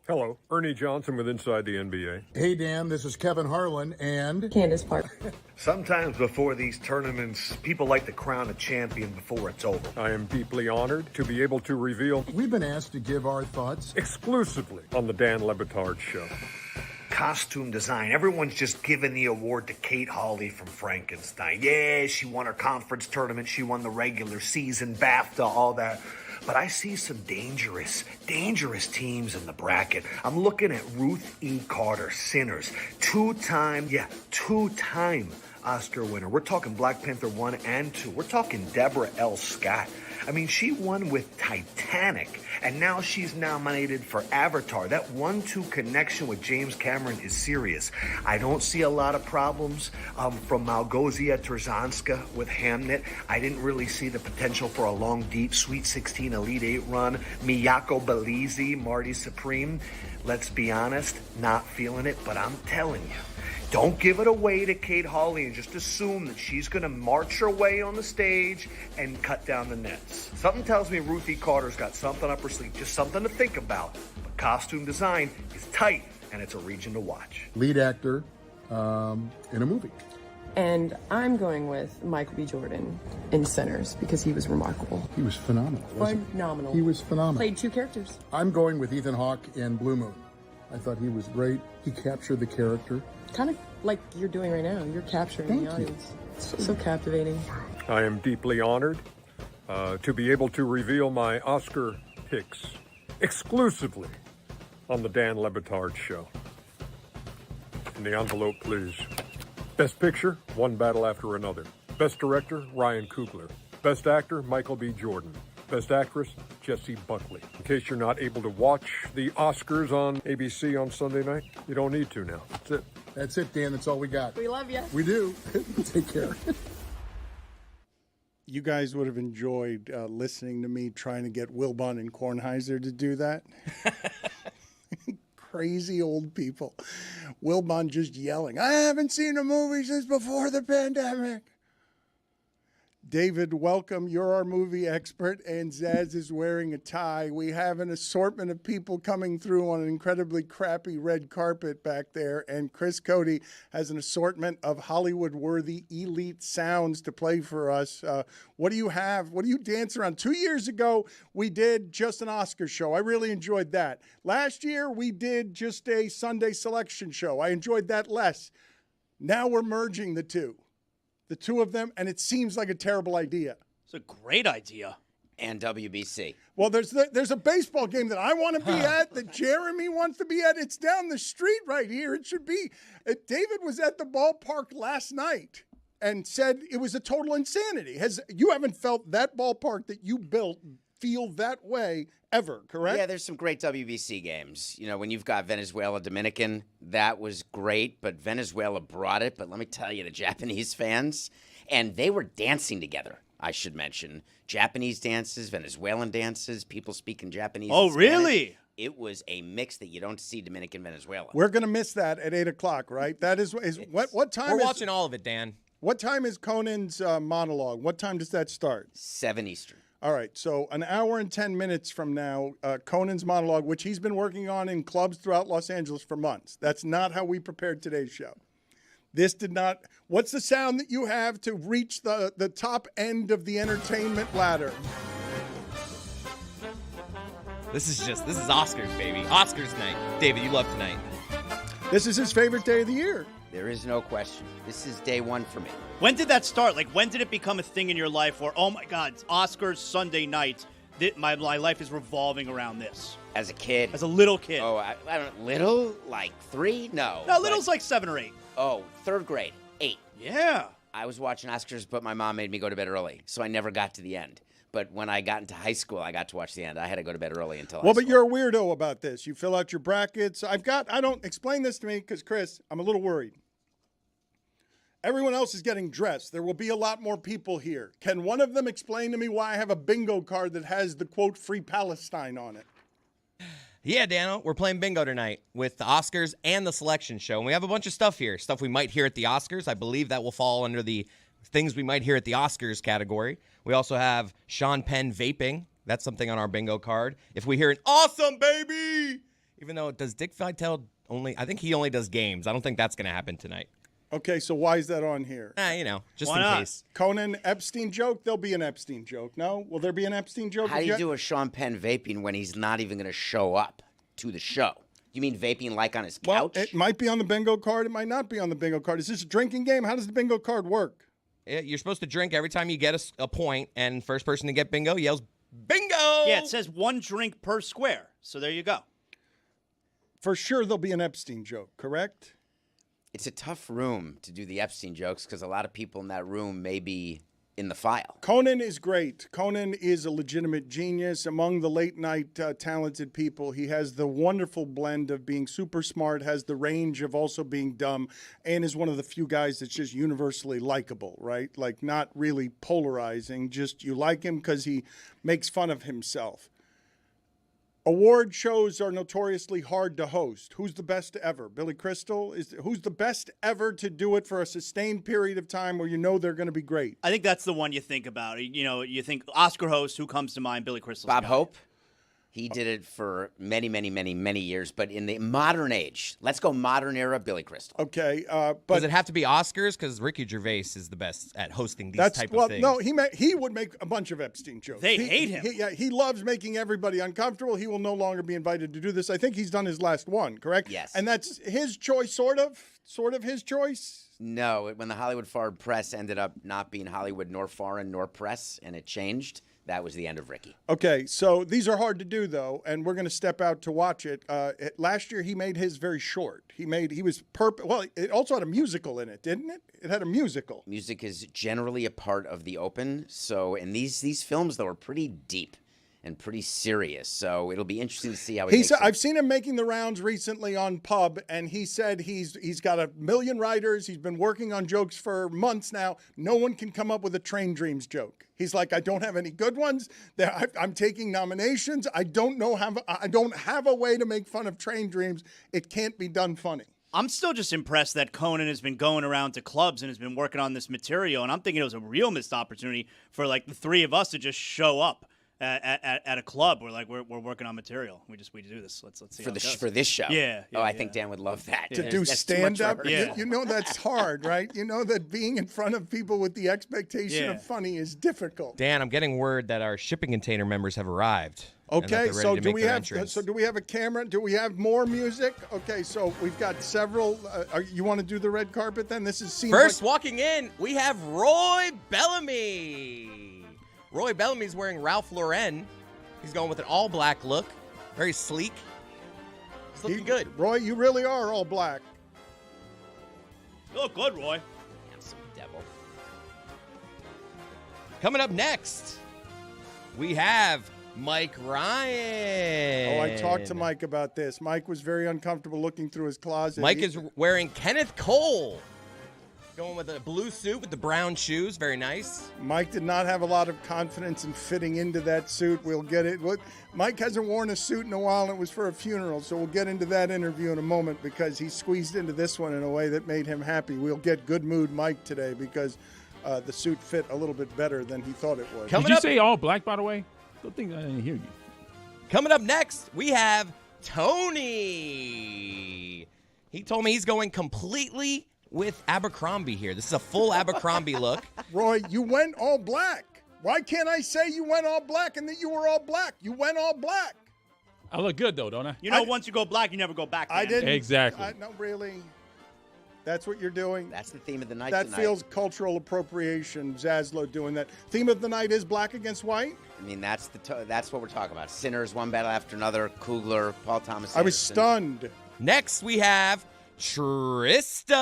Hello, Ernie Johnson with Inside the NBA. Hey, Dan, this is Kevin Harlan and Candace Park. Sometimes before these tournaments, people like to crown a champion before it's over. I am deeply honored to be able to reveal we've been asked to give our thoughts exclusively on the Dan Le Batard Show. Costume design. Everyone's just giving the award to Kate Hawley from Frankenstein. Yeah, she won her conference tournament. She won the regular season, BAFTA, all that. But I see some dangerous teams in the bracket. I'm looking at Ruth E. Carter, Sinners. Two-time Oscar winner. We're talking Black Panther 1 and 2. We're talking Deborah L. Scott. I mean, she won with Titanic, and now she's nominated for Avatar. That 1-2 connection with James Cameron is serious. I don't see a lot of problems from Malgosia Terzanska with Hamnet. I didn't really see the potential for a long, deep Sweet 16 Elite 8 run. Miyako Belize, Marty Supreme. Let's be honest, not feeling it, but I'm telling you, don't give it away to Kate Hawley and just assume that she's going to march her way on the stage and cut down the nets. Something tells me Ruthie Carter's got something up her sleeve, just something to think about. But costume design is tight, and it's a region to watch. lead actor in a movie. And I'm going with Michael B. Jordan in Sinners because he was remarkable. He was phenomenal, wasn't he? Phenomenal. He was phenomenal. Played two characters. I'm going with Ethan Hawke in Blue Moon. I thought he was great. He captured the character. Kind of like you're doing right now. You're capturing Thank the you. audience. So captivating. I am deeply honored to be able to reveal my Oscar picks exclusively on the Dan Le Batard Show. In the envelope, please. Best Picture, One Battle After Another. Best Director, Ryan Coogler. Best Actor, Michael B. Jordan. Best Actress, Jessie Buckley. In case you're not able to watch the Oscars on ABC on Sunday night, you don't need to now. That's it. That's it, Dan. That's all we got. We love you. We do. Take care. You guys would have enjoyed listening to me trying to get Wilbon and Kornheiser to do that. Crazy old people. Wilbon just yelling, I haven't seen a movie since before the pandemic. David, welcome. You're our movie expert, and Zaz is wearing a tie. We have an assortment of people coming through on an incredibly crappy red carpet back there, and Chris Cody has an assortment of Hollywood-worthy elite sounds to play for us. What do you have? What do you dance around? 2 years ago, we did just an Oscar show. I really enjoyed that. Last year, we did just a Sunday selection show. I enjoyed that less. Now we're merging the two of them, and it seems like a terrible idea. It's a great idea. And WBC. Well, there's a baseball game that I want to be at, that Jeremy wants to be at. It's down the street right here. It should be. David was at the ballpark last night and said it was a total insanity. You haven't felt that ballpark that you built feel that way ever, correct? Yeah, there's some great WBC games. You know, when you've got Venezuela, Dominican, that was great, but Venezuela brought it. But let me tell you, the Japanese fans, and they were dancing together, I should mention. Japanese dances, Venezuelan dances, people speaking Japanese. Oh, and Spanish. really? It was a mix that you don't see Dominican, Venezuela. We're going to miss that at 8 o'clock, right? That is what time We're is... watching all of it, Dan. What time is Conan's monologue? What time does that start? 7 Eastern. All right, so an hour and 10 minutes from now, Conan's monologue, which he's been working on in clubs throughout Los Angeles for months. That's not how we prepared today's show. This did not. What's the sound that you have to reach the top end of the entertainment ladder? This is Oscars, baby. Oscars night. David, you love tonight. This is his favorite day of the year. There is no question. This is day one for me. When did that start? Like, when did it become a thing in your life where, oh my God, it's Oscars Sunday night, my life is revolving around this? As a kid. As a little kid. Oh, I don't, little? Like 3? No. No, little's like 7 or 8. Oh, 3rd grade. 8. Yeah. I was watching Oscars, but my mom made me go to bed early, so I never got to the end. But when I got into high school, I got to watch the end. I had to go to bed early until Well, but you're a weirdo about this. You fill out your brackets. Explain this to me, because, Chris, I'm a little worried. Everyone else is getting dressed. There will be a lot more people here. Can one of them explain to me why I have a bingo card that has the, quote, Free Palestine on it? Yeah, Dano, we're playing bingo tonight with the Oscars and the selection show. And we have a bunch of stuff here. Stuff we might hear at the Oscars. I believe that will fall under the things we might hear at the Oscars category. We also have Sean Penn vaping. That's something on our bingo card. If we hear an awesome baby Even though, does Dick Vitale only, I think he only does games. I don't think that's going to happen tonight. Okay, so why is that on here? Just Why in not? case. Conan Epstein joke? There'll be an Epstein joke. No? Will there be an Epstein joke? How do you do a Sean Penn vaping when he's not even going to show up to the show? You mean vaping like on his Well, couch? it might be on the bingo card. It might not be on the bingo card. Is this a drinking game? How does the bingo card work? You're supposed to drink every time you get a point, and first person to get bingo yells, bingo! Yeah, it says 1 drink per square. So there you go. For sure, there'll be an Epstein joke, correct? It's a tough room to do the Epstein jokes because a lot of people in that room may be in the file. Conan is great. Conan is a legitimate genius. Among the late-night talented people, he has the wonderful blend of being super smart, has the range of also being dumb, and is one of the few guys that's just universally likable, right? Like, not really polarizing, just you like him because he makes fun of himself. Award shows are notoriously hard to host. Who's the best ever? Billy Crystal? Who's the best ever to do it for a sustained period of time where you know they're going to be great? I think that's the one you think about. You know, you think Oscar host, who comes to mind? Billy Crystal. Bob Hope? He did it for many, many, many, many years. But in the modern age, let's go modern era, Billy Crystal. Okay, Does but it have to be Oscars? Because Ricky Gervais is the best at hosting these type of things. no, he would make a bunch of Epstein jokes. They hate him. He loves making everybody uncomfortable. He will no longer be invited to do this. I think he's done his last one, correct? Yes. And that's his choice, sort of his choice. No, when the Hollywood Foreign Press ended up not being Hollywood nor Foreign nor Press, and it changed, that was the end of Ricky. Okay, so these are hard to do though, and we're going to step out to watch it. Last year he made his very short. Well, it also had a musical in it, didn't it? It had a musical. Music is generally a part of the open, so and these films though are pretty deep and pretty serious. So it'll be interesting to see how he makes it. I've seen him making the rounds recently on Pub, and he said he's got 1 million writers. He's been working on jokes for months now. No one can come up with a Train Dreams joke. He's like, I don't have any good ones. I'm taking nominations. I don't have a way to make fun of Train Dreams. It can't be done funny. I'm still just impressed that Conan has been going around to clubs and has been working on this material. And I'm thinking it was a real missed opportunity for like the three of us to just show up at a club. We're like, we're working on material. We do this. Let's see how it goes. For this show. Yeah. I think Dan would love that. To do That's too much stand up, for her. Yeah. you know that's hard, right? You know that being in front of people with the expectation of funny is difficult. Dan, I'm getting word that our shipping container members have arrived. and that Okay, they're ready so to do make we their have entrance. do we have a camera? Do we have more music? Okay, so we've got several. You want to do the red carpet then? This is First, walking in, we have Roy Bellamy. Roy Bellamy's wearing Ralph Lauren. He's going with an all-black look, very sleek. He's looking good. Roy, you really are all black. You look good, Roy. Handsome devil. Coming up next, we have Mike Ryan. Oh, I talked to Mike about this. Mike was very uncomfortable looking through his closet. Mike is wearing Kenneth Cole. Going with a blue suit with the brown shoes. Very nice. Mike did not have a lot of confidence in fitting into that suit. We'll get it. Mike hasn't worn a suit in a while, and it was for a funeral, so we'll get into that interview in a moment because he squeezed into this one in a way that made him happy. We'll get good mood Mike today because the suit fit a little bit better than he thought it would. Did you say all black, by the way? Don't think I didn't hear you. Coming up next, we have Tony. He told me he's going completely with Abercrombie here. This is a full Abercrombie look. Roy, you went all black. Why can't I say you went all black and that you were all black? You went all black. I look good, though, don't I? You know, once you go black, you never go back. I man. didn't. Exactly. No, really. That's what you're doing? That's the theme of the night That tonight. feels cultural appropriation, Zaslow doing that. Theme of the night is black against white? I mean, that's what we're talking about. Sinners, one battle after another. Kugler, Paul Thomas I was Anderson. stunned. Next, we have Trista.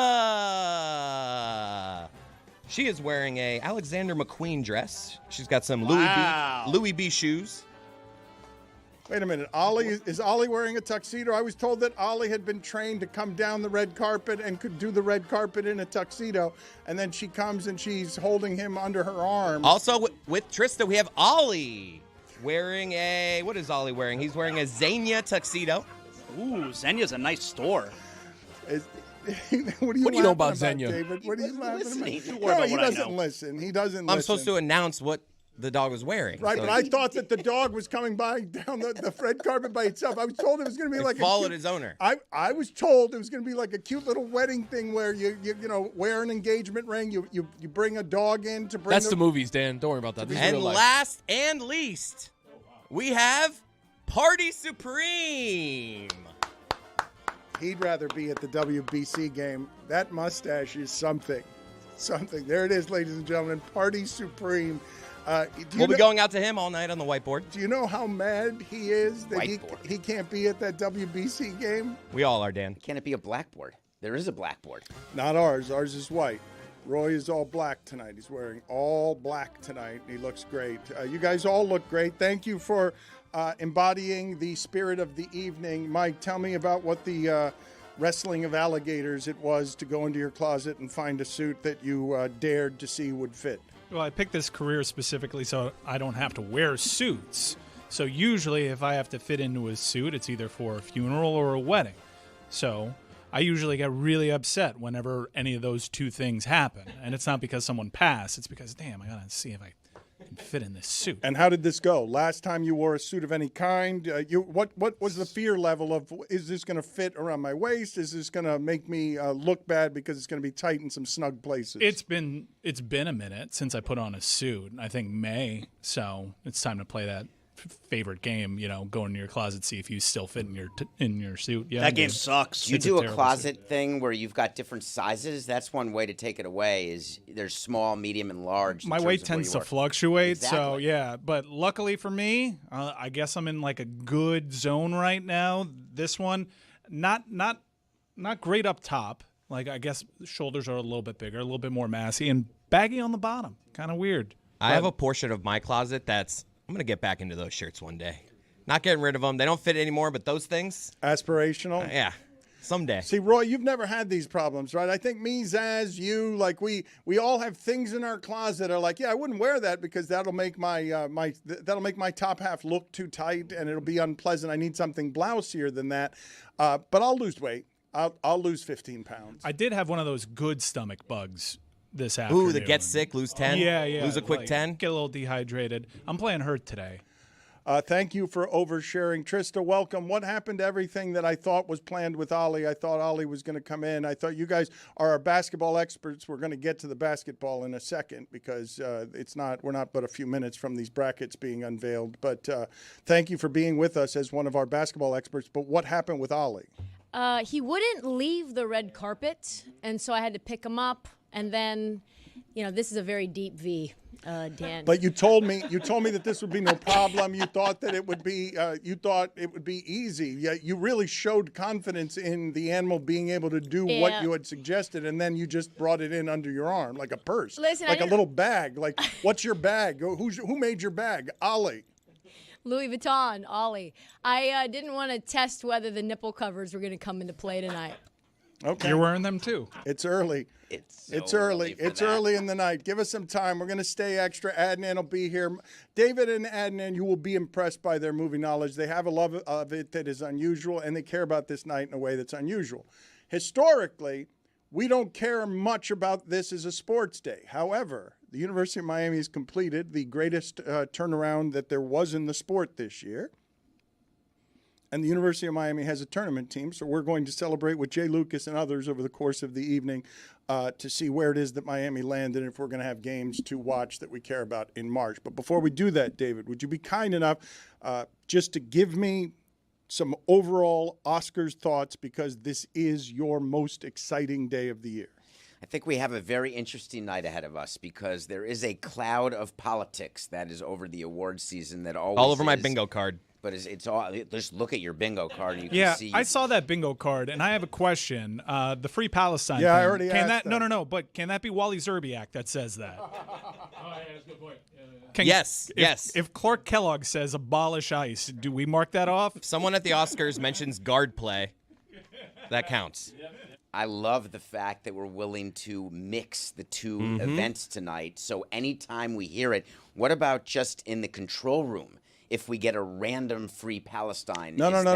She is wearing a Alexander McQueen dress. She's got some Louis B shoes. Wait a minute. Is Ollie wearing a tuxedo? I was told that Ollie had been trained to come down the red carpet and could do the red carpet in a tuxedo. And then she comes and she's holding him under her arm. Also, with Trista, we have Ollie wearing what is Ollie wearing? He's wearing a Xenia tuxedo. Ooh, Zenya's a nice store. What do you know about Xenia? David? What are you laughing listening. about? Don't worry No, about he what I doesn't know. listen. He doesn't listen. I'm supposed to announce what the dog was wearing. Right, So but I thought that the dog was coming by down the red carpet by itself. I was told it was going to be like followed his owner. I was told it was going to be like a cute little wedding thing where you wear an engagement ring. You bring a dog in to bring. That's the movies, Dan. Don't worry about that. This is And real life. last and least, we have Party Supreme. He'd rather be at the WBC game. That mustache is something. Something. There it is, ladies and gentlemen. Party Supreme. We'll be going out to him all night on the whiteboard. Do you know how mad he is that Whiteboard. he can't be at that WBC game? We all are, Dan. Can it be a blackboard? There is a blackboard. Not ours. Ours is white. Roy is all black tonight. He's wearing all black tonight. He looks great. You guys all look great. Thank you for embodying the spirit of the evening. Mike, tell me about what the wrestling of alligators it was to go into your closet and find a suit that you dared to see would fit. Well, I picked this career specifically so I don't have to wear suits. So usually if I have to fit into a suit, it's either for a funeral or a wedding. So I usually get really upset whenever any of those two things happen. And it's not because someone passed. It's because, damn, I got to see if I can fit in this suit. And how did this go? Last time you wore a suit of any kind, what was the fear level of, is this going to fit around my waist? Is this going to make me look bad because it's going to be tight in some snug places? It's been a minute since I put on a suit. I think May. So it's time to play that favorite game, go into your closet, see if you still fit in your suit. Yeah, That game sucks. You do a terrible closet thing where you've got different sizes. That's one way to take it away. Is there's small, medium, and large. in My terms weight of where tends you to work. fluctuate, so Exactly. yeah. But luckily for me, I guess I'm in like a good zone right now. This one, not great up top. Like I guess the shoulders are a little bit bigger, a little bit more massy, and baggy on the bottom. Kind of weird. I have a portion of my closet that's, I'm going to get back into those shirts one day. Not getting rid of them. They don't fit anymore, but those things. Aspirational? Yeah, someday. See, Roy, you've never had these problems, right? I think me, Zaz, you, like we all have things in our closet that are like, yeah, I wouldn't wear that because that'll make my that'll make my top half look too tight and it'll be unpleasant. I need something blousier than that. But I'll lose weight. I'll lose 15 pounds. I did have one of those good stomach bugs this afternoon. Ooh, that gets sick, lose 10? Yeah. Lose a quick like, 10? Get a little dehydrated. I'm playing hurt today. Thank you for oversharing. Trista, welcome. What happened to everything that I thought was planned with Ollie? I thought Ollie was going to come in. I thought you guys are our basketball experts. We're going to get to the basketball in a second because we're not but a few minutes from these brackets being unveiled. But thank you for being with us as one of our basketball experts. But what happened with Ollie? He wouldn't leave the red carpet, and so I had to pick him up. And then, this is a very deep V, Dan. But you told me that this would be no problem. You thought that it would be easy. Yeah, you really showed confidence in the animal being able to do what you had suggested, and then you just brought it in under your arm like a purse, Listen, like a little bag. Like, what's your bag? Who made your bag? Ollie. Louis Vuitton, Ollie. I didn't want to test whether the nipple covers were going to come into play tonight. Okay. You're wearing them too. It's early. It's early. for It's that. early in the night. Give us some time. We're going to stay extra. Adnan will be here. David and Adnan, you will be impressed by their movie knowledge. They have a love of it that is unusual, and they care about this night in a way that's unusual. Historically, we don't care much about this as a sports day. However, the University of Miami has completed the greatest turnaround that there was in the sport this year. And the University of Miami has a tournament team, so we're going to celebrate with Jay Lucas and others over the course of the evening to see where it is that Miami landed and if we're going to have games to watch that we care about in March. But before we do that, David, would you be kind enough just to give me some overall Oscars thoughts because this is your most exciting day of the year? I think we have a very interesting night ahead of us because there is a cloud of politics that is over the award season that always All over my is. bingo card. But it's all. Just look at your bingo card, and you can Yeah, see. I saw that bingo card, and I have a question. The Free Palestine Yeah, I thing, already asked that. No, but can that be Wally Zerbiak that says that? Oh, yeah, that's a good point. Yes. If Clark Kellogg says abolish ICE, do we mark that off? If someone at the Oscars mentions guard play, that counts. I love the fact that we're willing to mix the two Mm-hmm. events tonight. So anytime we hear it, what about just in the control room? If we get a random Free Palestine, No. It has No.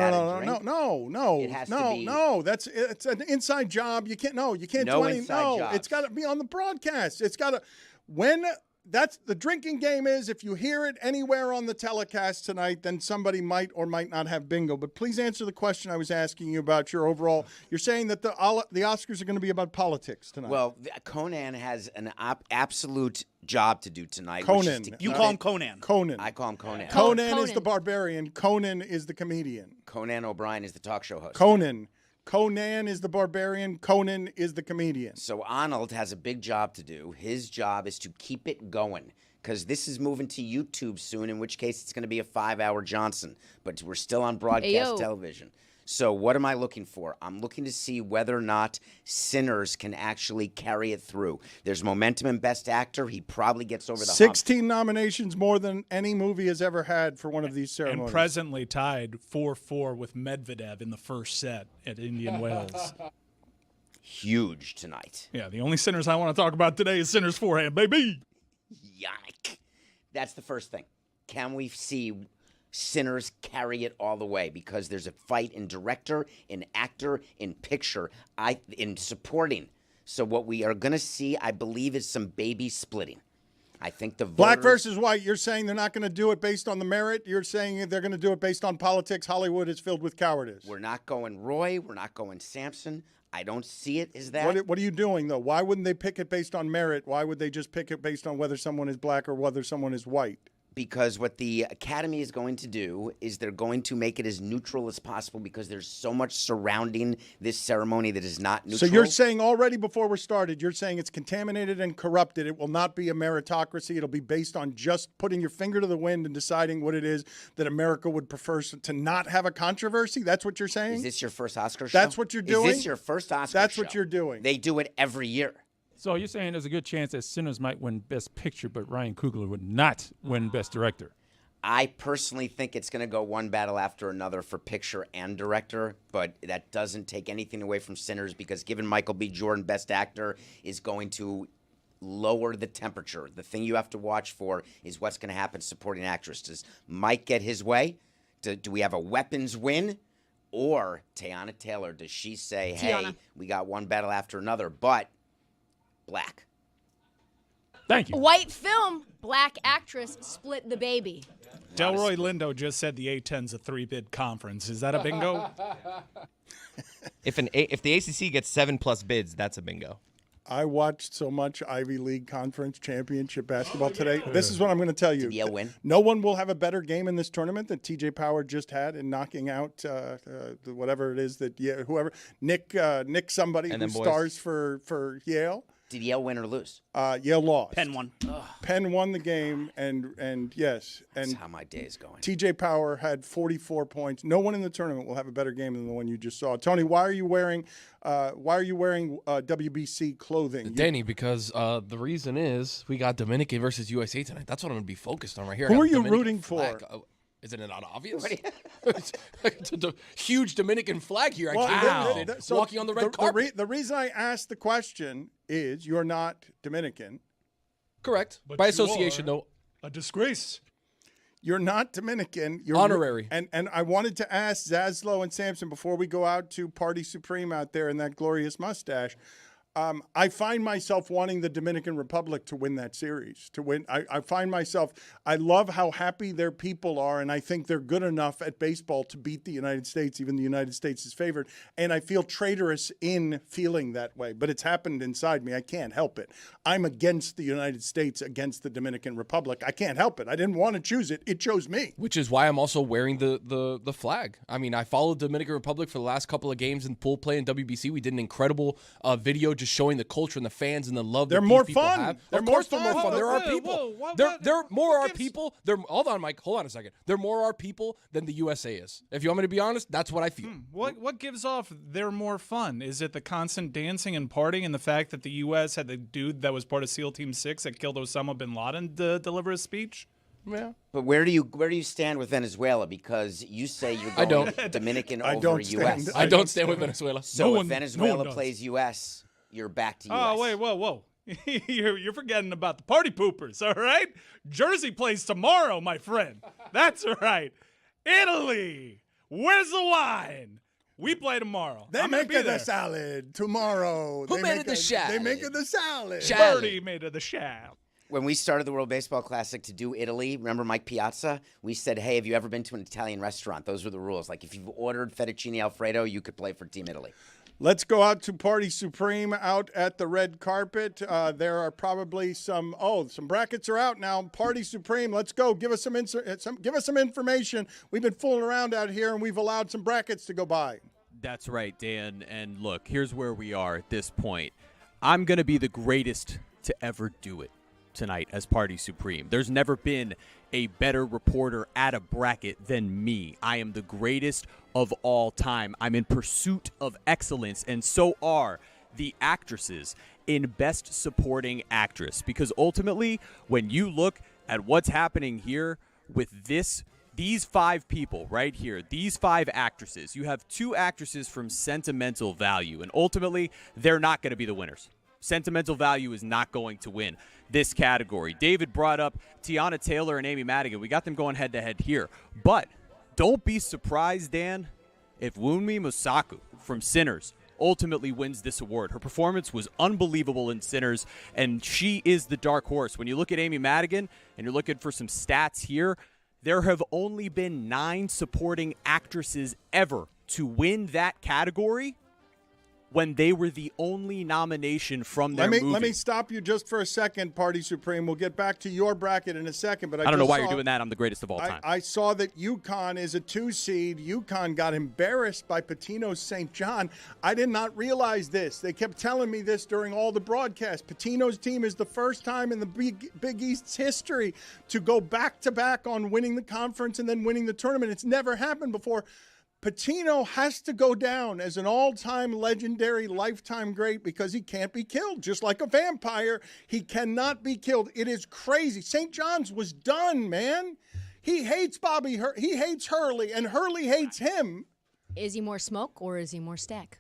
to be It's an inside job. You can't No do anything. inside No, jobs. it's got to be on the broadcast. It's got to when that's the drinking game is if you hear it anywhere on the telecast tonight, then somebody might or might not have bingo. But please answer the question I was asking you about your overall. You're saying that the Oscars are going to be about politics tonight. Well, Conan has an absolute job to do tonight. Conan. You call him Conan. Conan. I call him Conan. Conan is the barbarian. Conan is the comedian. Conan O'Brien is the talk show host. Conan is the barbarian. Conan is the comedian. So Arnold has a big job to do. His job is to keep it going because this is moving to YouTube soon, in which case it's going to be a 5-hour Johnson. But we're still on broadcast television. So what am I looking for? I'm looking to see whether or not Sinners can actually carry it through. There's momentum in Best Actor. He probably gets over the hump. 16 nominations, more than any movie has ever had for one of these ceremonies. And presently tied 4-4 with Medvedev in the first set at Indian Wells. Huge tonight. Yeah, the only Sinners I want to talk about today is Sinners Forehand, baby. Yannick. That's the first thing. Can we see Sinners carry it all the way? Because there's a fight in director, in actor, in picture, in supporting. So what we are going to see, I believe, is some baby splitting. I think the Black versus white, you're saying they're not going to do it based on the merit. You're saying they're going to do it based on politics. Hollywood is filled with cowardice. We're not going Roy. We're not going Samson. I don't see it as that. What are you doing, though? Why wouldn't they pick it based on merit? Why would they just pick it based on whether someone is black or whether someone is white? Because what the Academy is going to do is they're going to make it as neutral as possible because there's so much surrounding this ceremony that is not neutral. So you're saying already before we started, you're saying it's contaminated and corrupted. It will not be a meritocracy. It'll be based on just putting your finger to the wind and deciding what it is that America would prefer to not have a controversy? That's what you're saying? Is this your first Oscar show? That's what you're doing? Is this your first Oscar That's show? what you're doing. They do it every year. So you're saying there's a good chance that Sinners might win Best Picture, but Ryan Coogler would not win Best Director? I personally think it's going to go one battle after another for picture and director, but that doesn't take anything away from Sinners because giving Michael B. Jordan Best Actor is going to lower the temperature. The thing you have to watch for is what's going to happen supporting actress. Does Mike get his way? Do we have a weapons win? Or Teyana Taylor, does she say, hey, we got one battle after another, but black? Thank you. White film, black actress, split the baby. Delroy Lindo just said the A10's a 3-bid conference. Is that a bingo? If the ACC gets 7+ bids, that's a bingo. I watched so much Ivy League Conference Championship basketball today. This is what I'm going to tell you. Did Yale win? No one will have a better game in this tournament than TJ Power just had in knocking out whatever it is that whoever Nick somebody who stars for Yale. Did Yale win or lose? Yale lost. Penn won. Penn won the game, and yes. And that's how my day is going. TJ Power had 44 points. No one in the tournament will have a better game than the one you just saw. Tony, why are you wearing WBC clothing? Danny, because the reason is we got Dominican versus USA tonight. That's what I'm going to be focused on right here. Who are you rooting for? Isn't it not obvious? It's a huge Dominican flag here. So walking on the red carpet. The reason I asked the question is you're not Dominican. Correct. But by association, though. A disgrace. You're not Dominican. You're honorary. And I wanted to ask Zaslow and Sampson before we go out to Party Supreme out there in that glorious mustache. I find myself wanting the Dominican Republic to win that series. I find myself, I love how happy their people are, and I think they're good enough at baseball to beat the United States. Even the United States is favored, and I feel traitorous in feeling that way. But it's happened inside me. I can't help it. I'm against the United States, against the Dominican Republic. I can't help it. I didn't want to choose it. It chose me. Which is why I'm also wearing the flag. I mean, I followed the Dominican Republic for the last couple of games in pool play in WBC. We did an incredible video just showing the culture and the fans and the love that these people have. Of course they're more fun. They're our people. They're more our people. Hold on, Mike. Hold on a second. They're more our people than the USA is. If you want me to be honest, that's what I feel. What gives off they're more fun? Is it the constant dancing and partying and the fact that the U.S. had the dude that was part of SEAL Team 6 that killed Osama bin Laden to deliver a speech? Yeah. But where do you stand with Venezuela? Because you say you're going Dominican over U.S. I don't stand with Venezuela. So if Venezuela plays U.S., you're back to U.S. Oh, wait, whoa. You're forgetting about the party poopers, all right? Jersey plays tomorrow, my friend. That's right. Italy, where's the wine? We play tomorrow. They make it the salad tomorrow. Who made it the salad? They make it the salad. Birdie made it the salad. When we started the World Baseball Classic to do Italy, remember Mike Piazza? We said, hey, have you ever been to an Italian restaurant? Those were the rules. Like, if you've ordered fettuccine Alfredo, you could play for Team Italy. Let's go out to Party Supreme out at the red carpet. There are probably some brackets are out now. Party Supreme, let's go. Give us some information. We've been fooling around out here, and we've allowed some brackets to go by. That's right, Dan. And look, here's where we are at this point. I'm going to be the greatest to ever do it tonight as Party Supreme. There's never been a better reporter at a bracket than me. I am the greatest of all time. I'm in pursuit of excellence, and so are the actresses in Best Supporting Actress. Because ultimately, when you look at what's happening here with these 5 people right here, these 5 actresses, you have 2 actresses from Sentimental Value, and ultimately, they're not going to be the winners. Sentimental Value is not going to win this category. David brought up Tiana Taylor and Amy Madigan. We got them going head-to-head here. But don't be surprised, Dan, if Wunmi Mosaku from Sinners ultimately wins this award. Her performance was unbelievable in Sinners, and she is the dark horse. When you look at Amy Madigan and you're looking for some stats here, there have only been 9 supporting actresses ever to win that category when they were the only nomination from their movie. Let me stop you just for a second, Party Supreme. We'll get back to your bracket in a second. But I don't know why you're doing that. I'm the greatest of all time. I saw that UConn is a 2 seed. UConn got embarrassed by Patino's St. John. I did not realize this. They kept telling me this during all the broadcasts. Patino's team is the first time in the Big East's history to go back-to-back on winning the conference and then winning the tournament. It's never happened before. Patino has to go down as an all-time legendary lifetime great because he can't be killed. Just like a vampire, he cannot be killed. It is crazy. St. John's was done, man. He hates he hates Hurley, and Hurley hates him. Is he more smoke or is he more stack?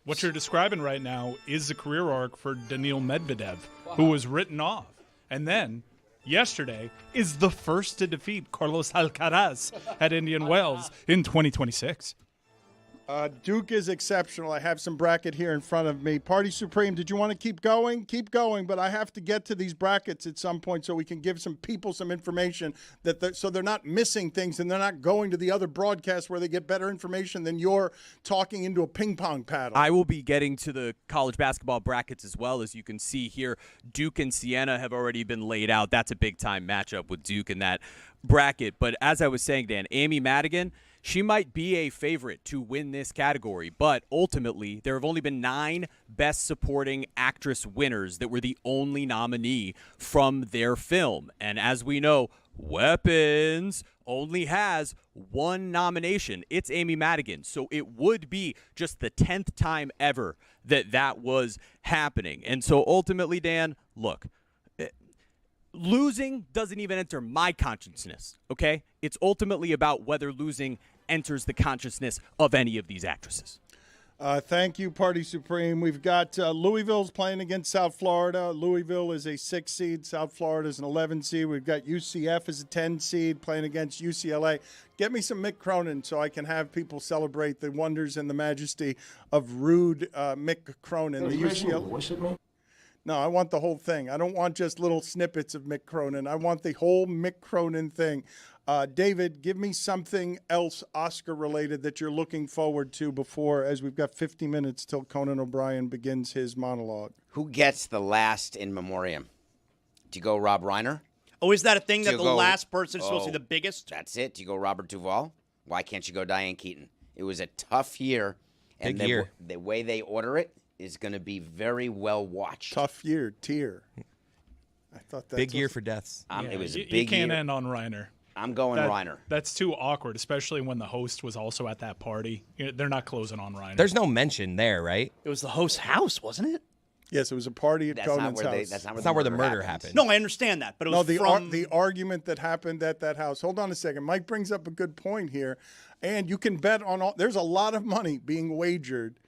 What you're describing right now is the career arc for Daniil Medvedev, who was written off. And then yesterday is the first to defeat Carlos Alcaraz at Indian Wells in 2026. Duke is exceptional. I have some bracket here in front of me. Party Supreme, did you want to keep going? Keep going, but I have to get to these brackets at some point so we can give some people some information so they're not missing things and they're not going to the other broadcasts where they get better information than you're talking into a ping pong paddle. I will be getting to the college basketball brackets as well. As you can see here, Duke and Siena have already been laid out. That's a big-time matchup with Duke in that bracket. But as I was saying, Dan, Amy Madigan, she might be a favorite to win this category, but ultimately there have only been 9 Best Supporting Actress winners that were the only nominee from their film. And as we know, Weapons only has 1 nomination. It's Amy Madigan. So it would be just the 10th time ever that was happening. And so ultimately, Dan, look, losing doesn't even enter my consciousness, okay? It's ultimately about whether losing enters the consciousness of any of these actresses. Thank you, Party Supreme. We've got Louisville's playing against South Florida. Louisville is a 6 seed. South Florida is an 11 seed. We've got UCF as a 10 seed playing against UCLA. Get me some Mick Cronin so I can have people celebrate the wonders and the majesty of rude Mick Cronin. The UCLA. No, I want the whole thing. I don't want just little snippets of Mick Cronin. I want the whole Mick Cronin thing. David, give me something else Oscar-related that you're looking forward to before, as we've got 50 minutes till Conan O'Brien begins his monologue. Who gets the last in memoriam? Do you go Rob Reiner? Oh, is that a thing that the last person is supposed to be the biggest? That's it. Do you go Robert Duvall? Why can't you go Diane Keaton? It was a tough year. And Big year. The way they order it is going to be very well watched. Tough year, tier. I thought that big year for deaths. It was a big You can't year. end on Reiner. I'm going Reiner. That's too awkward, especially when the host was also at that party. They're not closing on Reiner. There's no mention there, right? It was the host's house, wasn't it? Yes, it was a party at Conan's house. That's not where the murder happened. No, I understand that, but it was the argument that happened at that house. Hold on a second. Mike brings up a good point here, and you can bet on all. There's a lot of money being wagered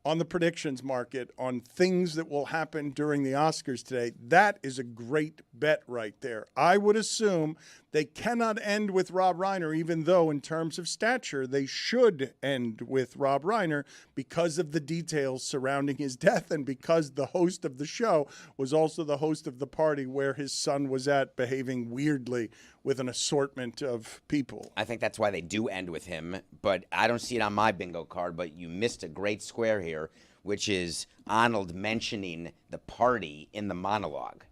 on the predictions market on things that will happen during the Oscars today. That is a great bet right there. I would assume They cannot end with Rob Reiner, even though in terms of stature, they should end with Rob Reiner because of the details surrounding his death and because the host of the show was also the host of the party where his son was at, behaving weirdly with an assortment of people. I think that's why they do end with him, but I don't see it on my bingo card, but you missed a great square here, which is Arnold mentioning the party in the monologue.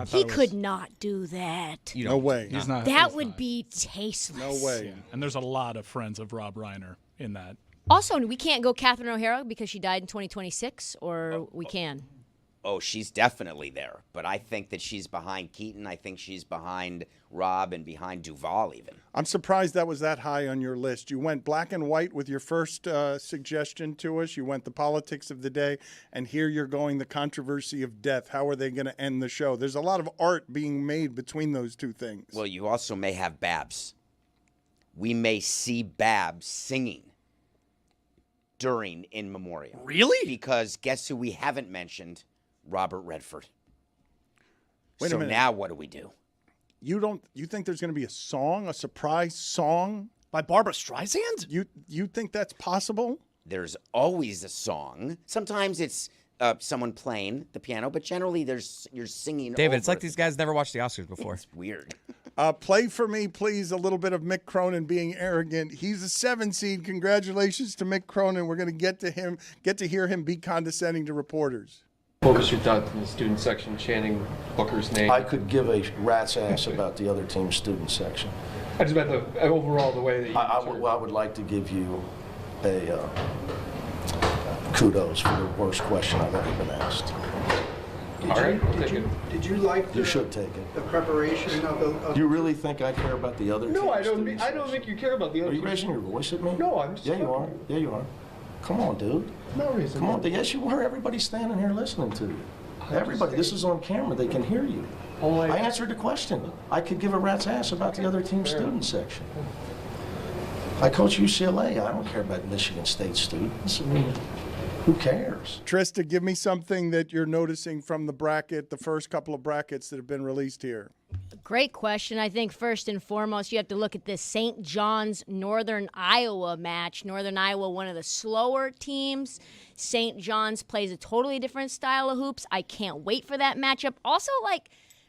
He could not do that. No way. He's not. That would be tasteless. No way. Yeah. And there's a lot of friends of Rob Reiner in that. Also, we can't go Catherine O'Hara because she died in 2026, or we can. Oh, she's definitely there, but I think that she's behind Keaton. I think she's behind Rob and behind Duval even. I'm surprised that was that high on your list. You went black and white with your first suggestion to us. You went the politics of the day, and here you're going the controversy of death. How are they going to end the show? There's a lot of art being made between those two things. Well, you also may have Babs. We may see Babs singing during In Memoriam. Really? Because guess who we haven't mentioned? Robert Redford. Wait a so minute. now what do we do? You think there's going to be a song, a surprise song by Barbra Streisand? You think that's possible? There's always a song. Sometimes it's someone playing the piano, but generally you're singing. David, it's over like these guys never watched the Oscars before. It's weird. Play for me, please, a little bit of Mick Cronin being arrogant. He's a 7 seed. Congratulations to Mick Cronin. We're going to get to hear him be condescending to reporters. What was your thought in the student section chanting Booker's name? I could give a rat's ass about the other team's student section. I just meant the overall the way that you. I would like to give you a kudos for the worst question I've ever been asked. All right, I'll take it. Did you like? You should take it. The preparation of the. Do you really think I care about the other? No, I don't. student I don't think you care about the other. Are you raising your voice at me? No, I'm just. Yeah, you are. Yeah, you are. Come on, dude. No reason. Come on. Yes, you are. Everybody's standing here listening to you. Everybody. This is on camera. They can hear you. I answered the question. I could give a rat's ass about the other team's student section. I coach UCLA. I don't care about Michigan State students. I mean, who cares? Trista, give me something that you're noticing from the bracket, the first couple of brackets that have been released here. Great question. I think first and foremost, you have to look at this St. John's Northern Iowa match. Northern Iowa, one of the slower teams. St. John's plays a totally different style of hoops. I can't wait for that matchup. Also,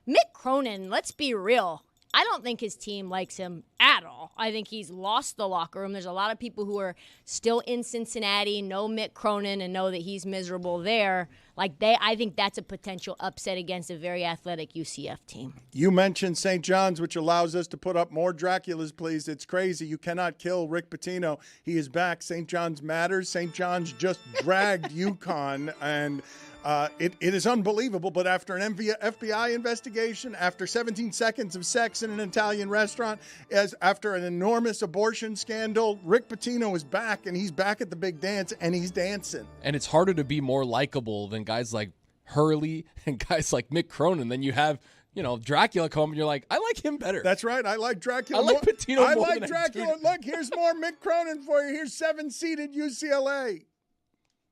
Mick Cronin, let's be real. I don't think his team likes him at all. I think he's lost the locker room. There's a lot of people who are still in Cincinnati, know Mick Cronin, and know that he's miserable there. I think that's a potential upset against a very athletic UCF team. You mentioned St. John's, which allows us to put up more Draculas, please. It's crazy. You cannot kill Rick Pitino. He is back. St. John's matters. St. John's just dragged UConn, and it is unbelievable. But after an FBI investigation, after 17 seconds of sex in an Italian restaurant, after an enormous abortion scandal, Rick Pitino is back, and he's back at the big dance, and he's dancing. And it's harder to be more likable than guys like Hurley and guys like Mick Cronin. Then you have, Dracula come and you're like, I like him better. That's right. I like Dracula. I like Pitino I more like than Dracula. Look, here's more Mick Cronin for you. Here's 7-seeded UCLA.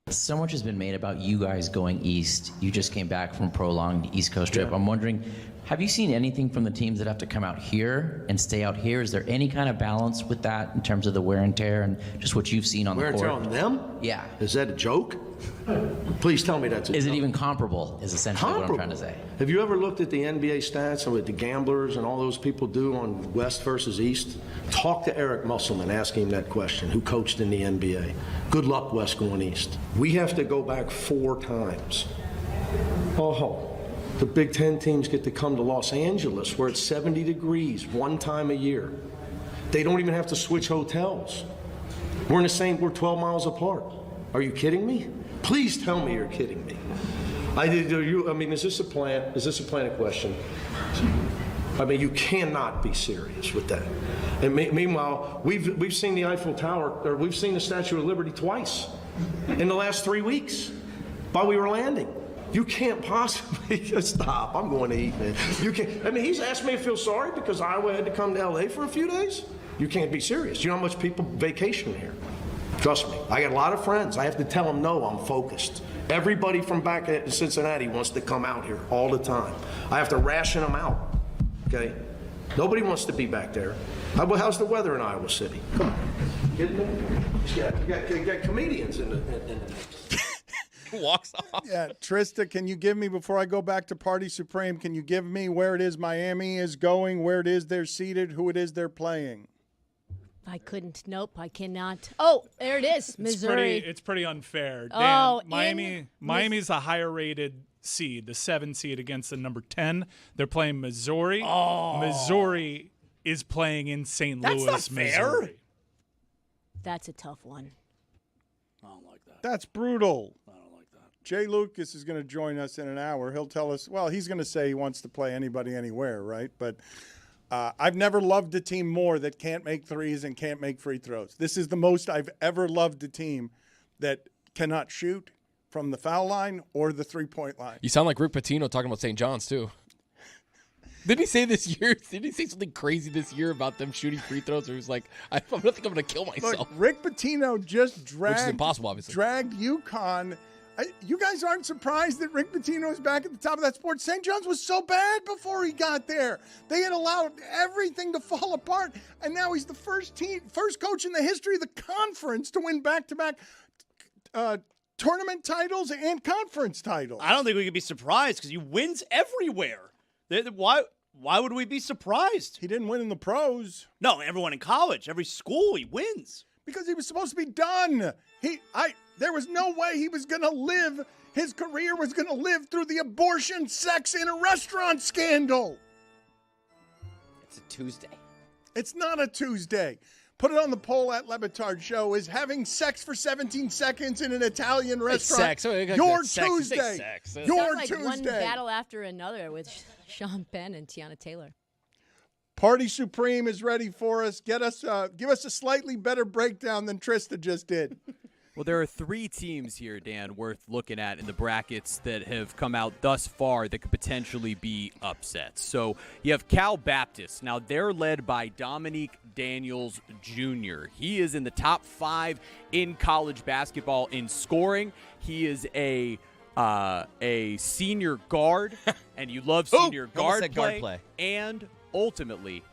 So much has been made about you guys going east. You just came back from a prolonged East Coast trip. I'm wondering, have you seen anything from the teams that have to come out here and stay out here? Is there any kind of balance with that in terms of the wear and tear and just what you've seen on the court? Wear and tear on them? Yeah. Is that a joke? Please tell me that's a joke. Is it even comparable, is essentially what I'm trying to say. Have you ever looked at the NBA stats and what the gamblers and all those people do on West versus East? Talk to Eric Musselman, ask him that question, who coached in the NBA. Good luck, West going East. We have to go back 4 times. The Big Ten teams get to come to Los Angeles where it's 70 degrees one time a year. They don't even have to switch hotels. We're 12 miles apart. Are you kidding me? Please tell me you're kidding me. Is this a plan? Is this a planted question? You cannot be serious with that. And meanwhile, we've seen the Eiffel Tower, or we've seen the Statue of Liberty twice in the last 3 weeks while we were landing. You can't possibly stop. I'm going to eat, man. You can't. He's asked me to feel sorry because Iowa had to come to LA for a few days. You can't be serious. You know how much people vacation here? Trust me. I got a lot of friends. I have to tell them no, I'm focused. Everybody from back in Cincinnati wants to come out here all the time. I have to ration them out. Okay? Nobody wants to be back there. How's the weather in Iowa City? Come on. Kidding me? You got comedians in the mix. Walks off. Yeah, Trista, can you give me, before I go back to Party Supreme, can you give me where it is Miami is going, where it is they're seated, who it is they're playing? I couldn't. Nope, I cannot. Oh, there it is, Missouri. It's pretty unfair. Oh, Dan, Miami's a higher rated seed, the 7 seed against the number 10. They're playing Missouri. Oh. Missouri is playing in St. That's Louis, not fair. Missouri. That's a tough one. I don't like that. That's brutal. I don't like that. Jay Lucas is going to join us in an hour. He'll tell us, well, he's going to say he wants to play anybody anywhere, right? But I've never loved a team more that can't make threes and can't make free throws. This is the most I've ever loved a team that cannot shoot from the foul line or the three-point line. You sound like Rick Pitino talking about St. John's, too. Didn't he say this year? Didn't he say something crazy this year about them shooting free throws? Or he was like, I don't think I'm going to kill myself. Look, Rick Pitino just dragged, which is impossible, obviously. Dragged UConn. You guys aren't surprised that Rick Pitino is back at the top of that sport. St. John's was so bad before he got there. They had allowed everything to fall apart, and now he's the first coach in the history of the conference to win back-to-back tournament titles and conference titles. I don't think we could be surprised because he wins everywhere. Why would we be surprised? He didn't win in the pros. No, everyone in college, every school, he wins. Because he was supposed to be done. There was no way he was going to live. His career was going to live through the abortion, sex in a restaurant scandal. It's a Tuesday. It's not a Tuesday. Put it on the poll at Le Batard Show. Is having sex for 17 seconds in an Italian restaurant your Tuesday? Your like Tuesday. One battle after another with Sean Penn and Tiana Taylor. Party Supreme is ready for us. Give us a slightly better breakdown than Trista just did. Well, there are 3 teams here, Dan, worth looking at in the brackets that have come out thus far that could potentially be upsets. So you have Cal Baptist. Now, they're led by Dominique Daniels Jr. He is in the top 5 in college basketball in scoring. He is a senior guard, and you love senior guard play. And ultimately,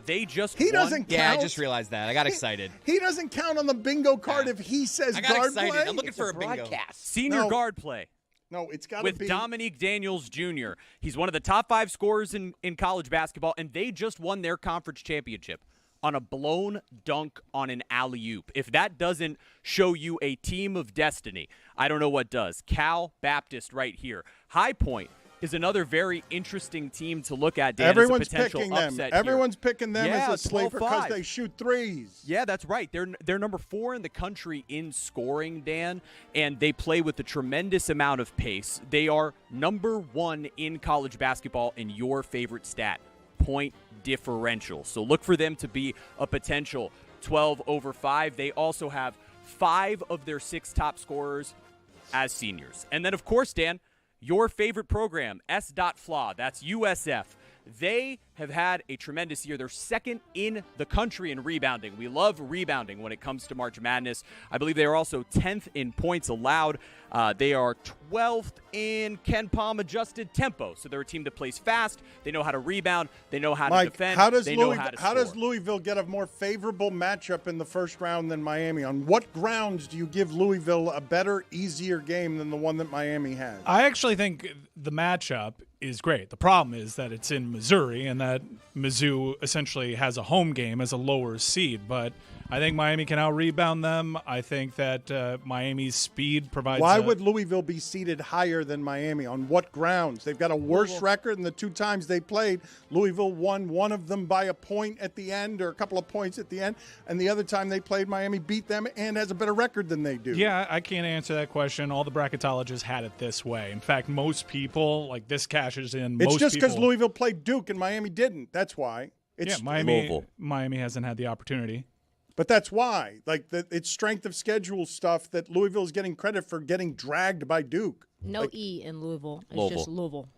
they just He won. doesn't count. Yeah, I just realized that. I got excited. He doesn't count on the bingo card if he says I got guard excited. play. I'm looking for a bingo. Senior guard play. No, it's got to with be. Dominique Daniels Jr. He's one of the top 5 scorers in college basketball, and they just won their conference championship on a blown dunk on an alley-oop. If that doesn't show you a team of destiny, I don't know what does. Cal Baptist right here. High Point is another very interesting team to look at, Dan. Everyone's as a potential picking them. upset Everyone's here. picking them as a sleeper because they shoot threes. Yeah, that's right. They're number 4 in the country in scoring, Dan, and they play with a tremendous amount of pace. They are number 1 in college basketball in your favorite stat, point differential. So look for them to be a potential 12/5. They also have 5 of their 6 top scorers as seniors. And then, of course, Dan, your favorite program, S.Flaw, that's USF. They have had a tremendous year. They're 2nd in the country in rebounding. We love rebounding when it comes to March Madness. I believe they are also 10th in points allowed. They are 12th in Ken Palm adjusted tempo. So they're a team that plays fast. They know how to rebound. They know how to defend. They know how does Louisville get a more favorable matchup in the first round than Miami? On what grounds do you give Louisville a better, easier game than the one that Miami has? I actually think the matchup is great. The problem is that it's in Missouri and that Mizzou essentially has a home game as a lower seed. But I think Miami can out-rebound them. I think that Miami's speed provides. Why would Louisville be seated higher than Miami? On what grounds? They've got a worse record, and the 2 times they played, Louisville won one of them by a point at the end or a couple of points at the end, and the other time they played, Miami beat them and has a better record than they do. Yeah, I can't answer that question. All the bracketologists had it this way. In fact, most people, like this cashes in. It's just because Louisville played Duke and Miami didn't. That's why. Miami hasn't had the opportunity. But that's why. It's strength of schedule stuff that Louisville is getting credit for getting dragged by Duke. No E in Louisville. It's just Louisville.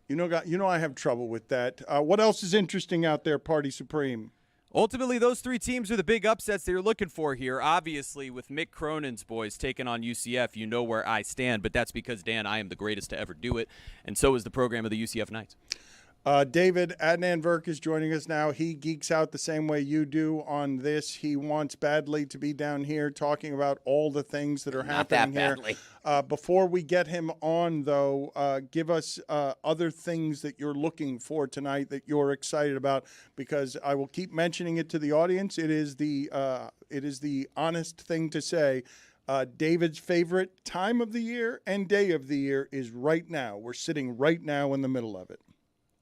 You know I have trouble with that. What else is interesting out there, Party Supreme? Ultimately, those 3 teams are the big upsets that you're looking for here. Obviously, with Mick Cronin's boys taking on UCF, you know where I stand. But that's because, Dan, I am the greatest to ever do it. And so is the program of the UCF Knights. David, Adnan Virk is joining us now. He geeks out the same way you do on this. He wants badly to be down here talking about all the things that are happening here. Before we get him on, though, give us other things that you're looking for tonight that you're excited about, because I will keep mentioning it to the audience. It is the honest thing to say. David's favorite time of the year and day of the year is right now. We're sitting right now in the middle of it.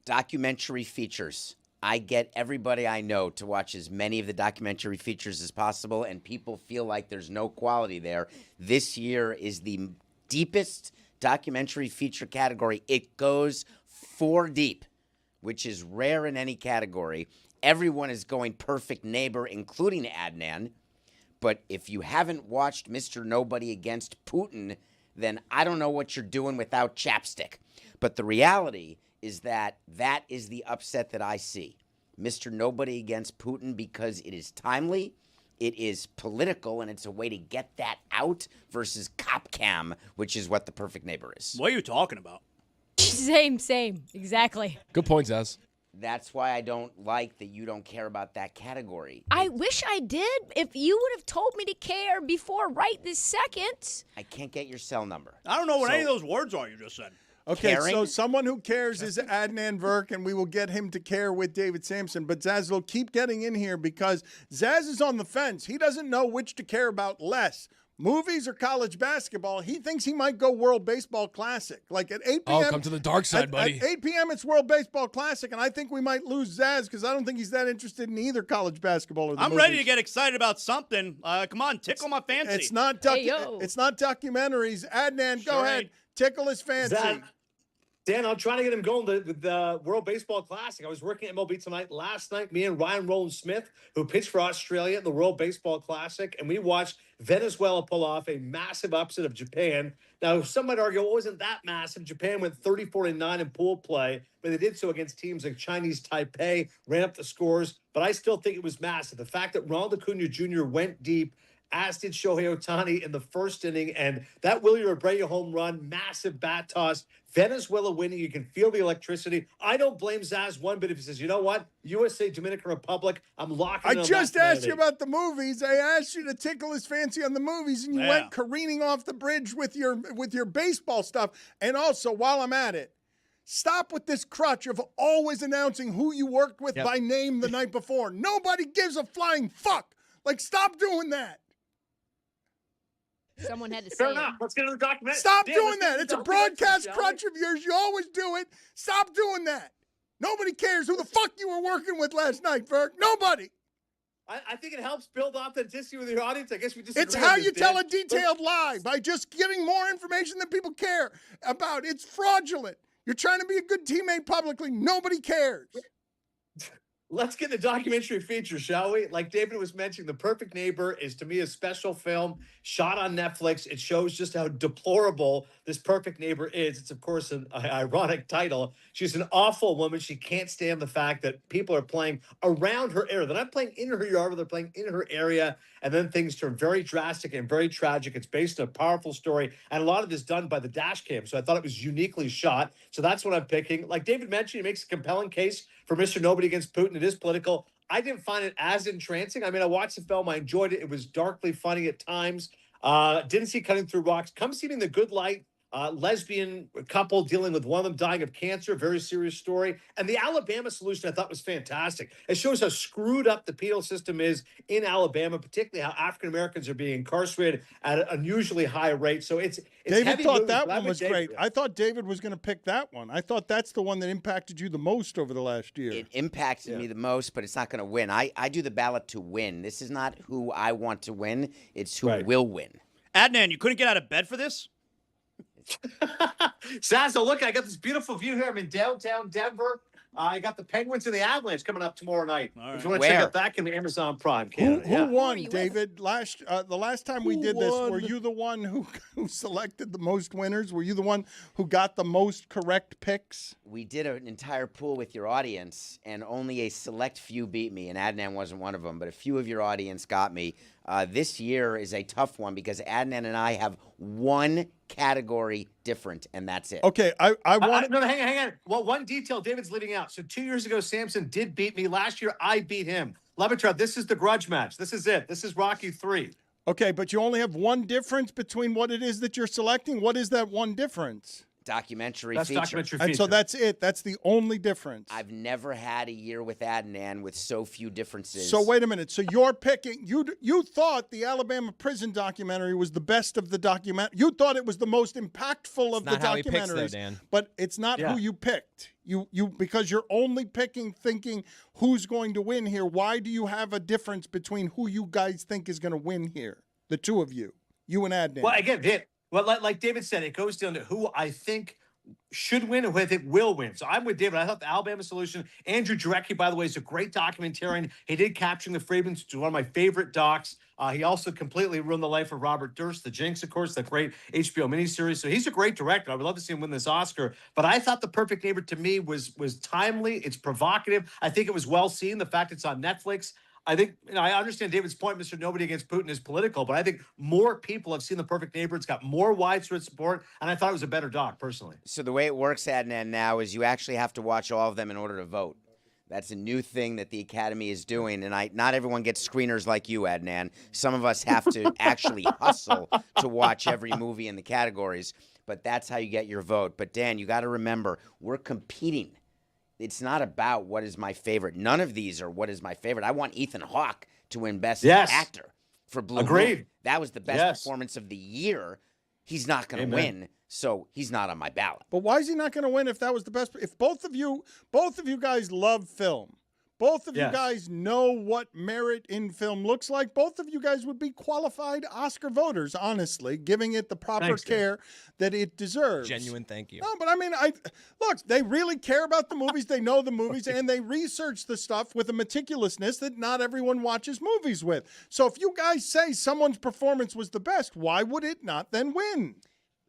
Documentary features. I get everybody I know to watch as many of the documentary features as possible, and people feel like there's no quality there. This year is the deepest documentary feature category. It goes 4 deep, which is rare in any category. Everyone is going Perfect Neighbor, including Adnan. But if you haven't watched Mr. Nobody Against Putin, then I don't know what you're doing without chapstick. But the reality is that is the upset that I see. Mr. Nobody Against Putin, because it is timely, it is political, and it's a way to get that out, versus Cop Cam, which is what The Perfect Neighbor is. What are you talking about? Same. Exactly. Good point, Zaz. That's why I don't like that you don't care about that category. I wish I did. If you would have told me to care before right this second. I can't get your cell number. I don't know what any of those words are you just said. Okay, Caring? so someone who cares is Adnan Virk, and we will get him to care with David Sampson. But Zaz will keep getting in here because Zaz is on the fence. He doesn't know which to care about less. Movies or college basketball. He thinks he might go World Baseball Classic. Like at 8 p.m. Oh, come to the dark side, buddy. At 8 p.m. it's World Baseball Classic, and I think we might lose Zaz because I don't think he's that interested in either college basketball or the I'm movies. ready to get excited about something. Come on, tickle my fancy. It's not it's not documentaries. Adnan, go ahead. Tickle his fancy. Zach, Dan, I'm trying to get him going with the World Baseball Classic. I was working at MLB Tonight last night, me and Ryan Rowland-Smith, who pitched for Australia in the World Baseball Classic, and we watched Venezuela pull off a massive upset of Japan. Now, some might argue it wasn't that massive. Japan went 34-9 in pool play, but they did so against teams like Chinese Taipei, ran up the scores, but I still think it was massive. The fact that Ronald Acuna Jr. went deep, as did Shohei Ohtani in the first inning, and that Willie Abreu home run, massive bat toss, Venezuela winning. You can feel the electricity. I don't blame Zaz one bit if he says, you know what, USA, Dominican Republic, I'm locking in on I just that asked you about the movies. I asked you to tickle his fancy on the movies, and you went careening off the bridge with your baseball stuff. And also, while I'm at it, stop with this crutch of always announcing who you worked with by name the night before. Nobody gives a flying fuck. Like, stop doing that. Someone had to say Fair enough. Let's get into the documentary. Stop doing that. It's a broadcast crutch of yours. You always do it. Stop doing that. Nobody cares who the fuck you were working with last night, Virk. Nobody. I think it helps build authenticity with your audience. I guess we just. It's how you tell a detailed lie, by just giving more information than people care about. It's fraudulent. You're trying to be a good teammate publicly. Nobody cares. Let's get the documentary feature, shall we? Like David was mentioning, The Perfect Neighbor is, to me, a special film shot on Netflix. It shows just how deplorable this perfect neighbor is. It's, of course, an ironic title. She's an awful woman. She can't stand the fact that people are playing around her area. They're not playing in her yard, but they're playing in her area. And then things turn very drastic and very tragic. It's based on a powerful story. And a lot of this done by the dash cam. So I thought it was uniquely shot. So that's what I'm picking. Like David mentioned, he makes a compelling case for Mr. Nobody Against Putin. It is political. I didn't find it as entrancing. I mean, I watched the film. I enjoyed it. It was darkly funny at times. Didn't see Cutting Through Rocks. Come See Me in the Good Light. Lesbian couple dealing with one of them dying of cancer. Very serious story. And the Alabama solution I thought was fantastic. It shows how screwed up the penal system is in Alabama, particularly how African Americans are being incarcerated at an unusually high rate. So it's David heavy thought moving, that but I'm one a was David great. guy. I thought David was going to pick that one. I thought that's the one that impacted you the most over the last year. It impacted me the most, but it's not going to win. I do the ballot to win. This is not who I want to win. It's who will win. Adnan, you couldn't get out of bed for this? Sasso, look, I got this beautiful view here. I'm in downtown Denver. I got the Penguins and the Avalanche coming up tomorrow night. If you want to check out that, can be Amazon Prime. Who won, David? The last time we did this, were you the one who selected the most winners? Were you the one who got the most correct picks? We did an entire pool with your audience, and only a select few beat me, and Adnan wasn't one of them, but a few of your audience got me. This year is a tough one because Adnan and I have one category different, and that's it. Okay, I want no, hang on. Well, one detail David's leaving out. So 2 years ago, Samson did beat me. Last year, I beat him. Le Batard, this is the grudge match. This is it. This is Rocky 3. Okay, but you only have one difference between what it is that you're selecting. What is that one difference? Documentary That's feature. documentary And feature. so that's it. That's the only difference. I've never had a year with Adnan with so few differences. So wait a minute. So you're picking. You thought the Alabama prison documentary was the best of the document. You thought it was the most impactful of the not how he documentaries. picks, though, Dan. But it's not who you picked. You because you're only picking, thinking who's going to win here. Why do you have a difference between who you guys think is going to win here? The two of you and Adnan. Well, again, like David said, it goes down to who I think should win and who I think will win. So I'm with David. I thought the Alabama Solution. Andrew Jarecki, by the way, is a great documentarian. He did Capturing the Freedmen, which is one of my favorite docs. He also completely ruined the life of Robert Durst, The Jinx, of course, the great HBO miniseries. So he's a great director. I would love to see him win this Oscar. But I thought The Perfect Neighbor, to me, was timely. It's provocative. I think it was well seen. The fact it's on Netflix. I think, I understand David's point, Mr. Nobody Against Putin is political, but I think more people have seen The Perfect Neighbor. It's got more widespread support, and I thought it was a better doc, personally. So the way it works, Adnan, now is you actually have to watch all of them in order to vote. That's a new thing that the Academy is doing, and not everyone gets screeners like you, Adnan. Some of us have to actually hustle to watch every movie in the categories, but that's how you get your vote. But, Dan, you got to remember, we're competing. It's not about what is my favorite. None of these are what is my favorite. I want Ethan Hawke to win Best Actor for Blue Agreed. Moon. That was the best performance of the year. He's not going to win, so he's not on my ballot. But why is he not going to win if that was the best? If both of you guys love film, both of you guys know what merit in film looks like, both of you guys would be qualified Oscar voters, honestly, giving it the proper care that it deserves. Genuine thank you. No, but I mean, look, they really care about the movies. They know the movies, and they research the stuff with a meticulousness that not everyone watches movies with. So if you guys say someone's performance was the best, why would it not then win?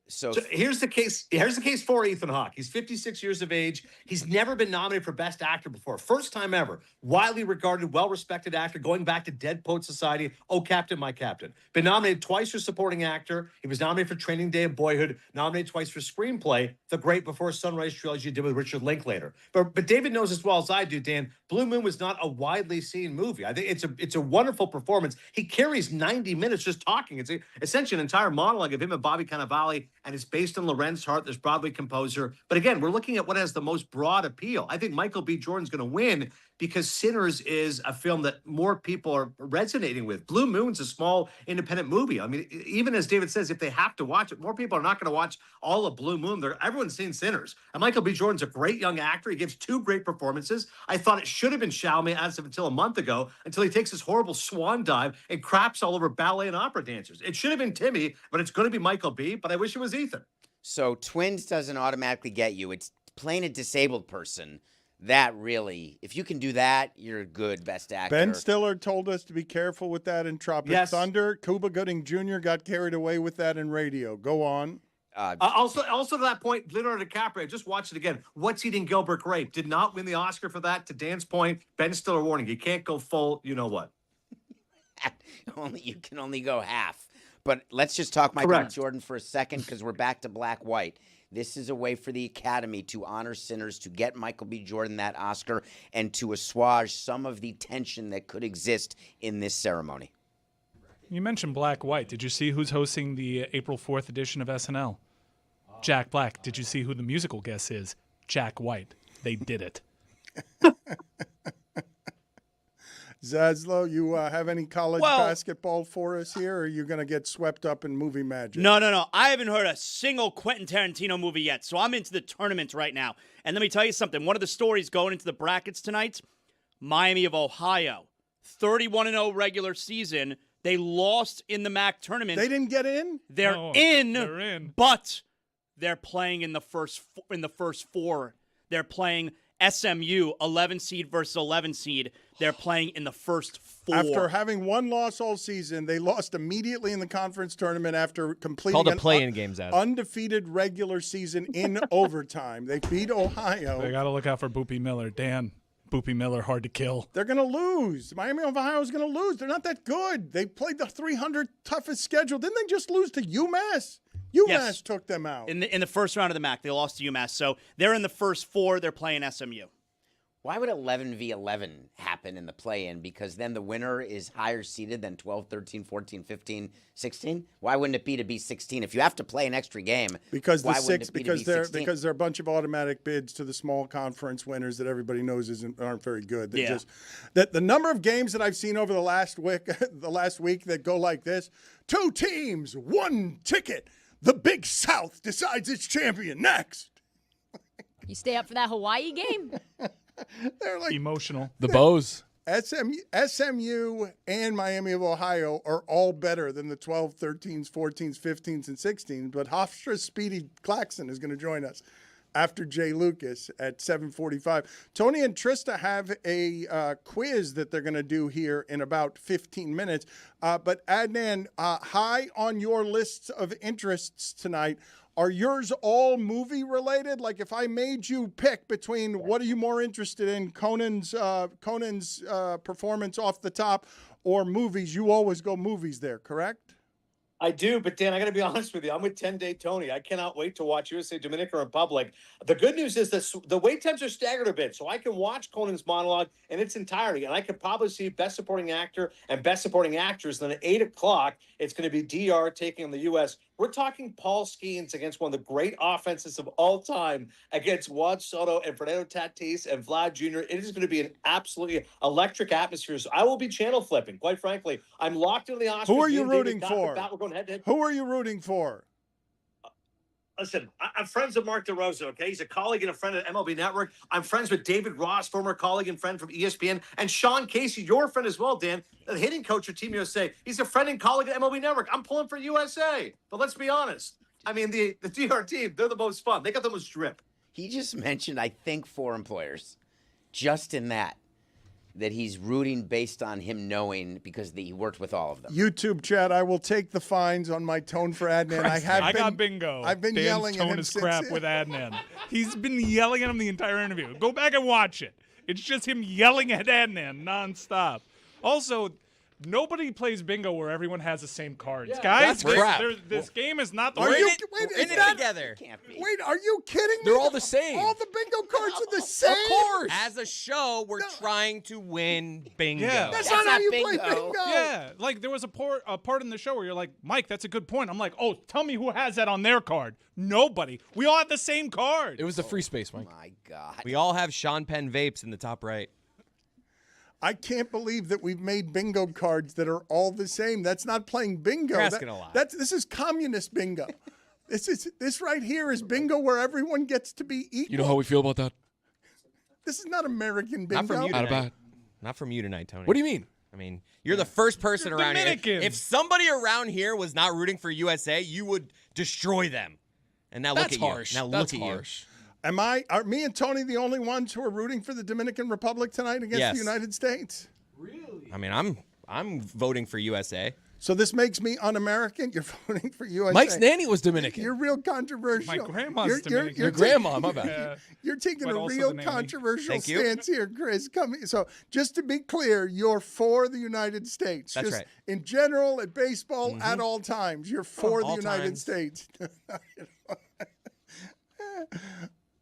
So here's the case. Here's the case for Ethan Hawke. He's 56 years of age. He's never been nominated for Best Actor before. First time ever. Widely regarded, well-respected actor, going back to Dead Poet Society. Oh, Captain, My Captain. Been nominated twice for Supporting Actor. He was nominated for Training Day of Boyhood. Nominated twice for Screenplay. The great Before Sunrise trilogy he did with Richard Linklater. But David knows as well as I do, Dan, Blue Moon was not a widely seen movie. I think it's a wonderful performance. He carries 90 minutes just talking. It's essentially an entire monologue of him and Bobby Cannavale. And it's based on Lorenz Hart, this Broadway composer. But again, we're looking at what has the most broad appeal. I think Michael B. Jordan's going to win because Sinners is a film that more people are resonating with. Blue Moon's a small independent movie. I mean, even as David says, if they have to watch it, more people are not going to watch all of Blue Moon. Everyone's seen Sinners. And Michael B. Jordan's a great young actor. He gives two great performances. I thought it should have been Chalamet as of until a month ago, until he takes this horrible swan dive and craps all over ballet and opera dancers. It should have been Timmy, but it's going to be Michael B., but I wish it was Ethan. So twins doesn't automatically get you. It's playing a disabled person. That really, if you can do that, you're a good Best Actor. Ben Stiller told us to be careful with that in Tropic Thunder. Cuba Gooding Jr. got carried away with that in Radio. Go on. Also to that point, Leonardo DiCaprio, just watch it again. What's Eating Gilbert Grape? Did not win the Oscar for that. To Dan's point, Ben Stiller warning, you can't go full, you know what. You can only go half. But let's just talk Michael B. Jordan for a second because we're back to black-white. This is a way for the Academy to honor Sinners, to get Michael B. Jordan that Oscar, and to assuage some of the tension that could exist in this ceremony. You mentioned black-white. Did you see who's hosting the April 4th edition of SNL? Jack Black. Did you see who the musical guest is? Jack White. They did it. Zaslow, you have any college basketball for us here, or are you going to get swept up in movie magic? No. I haven't heard a single Quentin Tarantino movie yet, so I'm into the tournament right now. And let me tell you something. One of the stories going into the brackets tonight, Miami of Ohio, 31-0 regular season. They lost in the MAC tournament. They didn't get in? They're in, but they're playing in the first four. They're playing SMU, 11 seed versus 11 seed. They're playing in the first four. After having one loss all season, they lost immediately in the conference tournament after completing called a play-in games out. Undefeated regular season in overtime. They beat Ohio. They got to look out for Boopy Miller. Dan, Boopy Miller, hard to kill. They're going to lose. Miami of Ohio is going to lose. They're not that good. They played the 300 toughest schedule. Didn't they just lose to UMass? UMass took them out. In the first round of the MAC. They lost to UMass. So they're in the first 4. They're playing SMU. Why would 11v11 happen in the play-in? Because then the winner is higher seeded than 12, 13, 14, 15, 16? Why wouldn't it be to be 16? If you have to play an extra game, because why wouldn't it be to be 16? Because there are a bunch of automatic bids to the small conference winners that everybody knows aren't very good. That the number of games that I've seen over the last week that go like this: 2 teams, 1 ticket. The Big South decides its champion next. You stay up for that Hawaii game? They're like emotional. The Bows. SMU and Miami of Ohio are all better than the 12, 13s, 14s, 15s, and 16s. But Hofstra's Speedy Claxton is going to join us after Jay Lucas at 7:45. Tony and Trista have a quiz that they're going to do here in about 15 minutes. But Adnan, high on your lists of interests tonight. Are yours all movie related? Like if I made you pick between what are you more interested in, Conan's performance off the top or movies, you always go movies there, correct? I do, but Dan, I got to be honest with you. I'm with 10-Day Tony. I cannot wait to watch USA Dominican Republic. The good news is that the wait times are staggered a bit, so I can watch Conan's monologue in its entirety, and I could probably see Best Supporting Actor and Best Supporting Actress. Then at 8 o'clock, it's going to be DR taking on the U.S. We're talking Paul Skeens against one of the great offenses of all time against Juan Soto and Fernando Tatis and Vlad Jr. It is going to be an absolutely electric atmosphere. So I will be channel flipping, quite frankly. I'm locked into the Oscars. Who are you rooting for? We're going head to head. Who are you rooting for? Listen, I'm friends with Mark DeRosa, okay? He's a colleague and a friend at MLB Network. I'm friends with David Ross, former colleague and friend from ESPN, and Sean Casey, your friend as well, Dan, the hitting coach of Team USA. He's a friend and colleague at MLB Network. I'm pulling for USA. But let's be honest. I mean, the DR team, they're the most fun. They got the most drip. He just mentioned, I think, 4 employers. Just in that he's rooting based on him knowing because he worked with all of them. YouTube chat, I will take the fines on my tone for Adnan. I got bingo. I've been Dan's yelling at tone him is since. crap with Adnan. He's been yelling at him the entire interview. Go back and watch it. It's just him yelling at Adnan nonstop. Also, nobody plays bingo where everyone has the same cards. Guys, that's crap. This game is not the Are way. you in it together. Wait, are you kidding me? They're all the same. All the bingo cards are the same. Of course. As a show, we're trying to win bingo. Yeah. That's not how you play bingo. Yeah, like there was a part in the show where you're like, Mike, that's a good point. I'm like, oh, tell me who has that on their card. Nobody. We all have the same card. It was the free space, Mike. My God. We all have Sean Penn vapes in the top right. I can't believe that we've made bingo cards that are all the same. That's not playing bingo. You're asking a lot. This is communist bingo. This right here is bingo where everyone gets to be equal. You know how we feel about that? This is not American bingo. Not from you Not tonight. about. Not from you tonight, Tony. What do you mean? I mean, you're the first person You're around Dominican. here. If somebody around here was not rooting for USA, you would destroy them. And now That's look at harsh. you. Now That's look at harsh. Are me and Tony the only ones who are rooting for the Dominican Republic tonight against Yes. the United States? you. I mean, I'm voting for USA. So this makes me un-American? You're voting for USA? Mike's nanny was Dominican. You're real controversial. My grandma's Dominican. Your grandma, my bad. You're taking But a also real the nanny. controversial Thank you. stance here, Chris. So just to be clear, you're for the United States. That's just right. In general, at baseball, at all times, you're for the all United times. States.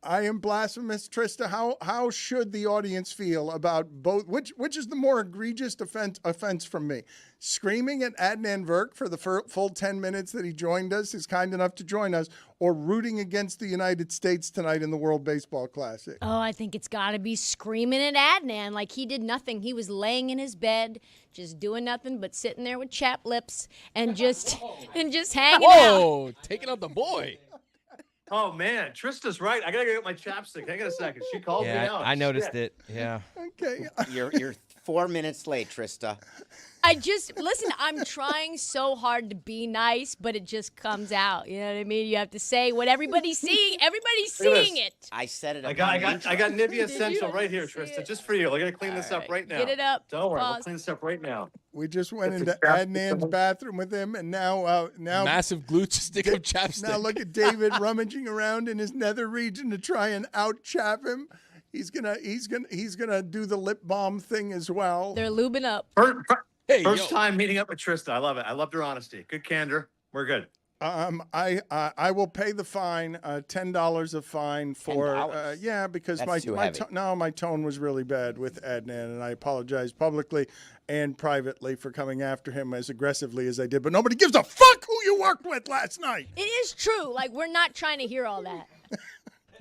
I am blasphemous, Trista. How should the audience feel about both? Which is the more egregious offense from me? Screaming at Adnan Virk for the full 10 minutes that he joined us, is kind enough to join us, or rooting against the United States tonight in the World Baseball Classic? Oh, I think it's got to be screaming at Adnan like he did nothing. He was laying in his bed, just doing nothing but sitting there with chapped lips and just hanging out. Whoa, taking out the boy. Oh, man. Trista's right. I got to go get my chapstick. Hang on a second. She called me out. I noticed Shit. it. Yeah. Okay. You're 4 minutes late, Trista. Listen, I'm trying so hard to be nice, but it just comes out. You know what I mean? You have to say what everybody's seeing. Everybody's Look at seeing this. it. I said it. I got Nivea Did you? Essential right here, I didn't see Trista. it. Just for you. We're going to clean this up right now. Get it up. Don't worry. We'll Pause. clean this up right now. We just went That's into exactly Adnan's what- bathroom with him, and now Massive glue stick of chapstick. Now look at David rummaging around in his nether region to try and out-chap him. He's gonna do the lip balm thing as well. They're lubing up. First time meeting up with Trista. I love it. I loved her honesty. Good candor. We're good. I will pay the fine, $10 of fine for $10? because That's too heavy. my tone was really bad with Adnan, and I apologize publicly and privately for coming after him as aggressively as I did. But nobody gives a fuck who you worked with last night. It is true. Like, we're not trying to hear all that.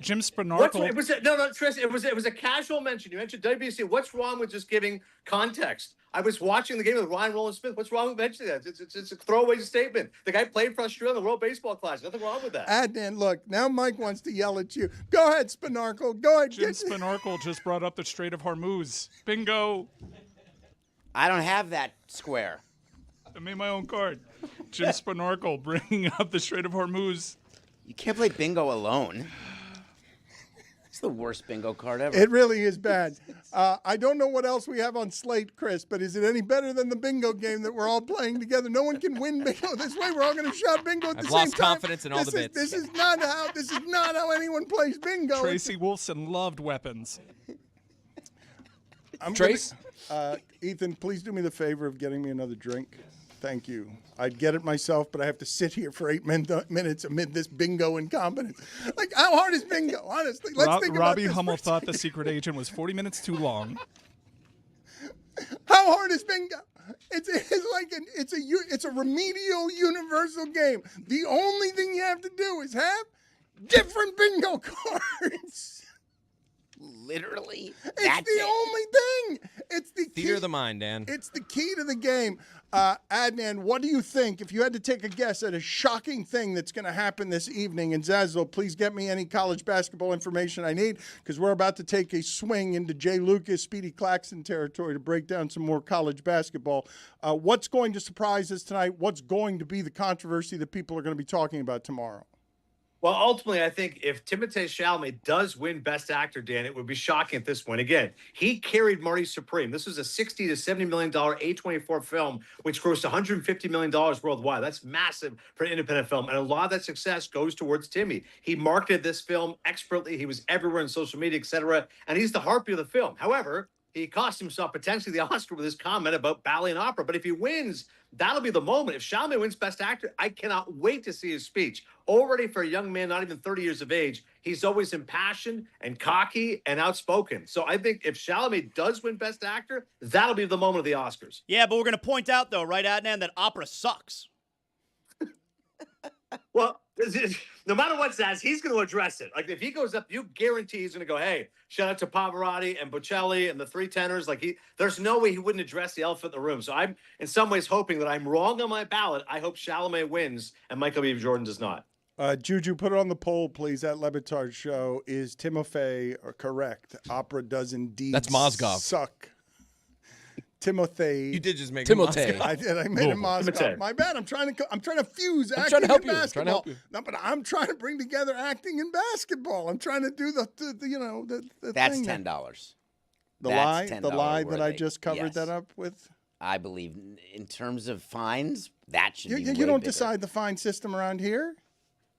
Jim Spanarkel. No, Tris, it was a casual mention. You mentioned WBC. What's wrong with just giving context? I was watching the game with Ryan Rowland-Smith. What's wrong with mentioning that? It's a throwaway statement. The guy played for Australia in the World Baseball Classic. Nothing wrong with that. Adnan, look, now Mike wants to yell at you. Go ahead, Spanarkel. Go ahead. Jim Spanarkel just brought up the Strait of Hormuz. Bingo. I don't have that square. I made my own card. Jim Spanarkel bringing up the Strait of Hormuz. You can't play bingo alone. It's the worst bingo card ever. It really is bad. I don't know what else we have on slate, Chris, but is it any better than the bingo game that we're all playing together? No one can win bingo this way. We're all going to shout bingo at the same time. I've lost confidence in all the bits. This is not how anyone plays bingo. Tracy Wolfson loved weapons. Trace? Ethan, please do me the favor of getting me another drink. Thank you. I'd get it myself, but I have to sit here for 8 minutes amid this bingo incompetence. Like, how hard is bingo? Honestly, let's think about Robbie this. Hummel thought the secret agent was 40 minutes too long. How hard is bingo? It's a remedial universal game. The only thing you have to do is have different bingo cards. Literally, it's the only thing. It's the key. Theater of the mind, Dan. It's the key to the game. Adnan, what do you think? If you had to take a guess at a shocking thing that's going to happen this evening, and Zazzle, please get me any college basketball information I need, because we're about to take a swing into Jay Lucas, Speedy Claxton territory to break down some more college basketball. What's going to surprise us tonight? What's going to be the controversy that people are going to be talking about tomorrow? Well, ultimately, I think if Timothée Chalamet does win Best Actor, Dan, it would be shocking at this point. Again, he carried Marty Supreme. This was a $60 to $70 million A24 film, which grossed $150 million worldwide. That's massive for an independent film. And a lot of that success goes towards Timmy. He marketed this film expertly. He was everywhere on social media, etc. And he's the heartbeat of the film. However, he cost himself potentially the Oscar with his comment about ballet and opera. But if he wins, that'll be the moment. If Chalamet wins Best Actor, I cannot wait to see his speech. Already for a young man, not even 30 years of age, he's always impassioned and cocky and outspoken. So I think if Chalamet does win Best Actor, that'll be the moment of the Oscars. Yeah, but we're going to point out, though, right, Adnan, that opera sucks. Well, no matter what says, he's going to address it. Like, if he goes up, you guarantee he's going to go, hey, shout out to Pavarotti and Bocelli and the three tenors. Like, there's no way he wouldn't address the elephant in the room. So I'm, in some ways, hoping that I'm wrong on my ballot. I hope Chalamet wins and Michael B. Jordan does not. Juju, put it on the poll, please, at Le Batard Show. Is Timothée correct? Opera does indeed That's Mozgov. suck. Timothée. You did just make Timothée. I did. I made him Mozgov. Timothée. My bad. I'm trying to fuse I'm acting trying to help and you. I'm trying to basketball. help you. No, but I'm trying to bring together acting and basketball. I'm trying to do the That's thing. $10. The That's lie $10 that I worthy. just covered Yes. that up with. I believe in terms of fines, that should be You way don't bigger. decide the fine system around here,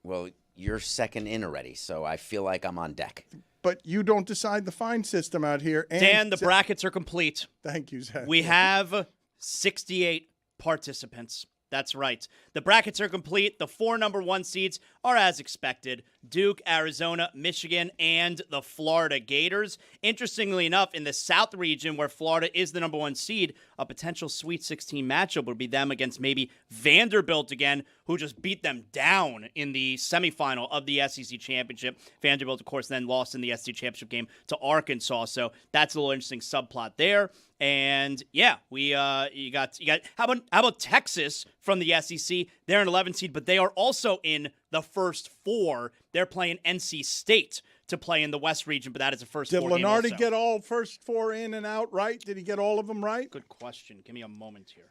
Well, you're second in already, so I feel like I'm on deck. but you don't decide the fine system out here. And Dan, the brackets are complete. Thank you, Zach. We have 68 participants. That's right. The brackets are complete. The 4 number 1 seeds are as expected: Duke, Arizona, Michigan, and the Florida Gators. Interestingly enough, in the South region, where Florida is the number 1 seed, a potential Sweet 16 matchup would be them against maybe Vanderbilt again, who just beat them down in the semifinal of the SEC Championship. Vanderbilt, of course, then lost in the SEC Championship game to Arkansas, so that's a little interesting subplot there. And yeah, you got how about Texas from the SEC? They're an 11 seed, but they are also in the first 4. They're playing NC State to play in the West region, but that is a first 4 Did game Lenardi also. get all first 4 in and out right? Did he get all of them right? Good question. Give me a moment here.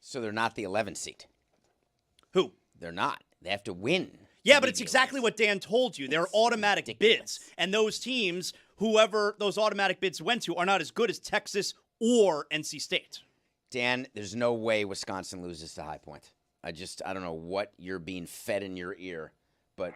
So they're not the 11 seed. Who? They're not. They have to win. Yeah, but it's exactly what Dan told you. They're automatic bids. And those teams, whoever those automatic bids went to, are not as good as Texas or NC State. Dan, there's no way Wisconsin loses to High Point. I don't know what you're being fed in your ear, but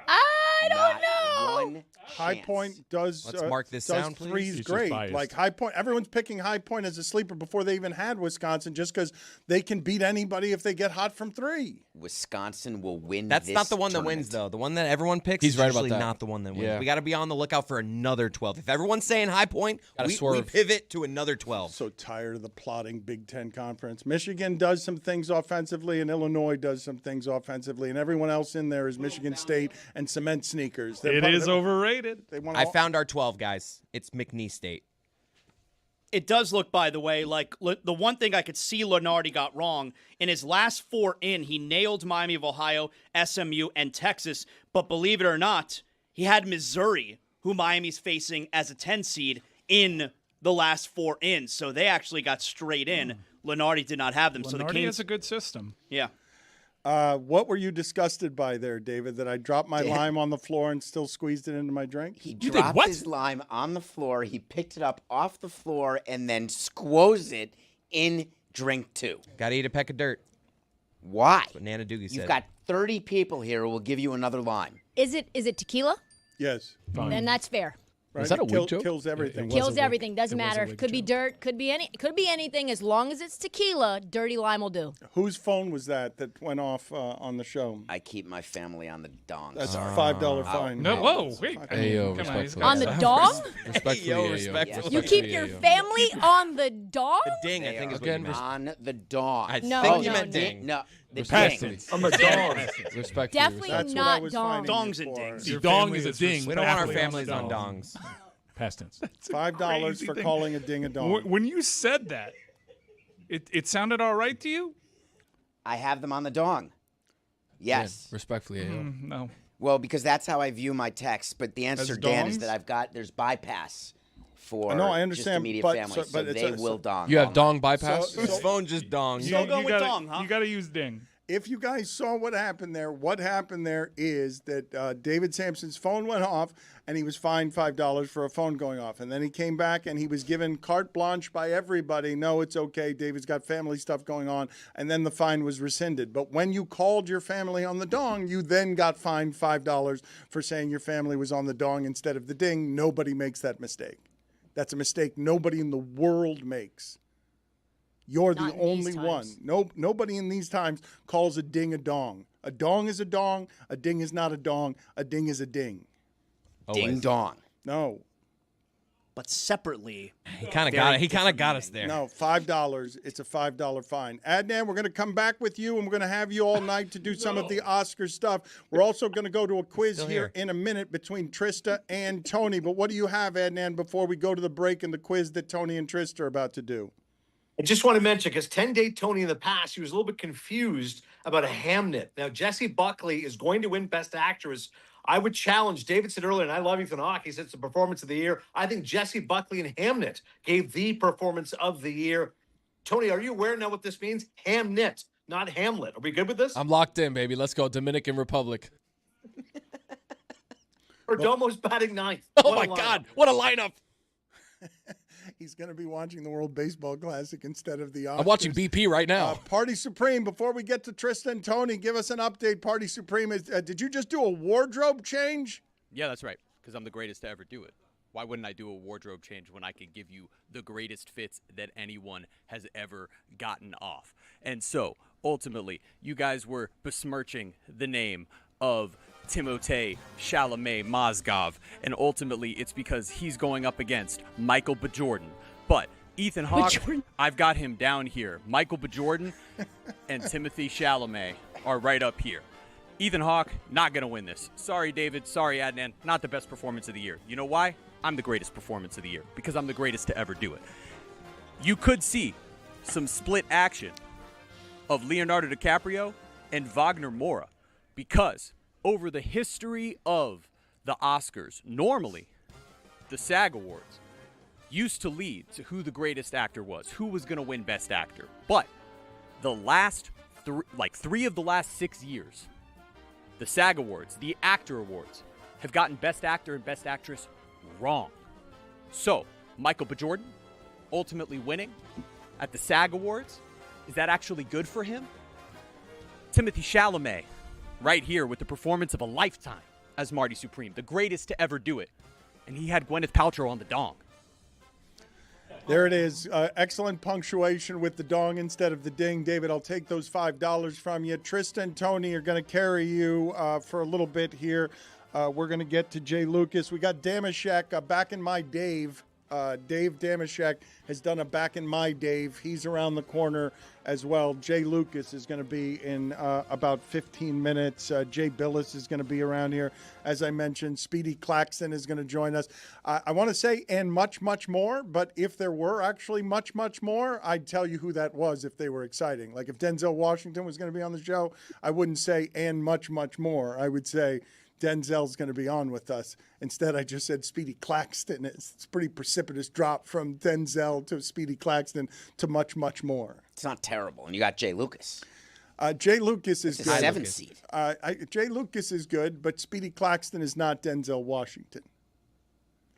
I don't know. One High chance. Point does Let's mark this does down, please. threes He's just great. biased. Like High Point, everyone's picking High Point as a sleeper before they even had Wisconsin, just because they can beat anybody if they get hot from three. Wisconsin will win. That's this not the one that tournament. wins, though. The one that everyone picks He's is right about usually that. not the one that wins. Yeah. We got to be on the lookout for another 12. If everyone's saying High Point, we swerve. pivot to another 12. So tired of the plotting Big Ten conference. Michigan does some things offensively, and Illinois does some things offensively, and everyone else in there is Michigan State and cement sneakers. It is overrated. They want I found our 12, guys. It's McNeese State. It does look, by the way, like the one thing I could see Lenardi got wrong, in his last 4 he nailed Miami of Ohio, SMU, and Texas. But believe it or not, he had Missouri, who Miami's facing as a 10 seed, in the last 4 So they actually got straight in. Lenardi did not have them. So the Lenardi Canes has a good system. Yeah. What were you disgusted by there, David? That I dropped my lime on the floor and still squeezed it into my drink? He dropped his lime on the floor. He picked it up off the floor and then squoze it in drink 2. Got to eat a peck of dirt. Why? That's what Nana Doogie said. You've got 30 people here who will give you another lime. Is it tequila? Yes. Then that's fair. Right? Is that a It wig joke? kills everything. Kills everything. Doesn't matter. Could be dirt. Could be anything. As long as it's tequila, dirty lime will do. Whose phone was that went off on the show? I keep my family on the dong. That's a $5 fine. No, whoa, wait. Ayo, come on, respectfully. On the dong? Respectfully, Yo, ayo. respectfully. You keep your family on the dong? The ding, I think, is what you meant. on the dong. I No, think you no, meant no. ding. No, the Past ding. tense. I'm a dog. Respectfully. Definitely That's what I not was dong. finding Dongs it and for. dings. Your Dong family is a ding. We don't want our Definitely families on dong. dongs. Past tense. $5 crazy for thing. calling a ding a dong. When you said that, it sounded all right to you? I have them on the dong. Yes. Respectfully, ayo. No. Well, because that's how I view my texts. But the answer, As Dan, is dongs? that there's bypass for No, I just understand, immediate but family. so- So, but it's they a- will dong. You have all dong night. bypass? So- Whose phone just dong? Still go with gotta, dong, huh? You got to use ding. If you guys saw what happened there is that David Sampson's phone went off and he was fined $5 for a phone going off. And then he came back and he was given carte blanche by everybody. No, it's okay. David's got family stuff going on. And then the fine was rescinded. But when you called your family on the dong, you then got fined $5 for saying your family was on the dong instead of the ding. Nobody makes that mistake. That's a mistake nobody in the world makes. You're Not the in these only one. times. Nobody in these times calls a ding a dong. A dong is a dong. A ding is not a dong. A ding is a ding. Ding dong. No, But separately, He kind of got it. He kind of got us there. no, $5. It's a $5 fine. Adnan, we're going to come back with you, and we're going to have you all night to do some of the Oscar stuff. We're also going to go to a quiz Still here here. in a minute between Trista and Tony. But what do you have, Adnan, before we go to the break and the quiz that Tony and Trista are about to do? I just want to mention, because 10-Day Tony in the past, he was a little bit confused about a Hamnet. Now, Jessie Buckley is going to win Best Actress. I would challenge, David said earlier, and I love Ethan Hawke, he said it's the performance of the year. I think Jessie Buckley in Hamnet gave the performance of the year. Tony, are you aware now what this means? Hamnet, not Hamlet. Are we good with this? I'm locked in, baby. Let's go. Dominican Republic. Perdomo's batting ninth. Oh, What my a lineup. God. What a lineup. He's going to be watching the World Baseball Classic instead of the Oscars. I'm watching BP right now. Party Supreme, before we get to Tristan and Tony, give us an update. Party Supreme, did you just do a wardrobe change? Yeah, that's right, because I'm the greatest to ever do it. Why wouldn't I do a wardrobe change when I could give you the greatest fits that anyone has ever gotten off? And so, ultimately, you guys were besmirching the name of Timothée Chalamet Mozgov, and ultimately it's because he's going up against Michael B. Jordan. But Ethan Hawke, I've got him down here. Michael B. Jordan and Timothée Chalamet are right up here. Ethan Hawke, not going to win this. Sorry, David. Sorry, Adnan. Not the best performance of the year. You know why? I'm the greatest performance of the year, because I'm the greatest to ever do it. You could see some split action of Leonardo DiCaprio and Wagner Moura, because over the history of the Oscars, normally the SAG Awards used to lead to who the greatest actor was, who was going to win Best Actor. But the last three of the last 6 years, the SAG Awards, the Actor Awards, have gotten Best Actor and Best Actress wrong. So, Michael B. Jordan ultimately winning at the SAG Awards, is that actually good for him? Timothée Chalamet, right here with the performance of a lifetime as Marty Supreme, the greatest to ever do it. And he had Gwyneth Paltrow on the dong. There it is. Excellent punctuation with the dong instead of the ding. David, I'll take those $5 from you. Tristan and Tony are going to carry you for a little bit here. We're going to get to Jay Lucas. We got Damashek, Back in My Dave. Dave Damashek has done a Back in My Dave. He's around the corner as well. Jay Lucas is going to be in about 15 minutes. Jay Billis is going to be around here. As I mentioned, Speedy Claxton is going to join us. I want to say, and much, much more, but if there were actually much, much more, I'd tell you who that was if they were exciting. Like if Denzel Washington was going to be on the show, I wouldn't say, and much, much more. I would say, Denzel's going to be on with us. Instead, I just said Speedy Claxton. It's a pretty precipitous drop from Denzel to Speedy Claxton to much, much more. It's not terrible. And you got Jay Lucas. Jay Lucas is It's good. a 7 seed. Jay Lucas is good, but Speedy Claxton is not Denzel Washington.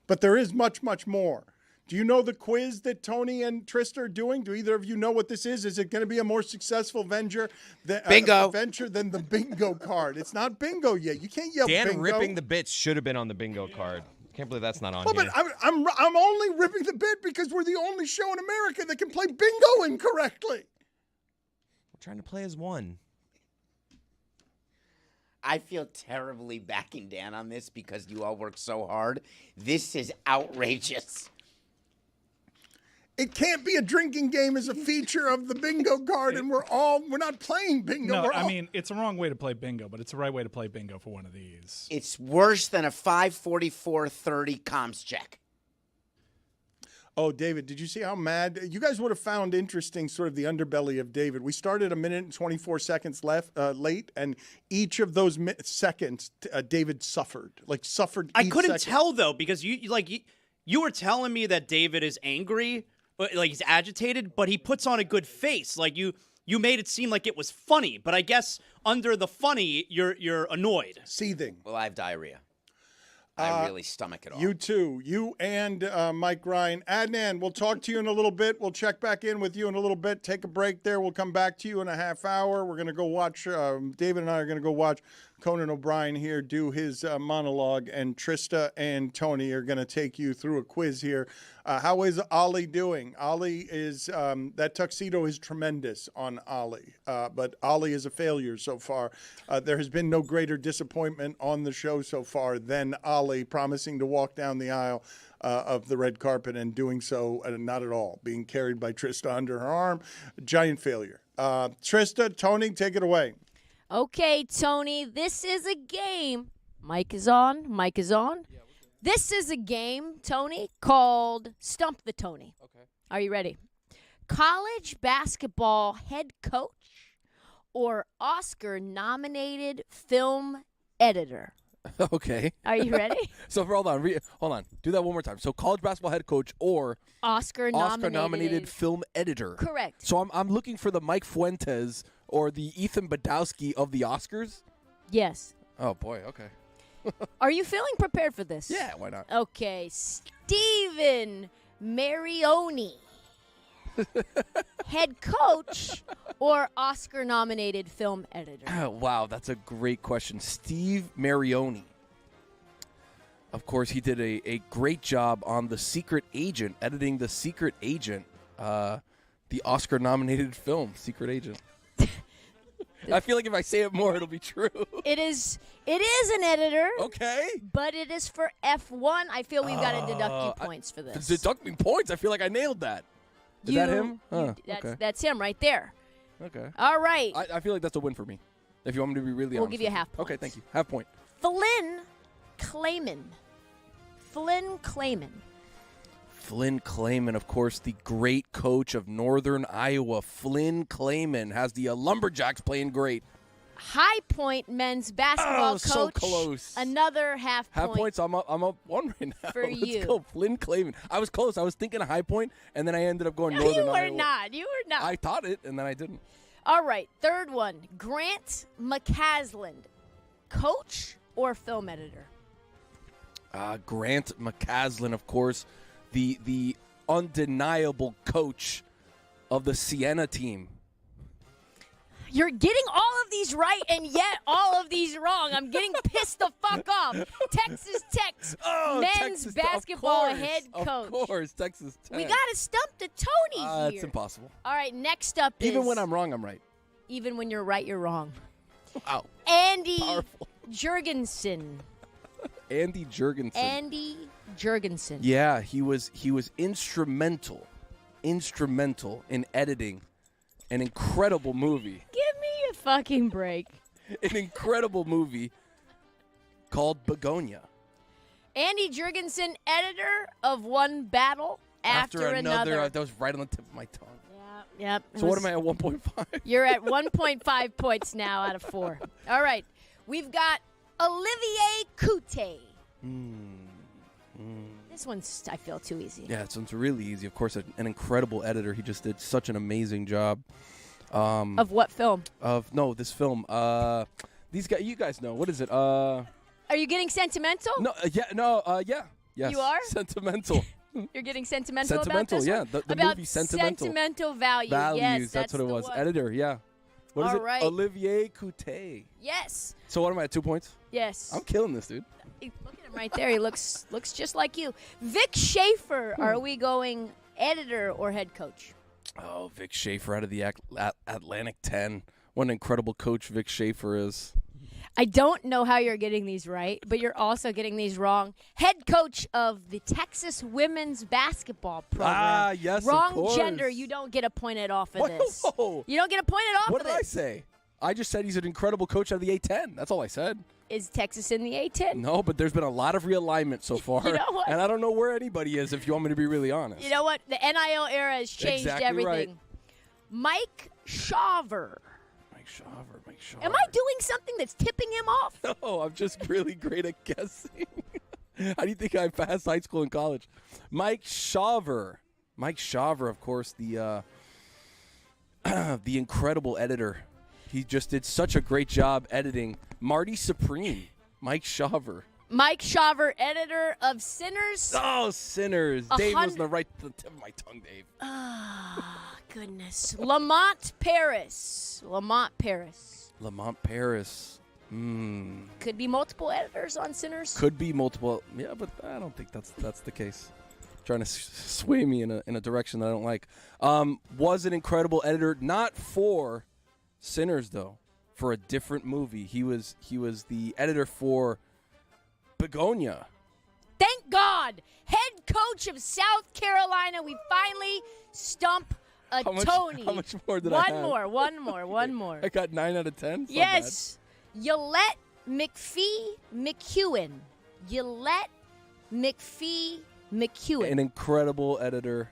But there is much, much more. Do you know the quiz that Tony and Trista are doing? Do either of you know what this is? Is it going to be a more successful venture than the bingo card? It's not bingo yet. You can't yell Dan bingo. ripping the bits should have been on the bingo card. Can't believe that's not on here. But I'm only ripping the bit because we're the only show in America that can play bingo incorrectly. We're trying to play as one. I feel terribly backing Dan on this because you all work so hard. This is outrageous. It can't be a drinking game as a feature of the bingo card, and we're not playing bingo. No, I mean, it's a wrong way to play bingo, but it's the right way to play bingo for one of these. It's worse than a 5:44:30 comms check. Oh, David, did you see how mad? You guys would have found interesting sort of the underbelly of David. We started 1 minute and 24 seconds late, and each of those seconds, David suffered. I couldn't second. tell, though, because you were telling me that David is angry, like he's agitated, but he puts on a good face. Like you made it seem like it was funny, but I guess under the funny, you're annoyed. Seething. Well, I have diarrhea. I really stomach it all. You too. You and Mike Ryan. Adnan, we'll talk to you in a little bit. We'll check back in with you in a little bit. Take a break there. We'll come back to you in a half hour. We're going to go watch, David and I are going to go watch Conan O'Brien here do his monologue, and Trista and Tony are going to take you through a quiz here. How is Ollie doing? Ollie is, that tuxedo is tremendous on Ollie, but Ollie is a failure so far. There has been no greater disappointment on the show so far than Ollie promising to walk down the aisle of the red carpet and doing so not at all, being carried by Trista under her arm. Giant failure. Trista, Tony, take it away. Okay, Tony, this is a game. Mic is on. This is a game, Tony, called Stump the Tony. Okay. Are you ready? College basketball head coach or Oscar-nominated film editor? Okay. Are you ready? So hold on. Do that one more time. So college basketball head coach or Oscar-nominated film editor. Correct. So I'm looking for the Mike Fuentes or the Ethan Badowski of the Oscars? Yes. Oh, boy. Okay. Are you feeling prepared for this? Yeah, why not? Okay. Stephen Marioni, head coach or Oscar-nominated film editor? Wow, that's a great question. Steve Marioni. Of course, he did a great job on The Secret Agent, editing The Secret Agent, the Oscar-nominated film, Secret Agent. I feel like if I say it more, it'll be true. It is an editor. Okay. But it is for F1. I feel we've got to deduct you points for this. Deduct me points? I feel like I nailed that. Is that him? That's him right there. Okay. All right. I feel like that's a win for me. If you want me to be really honest. We'll give you a half point. Okay, thank you. Half point. Flynn Clayman. Flynn Clayman, of course, the great coach of Northern Iowa. Flynn Clayman has the Lumberjacks playing great. High Point men's basketball coach. So close. Another half point. Half points. I'm up one right now. For you. Let's go, Flynn Clayman. I was close. I was thinking a High Point, and then I ended up going Northern Iowa. You were not. I thought it, and then I didn't. All right, third one. Grant McCasland, coach or film editor? Grant McCasland, of course, the undeniable coach of the Siena team. You're getting all of these right and yet all of these wrong. I'm getting pissed the fuck off. Texas Tech's men's Texas, basketball of course, head coach. Of course, Texas Tech. We got to stump the Tonys here. It's impossible. All right, next up is... Even when I'm wrong, I'm right. Even when you're right, you're wrong. Wow. Andy Powerful. Jurgensen. Andy Jurgensen. Andy Jurgensen. Yeah, he was instrumental in editing an incredible movie. Give me a fucking break. An incredible movie called Begonia. Andy Jurgensen, editor of One Battle After Another. That was right on the tip of my tongue. Yep. So what am I at 1.5? You're at 1.5 points now out of 4. All right. We've got Olivier Coute. This one's, I feel, too easy. Yeah, this one's really easy. Of course, an incredible editor. He just did such an amazing job. Of what film? This film. These guys, you guys know. What is it? Are you getting sentimental? No, yeah. Yes. You are? Sentimental. You're getting sentimental about Sentimental, this yeah. one? The about movie Sentimental. Sentimental value. Values, Yes, that's what it the was. one. Editor, yeah. What is All it? right. Olivier Coute. Yes. So what am I at, 2 points? Yes. I'm killing this, dude. Look at him right there. He looks just like you. Vic Schaefer. Are we going editor or head coach? Oh, Vic Schaefer out of the Atlantic 10. What an incredible coach Vic Schaefer is. I don't know how you're getting these right, but you're also getting these wrong. Head coach of the Texas women's basketball program. Ah, yes, wrong of course. gender. You don't get appointed off of Whoa, this. whoa. You don't get appointed off What of did I this. say? I just said he's an incredible coach out of the A10. That's all I said. Is Texas in the A10? No, but there's been a lot of realignment so far. You know what? And I don't know where anybody is, if you want me to be really honest. You know what? The NIL era has changed Exactly everything. right. Mike Shaver. Mike Shaver. Am I doing something that's tipping him off? No, I'm just really great at guessing. How do you think I passed high school and college? Mike Shaver. Mike Shaver, of course, the incredible editor. He just did such a great job editing Marty Supreme. Mike Shaver. Mike Shaver, editor of Sinners. Oh, Sinners. Dave was the right to the tip of my tongue, Dave. Ah, goodness. Lamont Paris. Lamont Paris. Could be multiple editors on Sinners. Could be multiple. Yeah, but I don't think that's the case. Trying to sway me in a direction that I don't like. Was an incredible editor, not for Sinners though, for a different movie. He was the editor for Begonia. Thank God. Head coach of South Carolina. We finally stump a Tony. How much more did I have? One more. I got 9 out of 10. Yes. Yolette McCuin. An incredible editor.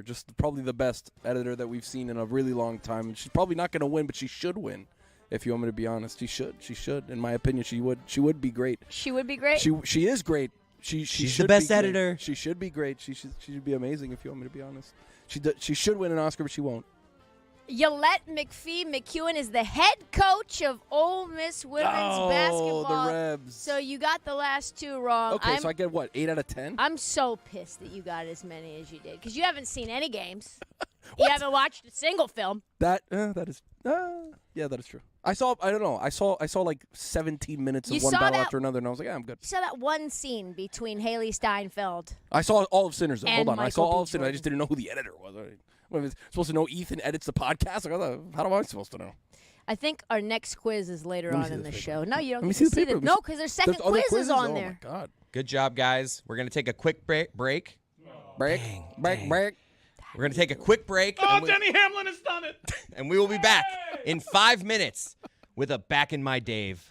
Just probably the best editor that we've seen in a really long time. And she's probably not going to win, but she should win. If you want me to be honest, she should. In my opinion, she would be great. She would be great. She is great. She's the best be editor. Great. She should be great. She should be amazing. If you want me to be honest, she should win an Oscar, but she won't. Yolette McCuin is the head coach of Ole Miss women's basketball. The Rebs. So you got the last two wrong. Okay, so I get what, 8 out of 10? I'm so pissed that you got as many as you did because you haven't seen any games. You haven't watched a single film. That is true. I saw like 17 minutes of one battle after another, and I was like, I'm good. You saw that one scene between Haley Steinfeld. I saw all of Sinners. Hold on, I saw all of Sinners. Jordan. I just didn't know who the editor was. What, am I supposed to know Ethan edits the podcast? How am I supposed to know? I think our next quiz is later on in the show. No, you don't Let me get see to the see paper. this. No, because there's second quizzes on oh there. Oh, my God. Good job, guys. We're going to take a quick break. Break. We're going to take a quick break. Oh, Denny Hamlin has done it. And we will be back in 5 minutes with a Back in My Dave.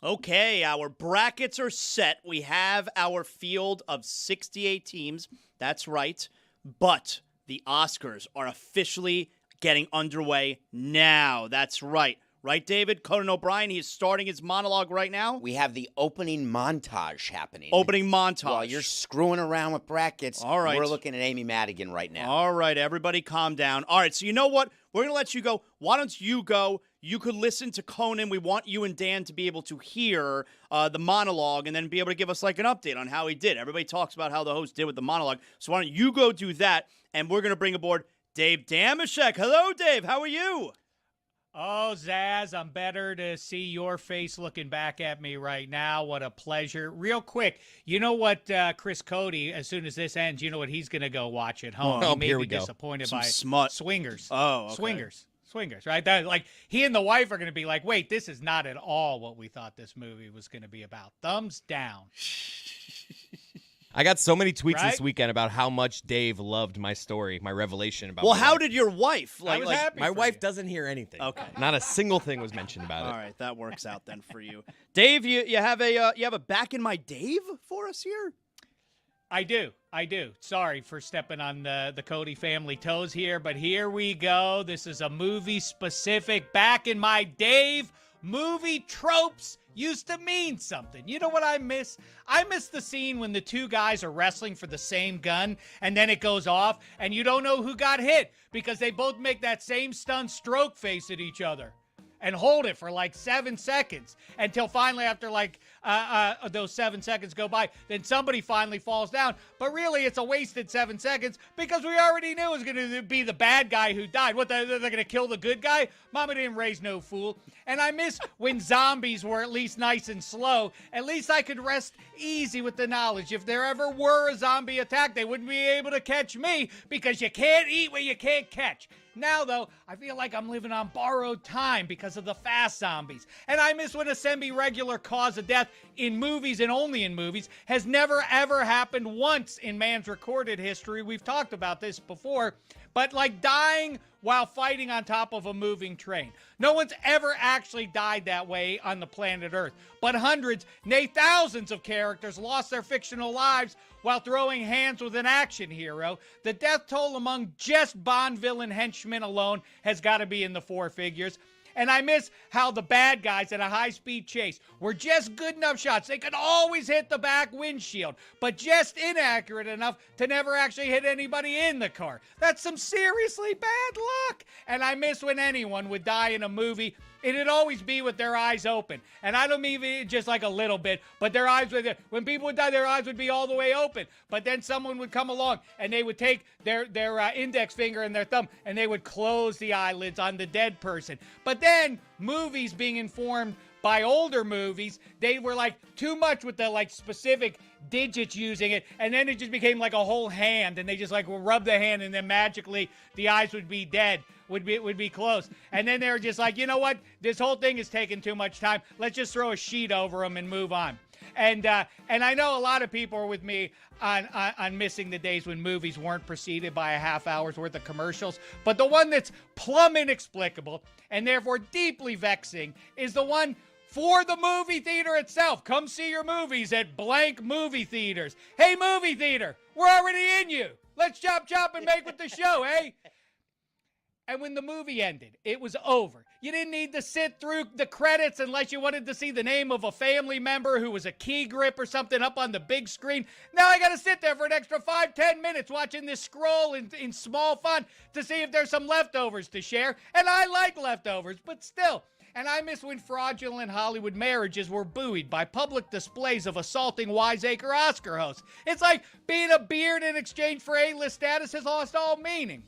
Okay, our brackets are set. We have our field of 68 teams. That's right. But the Oscars are officially getting underway now. That's right. Right, David? Conan O'Brien, he is starting his monologue right now. We have the opening montage happening. Opening montage. While you're screwing around with brackets, all right. We're looking at Amy Madigan right now. All right, everybody calm down. All right, so you know what? We're going to let you go. Why don't you go? You could listen to Conan. We want you and Dan to be able to hear the monologue and then be able to give us like an update on how he did. Everybody talks about how the host did with the monologue. So why don't you go do that, and we're going to bring aboard Dave Damashek. Hello, Dave. How are you? Oh, Zaz, I'm better to see your face looking back at me right now. What a pleasure. Real quick, you know what Chris Cody, as soon as this ends, you know what he's going to go watch at home. Oh, he may here be we go. disappointed Some by smut. Swingers. Oh, okay. Swingers, right? Like, he and the wife are going to be like, wait, this is not at all what we thought this movie was going to be about. Thumbs down. I got so many tweets Right? this weekend about how much Dave loved my story, my revelation about Well, my how life. did your wife? I was happy My for wife you. doesn't hear anything. Okay. Not a single thing was mentioned about it. All right, that works out then for you. Dave, you have a back in my Dave for us here? I do. Sorry for stepping on the Cody family toes here, but here we go. This is a movie-specific back in my Dave. Movie tropes used to mean something. You know what I miss? I miss the scene when the two guys are wrestling for the same gun, and then it goes off, and you don't know who got hit because they both make that same stunned stroke face at each other and hold it for like 7 seconds until finally after like those 7 seconds go by, then somebody finally falls down. But really, it's a wasted 7 seconds because we already knew it was going to be the bad guy who died. What, they're going to kill the good guy? Mama didn't raise no fool. And I miss when zombies were at least nice and slow. At least I could rest easy with the knowledge. If there ever were a zombie attack, they wouldn't be able to catch me because you can't eat what you can't catch. Now, though, I feel like I'm living on borrowed time because of the fast zombies. And I miss when a semi-regular cause of death in movies and only in movies has never, ever happened once in man's recorded history. We've talked about this before. But like dying while fighting on top of a moving train. No one's ever actually died that way on the planet Earth. But hundreds, nay thousands of characters lost their fictional lives while throwing hands with an action hero. The death toll among just Bond villain henchmen alone has got to be in the 4 figures. And I miss how the bad guys in a high-speed chase were just good enough shots. They could always hit the back windshield, but just inaccurate enough to never actually hit anybody in the car. That's some seriously bad luck. And I miss when anyone would die in a movie, it'd always be with their eyes open. And I don't mean just like a little bit, but their eyes would, when people would die, their eyes would be all the way open. But then someone would come along and they would take their index finger and their thumb and they would close the eyelids on the dead person. But then movies being informed by older movies, they were like too much with the like specific digits using it, and then it just became like a whole hand, and they just like rub the hand, and then magically the eyes would be dead, would be closed, and then they were just like, you know what, this whole thing is taking too much time. Let's just throw a sheet over them and move on. And I know a lot of people are with me on missing the days when movies weren't preceded by a half hour's worth of commercials. But the one that's plumb inexplicable and therefore deeply vexing is the one for the movie theater itself. Come see your movies at blank movie theaters. Hey, movie theater, we're already in you. Let's chop and make with the show, eh? And when the movie ended, it was over. You didn't need to sit through the credits unless you wanted to see the name of a family member who was a key grip or something up on the big screen. Now I got to sit there for an extra 5-10 minutes watching this scroll in small font to see if there's some leftovers to share. And I like leftovers, but still. And I miss when fraudulent Hollywood marriages were buoyed by public displays of assaulting wiseacre Oscar hosts. It's like being a beard in exchange for A-list status has lost all meaning.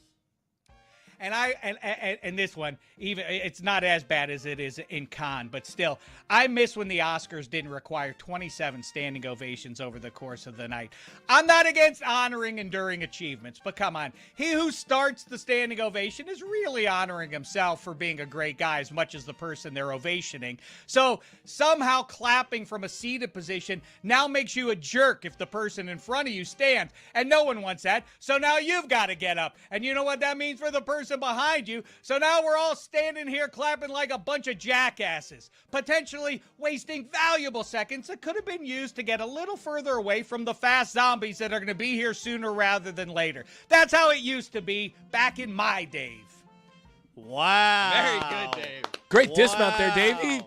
And this one, even it's not as bad as it is in Cannes, but still, I miss when the Oscars didn't require 27 standing ovations over the course of the night. I'm not against honoring enduring achievements, but come on, he who starts the standing ovation is really honoring himself for being a great guy as much as the person they're ovationing. So somehow clapping from a seated position now makes you a jerk if the person in front of you stands, and no one wants that. So now you've got to get up, and you know what that means for the person person behind you. So now we're all standing here clapping like a bunch of jackasses, potentially wasting valuable seconds that could have been used to get a little further away from the fast zombies that are going to be here sooner rather than later. That's how it used to be back in my Dave. Wow. Very good, Dave. Great dismount there, Davey.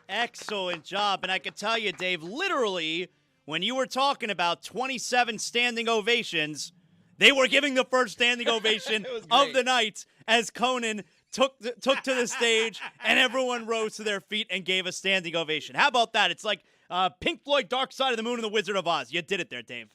Excellent job. And I can tell you, Dave, literally, when you were talking about 27 standing ovations, they were giving the first standing ovation of the night as Conan took to the stage and everyone rose to their feet and gave a standing ovation. How about that? It's like Pink Floyd, Dark Side of the Moon, and the Wizard of Oz. You did it there, Dave.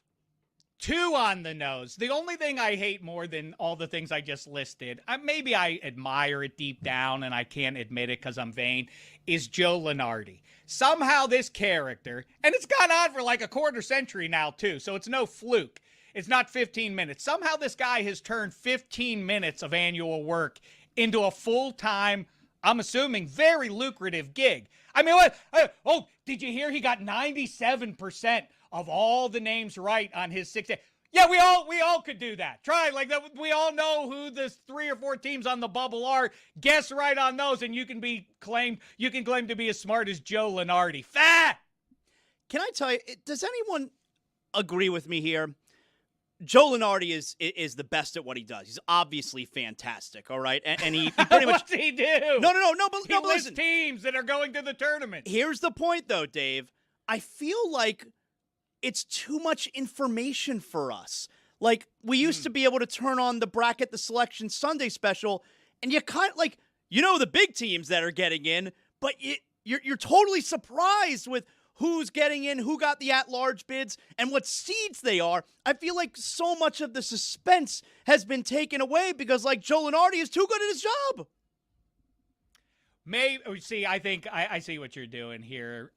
2 on the nose. The only thing I hate more than all the things I just listed, maybe I admire it deep down and I can't admit it because I'm vain, is Joe Lenardi. Somehow this character, and it's gone on for like a quarter century now too, so it's no fluke. It's not 15 minutes. Somehow this guy has turned 15 minutes of annual work into a full-time, I'm assuming, very lucrative gig. I mean, what? Oh, did you hear he got 97% of all the names right on his 6 days? Yeah, we all could do that. Try like that. We all know who the 3 or 4 teams on the bubble are. Guess right on those, and you can claim to be as smart as Joe Lenardi. Fat. Can I tell you? Does anyone agree with me here? Joe Lenardi is the best at what he does. He's obviously fantastic. All right, and he pretty much. What's he do? No. But Listen. Teams that are going to the tournament. Here's the point, though, Dave. I feel like it's too much information for us. Like, we used to be able to turn on the Bracket the Selection Sunday special, and you kind of, like, you know the big teams that are getting in, but you're totally surprised with who's getting in, who got the at-large bids, and what seeds they are. I feel like so much of the suspense has been taken away because, like, Joe Lenardi is too good at his job. I think I see what you're doing here.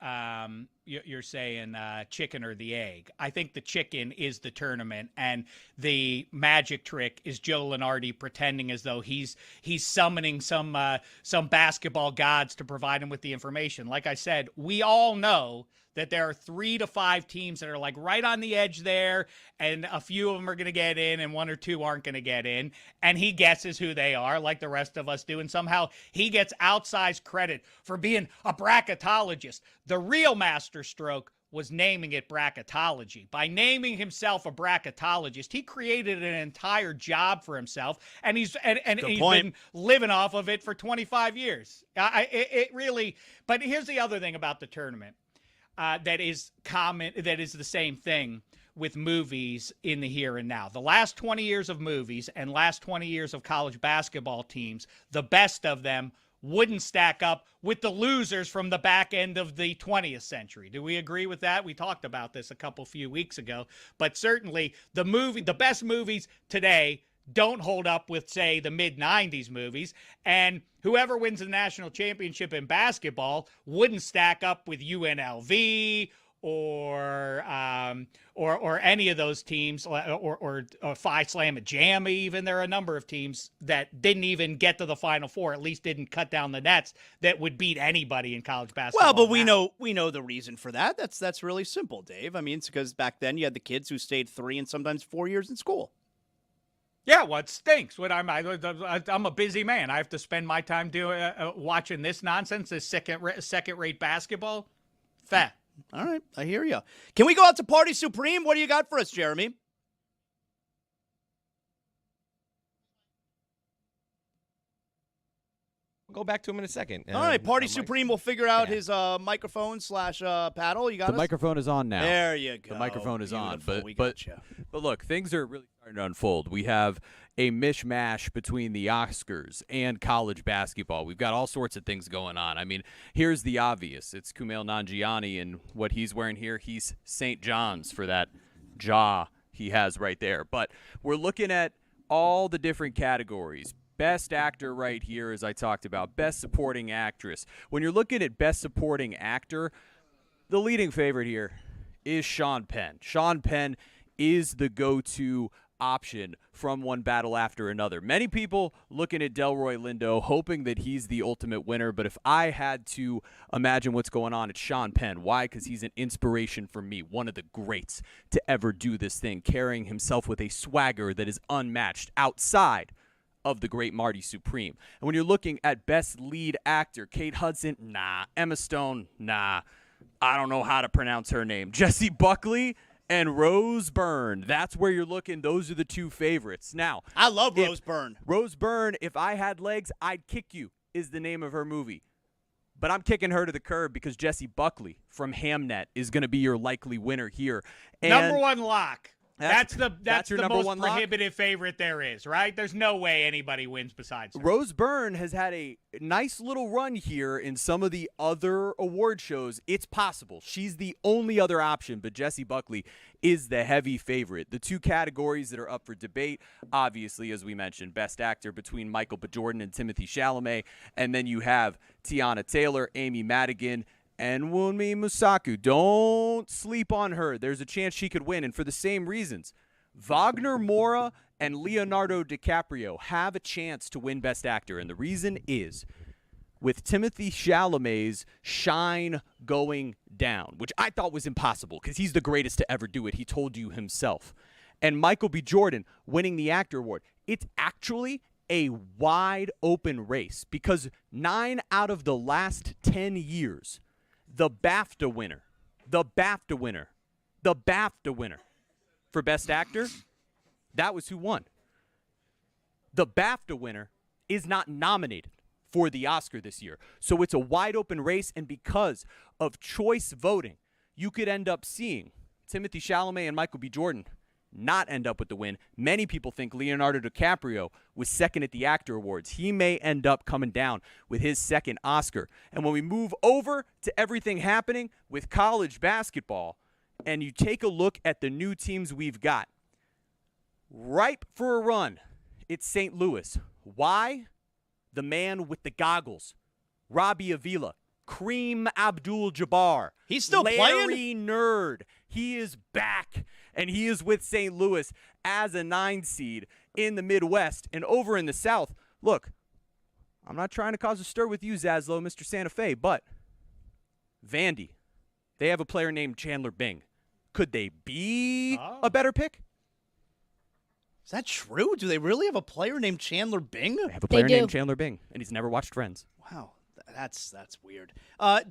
You're saying chicken or the egg. I think the chicken is the tournament, and the magic trick is Joe Lenardi pretending as though he's summoning some basketball gods to provide him with the information. Like I said, we all know that there are 3 to 5 teams that are like right on the edge there, and a few of them are going to get in and 1 or 2 aren't going to get in, and he guesses who they are like the rest of us do, and somehow he gets outsized credit for being a bracketologist. The real masterstroke was naming it bracketology. By naming himself a bracketologist, he created an entire job for himself, and he's been living off of it for 25 years. It really. But here's the other thing about the tournament. That is the same thing with movies in the here and now. The last 20 years of movies and last 20 years of college basketball teams, the best of them wouldn't stack up with the losers from the back end of the 20th century. Do we agree with that? We talked about this a few weeks ago, but certainly the best movies today don't hold up with, say, the mid-'90s movies, and whoever wins the national championship in basketball wouldn't stack up with UNLV or any of those teams, or Phi Slamma Jamma even. There are a number of teams that didn't even get to the Final Four, at least didn't cut down the nets, that would beat anybody in college basketball. Well, but we know the reason for that. That's really simple, Dave. I mean, it's because back then you had the kids who stayed 3 and sometimes 4 years in school. Yeah, well, it stinks. I'm a busy man. I have to spend my time watching this nonsense, this second-rate basketball. Fat. All right, I hear you. Can we go out to Party Supreme? What do you got for us, Jeremy? We'll go back to him in a second. All right, Party Supreme will figure out his microphone / paddle. You got the microphone is on now. There you go. The microphone is on. Beautiful. But look, things are really starting to unfold. We have a mishmash between the Oscars and college basketball. We've got all sorts of things going on. I mean, here's the obvious. It's Kumail Nanjiani, and what he's wearing here, he's St. John's for that jaw he has right there. But we're looking at all the different categories. Best actor right here, as I talked about. Best supporting actress. When you're looking at best supporting actor, the leading favorite here is Sean Penn. Sean Penn is the go-to option from one battle after another. Many people looking at Delroy Lindo, hoping that he's the ultimate winner, but if I had to imagine what's going on, it's Sean Penn. Why? Because he's an inspiration for me, one of the greats to ever do this thing, carrying himself with a swagger that is unmatched outside of the great Marty Supreme. And when you're looking at best lead actor, Kate Hudson, nah. Emma Stone, nah. I don't know how to pronounce her name. Jessie Buckley and Rose Byrne. That's where you're looking. Those are the two favorites. Now, I love Rose Byrne. Rose Byrne, if I had legs, I'd kick you, is the name of her movie. But I'm kicking her to the curb because Jessie Buckley from Hamnet is going to be your likely winner here. And Number one lock. That's your the number most one lock? prohibitive favorite there is, right? There's no way anybody wins besides her. Rose Byrne has had a nice little run here in some of the other award shows. It's possible. She's the only other option, but Jessie Buckley is the heavy favorite. The two categories that are up for debate, obviously, as we mentioned, Best Actor between Michael B. Jordan and Timothée Chalamet, and then you have Tiana Taylor, Amy Madigan, and Wunmi Musaku. Don't sleep on her. There's a chance she could win, and for the same reasons. Wagner Moura and Leonardo DiCaprio have a chance to win Best Actor, and the reason is with Timothée Chalamet's shine going down, which I thought was impossible because he's the greatest to ever do it. He told you himself. And Michael B. Jordan winning the Actor Award. It's actually a wide open race because 9 out of the last 10 years, the BAFTA winner for Best Actor, that was who won. The BAFTA winner is not nominated for the Oscar this year. So it's a wide open race, and because of choice voting, you could end up seeing Timothée Chalamet and Michael B. Jordan not end up with the win. Many people think Leonardo DiCaprio was second at the Actor Awards. He may end up coming down with his second Oscar. And when we move over to everything happening with college basketball, and you take a look at the new teams we've got, ripe for a run, it's St. Louis. Why? The man with the goggles, Robbie Avila, Kareem Abdul-Jabbar. He's still Larry playing? Nerd. He is back, and he is with St. Louis as a 9 seed in the Midwest. And over in the South, look, I'm not trying to cause a stir with you, Zaslow, Mr. Santa Fe, but Vandy, they have a player named Chandler Bing. Could they be a better pick? Is that true? Do they really have a player named Chandler Bing? They have a player named Chandler Bing, and he's never watched Friends. Wow, that's weird.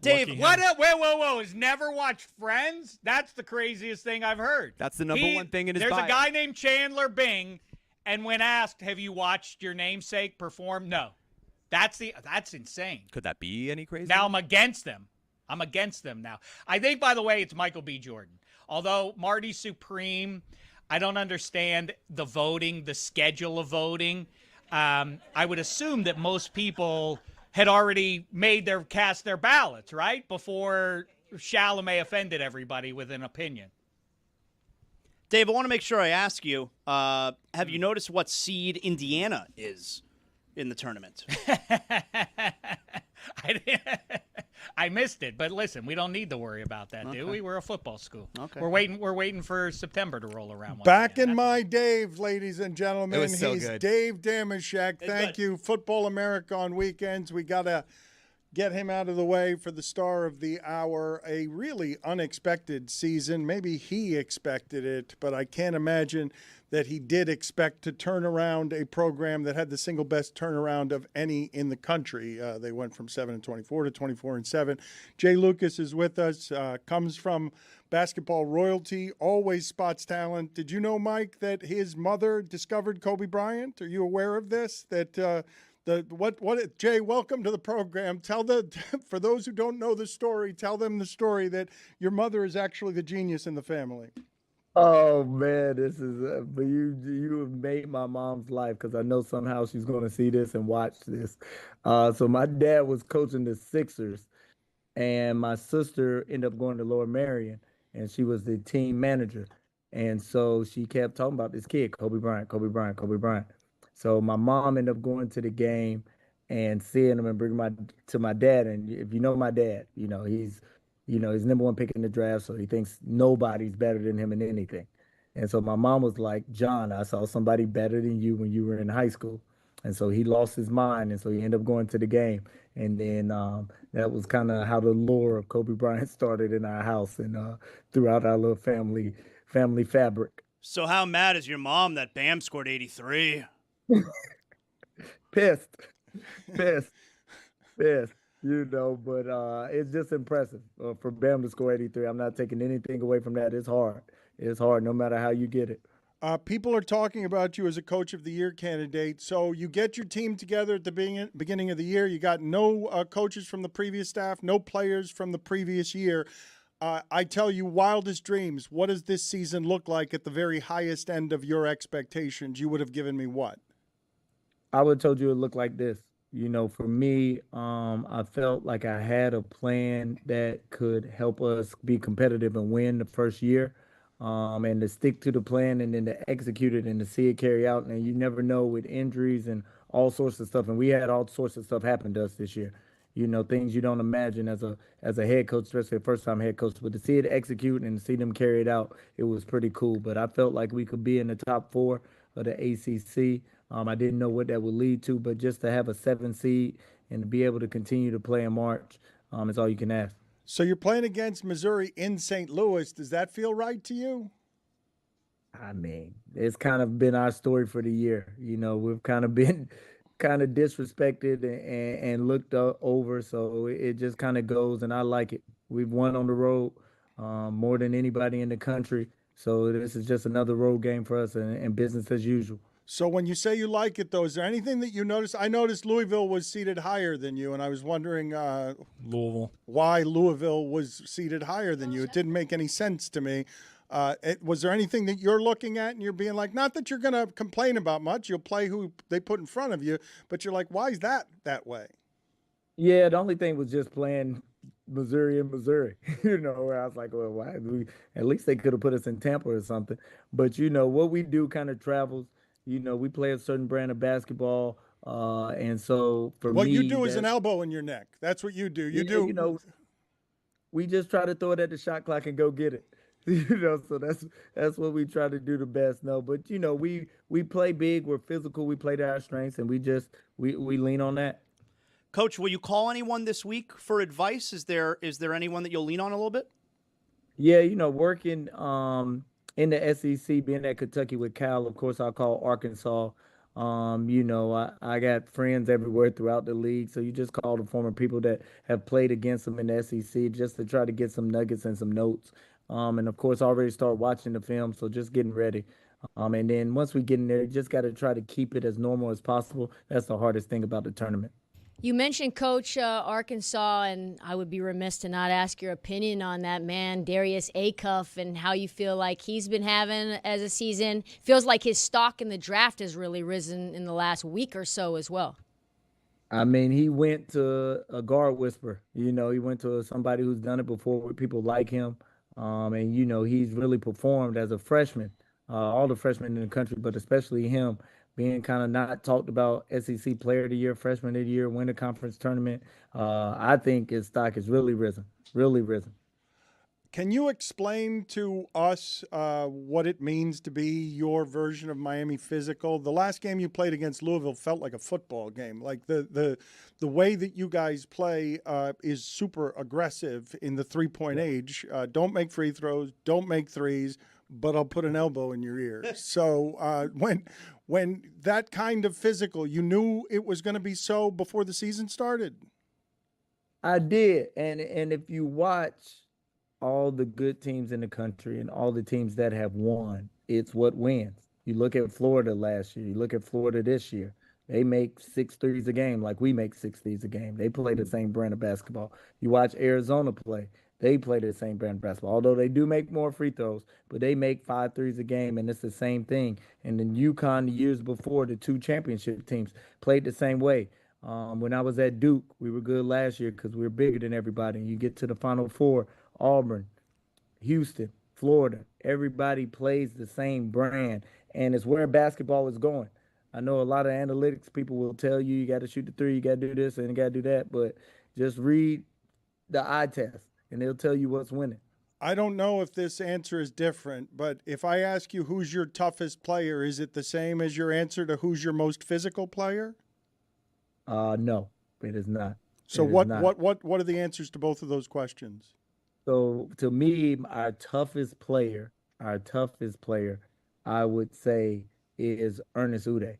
Dave, What? Whoa! Has never watched Friends? That's the craziest thing I've heard. That's the number one thing in his There's bio. a guy named Chandler Bing, and when asked, "Have you watched your namesake perform?" No. That's insane. Could that be any crazy? Now I'm against them. Now. I think, by the way, it's Michael B. Jordan. Although Marty Supreme, I don't understand the voting, the schedule of voting. I would assume that most people had already cast their ballots, right? Before Chalamet offended everybody with an opinion. Dave, I want to make sure I ask you, have you noticed what seed Indiana is in the tournament? I missed it, but listen, we don't need to worry about that, do we? We're a football school. Okay. We're waiting for September to roll around. Back in my Dave, ladies and gentlemen. It was so He's good. Dave Damashek. Thank you. Football America on weekends. We got to get him out of the way for the star of the hour. A really unexpected season. Maybe he expected it, but I can't imagine that he did expect to turn around a program that had the single best turnaround of any in the country. They went from 7-24 to 24-7. Jay Lucas is with us, comes from basketball royalty, always spots talent. Did you know, Mike, that his mother discovered Kobe Bryant? Are you aware of this? Jay, welcome to the program. For those who don't know the story, tell them the story that your mother is actually the genius in the family. Oh man, this is but you have made my mom's life because I know somehow she's going to see this and watch this. So my dad was coaching the Sixers, and my sister ended up going to Lower Merion, and she was the team manager, and so she kept talking about this kid, Kobe Bryant, Kobe Bryant, Kobe Bryant. So my mom ended up going to the game and seeing him and bringing to my dad. And if you know my dad, he's number one pick in the draft, so he thinks nobody's better than him in anything. And so my mom was like, John, I saw somebody better than you when you were in high school. And so he lost his mind, and so he ended up going to the game. And then that was kind of how the lore of Kobe Bryant started in our house and throughout our little family fabric. So how mad is your mom that Bam scored 83? pissed, pissed, pissed. But it's just impressive for Bam to score 83. I'm not taking anything away from that. It's hard. It's hard, no matter how you get it. People are talking about you as a Coach of the Year candidate. So you get your team together at the beginning of the year. You got no coaches from the previous staff, no players from the previous year. I tell you, wildest dreams. What does this season look like at the very highest end of your expectations? You would have given me what? I would have told you it looked like this. For me, I felt like I had a plan that could help us be competitive and win the first year. And to stick to the plan and then to execute it and to see it carry out. And you never know with injuries and all sorts of stuff. And we had all sorts of stuff happen to us this year. Things you don't imagine as a head coach, especially a first-time head coach. But to see it execute and to see them carry it out, it was pretty cool. But I felt like we could be in the top 4 of the ACC. I didn't know what that would lead to, but just to have a 7 seed and to be able to continue to play in March is all you can ask. So you're playing against Missouri in St. Louis. Does that feel right to you? I mean, it's kind of been our story for the year. We've kind of been disrespected and looked over. So it just kind of goes, and I like it. We've won on the road more than anybody in the country. So this is just another road game for us and business as usual. So when you say you like it, though, is there anything that you noticed? I noticed Louisville was seated higher than you, and I was wondering why Louisville was seated higher than you. It didn't make any sense to me. Was there anything that you're looking at and you're being like, not that you're going to complain about much, you'll play who they put in front of you, but you're like, why is that way? Yeah, the only thing was just playing Missouri, where I was like, well, why? At least they could have put us in Tampa or something. But, what we do kind of travels. We play a certain brand of basketball, and so for me, what you do is an elbow in your neck. That's what you do. We just try to throw it at the shot clock and go get it. So that's what we try to do the best. No, but we play big. We're physical. We play to our strengths, and we lean on that. Coach, will you call anyone this week for advice? Is there anyone that you'll lean on a little bit? Yeah, working in the SEC, being at Kentucky with Cal, of course, I'll call Arkansas. I got friends everywhere throughout the league, so you just call the former people that have played against them in the SEC just to try to get some nuggets and some notes. And, of course, I already start watching the film, so just getting ready. And then once we get in there, you just got to try to keep it as normal as possible. That's the hardest thing about the tournament. You mentioned Coach Arkansas, and I would be remiss to not ask your opinion on that man, Darius Acuff, and how you feel like he's been having as a season. Feels like his stock in the draft has really risen in the last week or so as well. I mean, he went to a guard whisperer. He went to somebody who's done it before with people like him. And, he's really performed as a freshman, all the freshmen in the country, but especially him. Being kind of not talked about, SEC Player of the Year, Freshman of the Year, win the conference tournament. I think his stock has really risen. Can you explain to us what it means to be your version of Miami physical? The last game you played against Louisville felt like a football game. Like the way that you guys play is super aggressive in the three-point age. Don't make free throws, don't make threes, but I'll put an elbow in your ear. So when that kind of physical, you knew it was going to be so before the season started? I did. And if you watch all the good teams in the country and all the teams that have won, it's what wins. You look at Florida last year. You look at Florida this year. They make 6 threes a game like we make 6 threes a game. They play the same brand of basketball. You watch Arizona play. They play the same brand of basketball, although they do make more free throws, but they make 5 threes a game, and it's the same thing. And then UConn, the years before, the 2 championship teams played the same way. When I was at Duke, we were good last year because we were bigger than everybody. You get to the Final Four, Auburn, Houston, Florida, everybody plays the same brand, and it's where basketball is going. I know a lot of analytics people will tell you got to shoot the 3, you got to do this, and you got to do that, but just read the eye test, and they'll tell you what's winning. I don't know if this answer is different, but if I ask you who's your toughest player, is it the same as your answer to who's your most physical player? No, it is not. So what are the answers to both of those questions? So to me, our toughest player, I would say is Ernest Uday.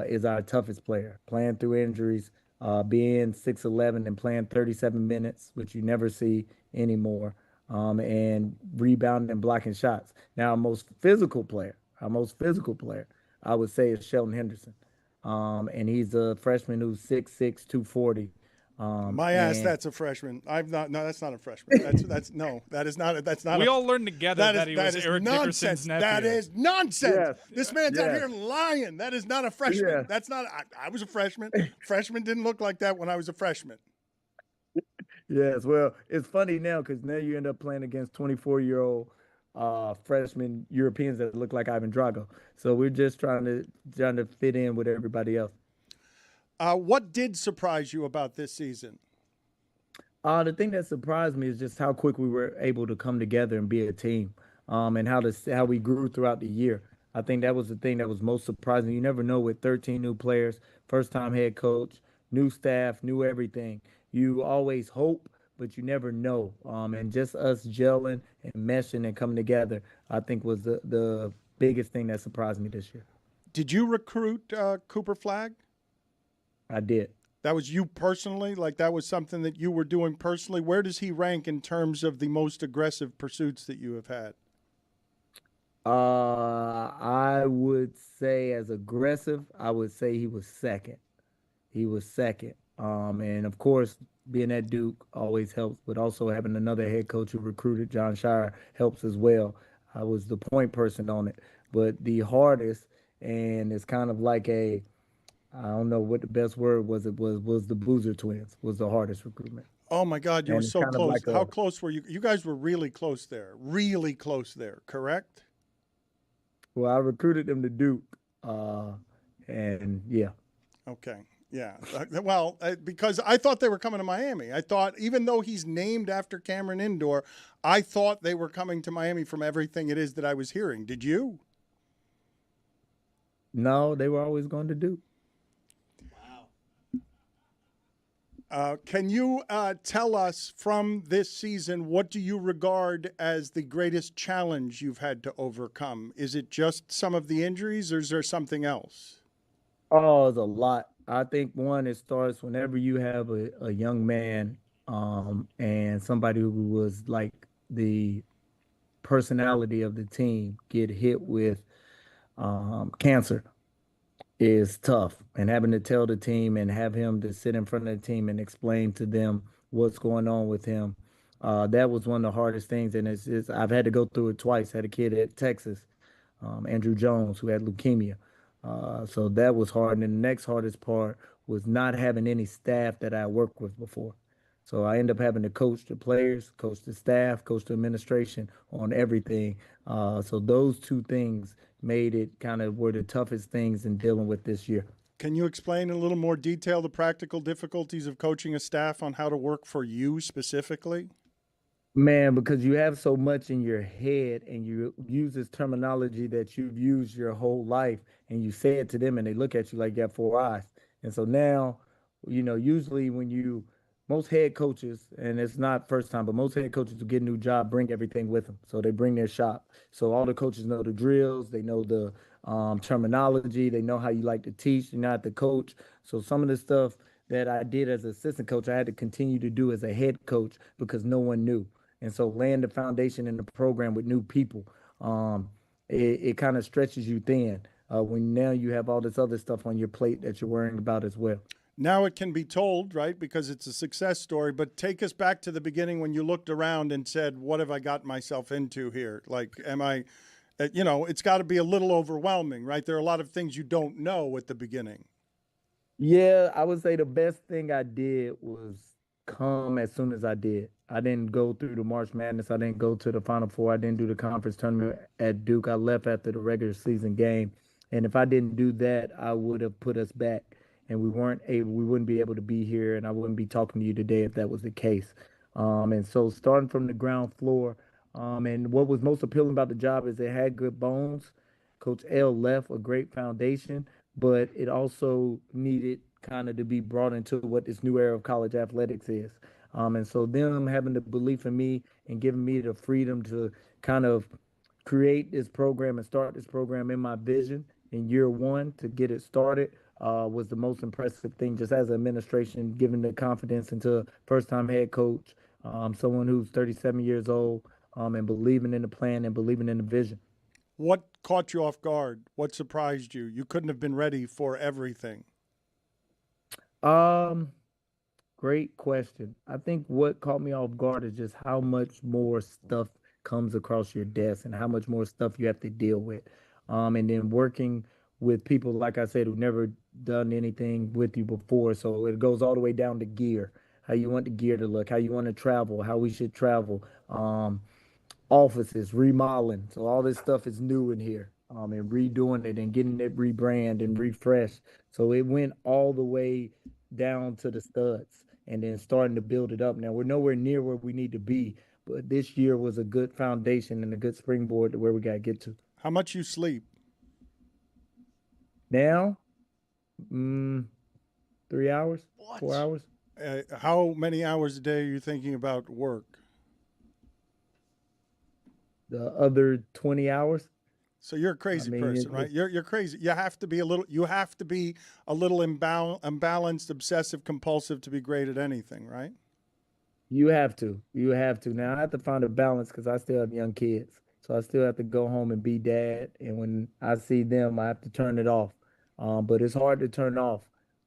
is our toughest player. Playing through injuries, being 6'11" and playing 37 minutes, which you never see anymore, and rebounding and blocking shots. Now, our most physical player, I would say is Sheldon Henderson. And he's a freshman who's 6'6", 240. My ass, that's a freshman. I'm not. No, that's not a freshman. That's no. That is not. That's not. We all learned together that he was is Eric nonsense. Dickerson's nephew. That is nonsense. Yes. This man's out Yes. here lying. That is not a freshman. Yes. That's not. I was a freshman. Freshmen didn't look like that when I was a freshman. Yes, well, it's funny now because now you end up playing against 24-year-old freshman Europeans that look like Ivan Drago. So we're just trying to fit in with everybody else. What did surprise you about this season? The thing that surprised me is just how quick we were able to come together and be a team, and how we grew throughout the year. I think that was the thing that was most surprising. You never know with 13 new players, first-time head coach, new staff, new everything. You always hope, but you never know. And just us gelling and meshing and coming together, I think was the biggest thing that surprised me this year. Did you recruit Cooper Flagg? I did. That was you personally? Like that was something that you were doing personally? Where does he rank in terms of the most aggressive pursuits that you have had? I would say as aggressive, I would say he was second. And of course, being at Duke always helps, but also having another head coach who recruited John Shire helps as well. I was the point person on it, but the hardest, and it's kind of like I don't know what the best word was. It was the Boozer twins was the hardest recruitment. Oh my God, you were so close. Like How close were you? You guys were really close there. Really close there, correct? Well, I recruited them to Duke, and yeah. Okay, yeah. Well, because I thought they were coming to Miami. I thought, even though he's named after Cameron Indoor, I thought they were coming to Miami from everything it is that I was hearing. Did you? No, they were always going to Duke. Can you tell us from this season, what do you regard as the greatest challenge you've had to overcome? Is it just some of the injuries, or is there something else? Oh, it's a lot. I think one, it starts whenever you have a young man and somebody who was like the personality of the team get hit with cancer. Is tough, and having to tell the team and have him to sit in front of the team and explain to them what's going on with him. That was one of the hardest things, and I've had to go through it twice. I had a kid at Texas, Andrew Jones, who had leukemia. So that was hard, and the next hardest part was not having any staff that I worked with before. So I ended up having to coach the players, coach the staff, coach the administration on everything. So those two things made it kind of were the toughest things in dealing with this year. Can you explain in a little more detail the practical difficulties of coaching a staff on how to work for you specifically? Man, because you have so much in your head and you use this terminology that you've used your whole life, and you say it to them and they look at you like you have four eyes. And so now, usually when most head coaches, and it's not first time, but most head coaches who get a new job bring everything with them. So they bring their shop. So all the coaches know the drills, they know the terminology, they know how you like to teach, you're not the coach. So some of the stuff that I did as an assistant coach, I had to continue to do as a head coach because no one knew. And so laying the foundation in the program with new people, it kind of stretches you thin when now you have all this other stuff on your plate that you're worrying about as well. Now it can be told, right, because it's a success story, but take us back to the beginning when you looked around and said, what have I got myself into here? Like, it's got to be a little overwhelming, right? There are a lot of things you don't know at the beginning. Yeah, I would say the best thing I did was come as soon as I did. I didn't go through the March Madness. I didn't go to the Final Four. I didn't do the conference tournament at Duke. I left after the regular season game. And if I didn't do that, I would have put us back. And we wouldn't be able to be here, and I wouldn't be talking to you today if that was the case. And so starting from the ground floor, and what was most appealing about the job is it had good bones. Coach L left a great foundation, but it also needed kind of to be brought into what this new era of college athletics is. And so them having the belief in me and giving me the freedom to kind of create this program and start this program in my vision in year one to get it started was the most impressive thing, just as an administration, giving the confidence into a first-time head coach, someone who's 37 years old, and believing in the plan and believing in the vision. What caught you off guard? What surprised you? You couldn't have been ready for everything. Great question. I think what caught me off guard is just how much more stuff comes across your desk and how much more stuff you have to deal with. And then working with people, like I said, who've never done anything with you before. So it goes all the way down to gear, how you want the gear to look, how you want to travel, how we should travel, offices, remodeling. So all this stuff is new in here, and redoing it and getting it rebrand and refreshed. So it went all the way down to the studs and then starting to build it up. Now we're nowhere near where we need to be, but this year was a good foundation and a good springboard to where we got to get to. How much you sleep? Now, 3 hours, 4 hours. How many hours a day are you thinking about work? The other 20 hours. So you're a crazy person, right? You're crazy. You have to be a little imbalanced, obsessive, compulsive to be great at anything, right? You have to. Now I have to find a balance because I still have young kids. So I still have to go home and be dad. And when I see them, I have to turn it off. But it's hard to turn off,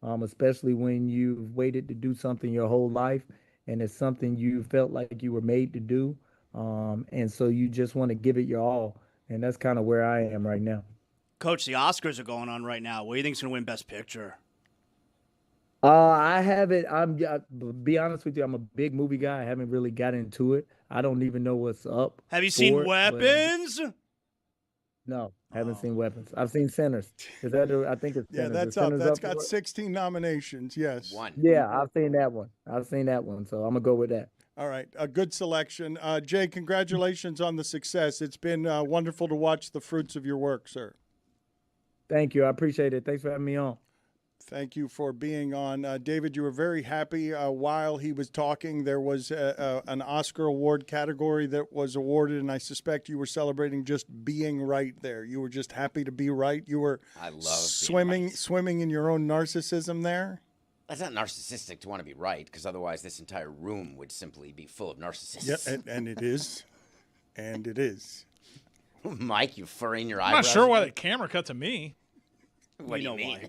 especially when you've waited to do something your whole life and it's something you felt like you were made to do. And so you just want to give it your all. And that's kind of where I am right now. Coach, the Oscars are going on right now. What do you think's going to win Best Picture? I haven't. Be honest with you, I'm a big movie guy. I haven't really got into it. I don't even know what's up. Have you seen Weapons? No, haven't seen Weapons. I've seen Sinners. Is that? I think it's Sinners. Yeah, that's up. That's got 16 nominations. Yes. Yeah, I've seen that one. So I'm gonna go with that. All right, a good selection. Jay, congratulations on the success. It's been wonderful to watch the fruits of your work, sir. Thank you. I appreciate it. Thanks for having me on. Thank you for being on. David, you were very happy while he was talking. There was an Oscar award category that was awarded, and I suspect you were celebrating just being right there. You were just happy to be right. You were swimming in your own narcissism there. That's not narcissistic to want to be right, because otherwise this entire room would simply be full of narcissists. Yeah, and it is. And it is. Mike, you furrowing your I'm eyebrows. not sure why the camera cut to me. What do you mean?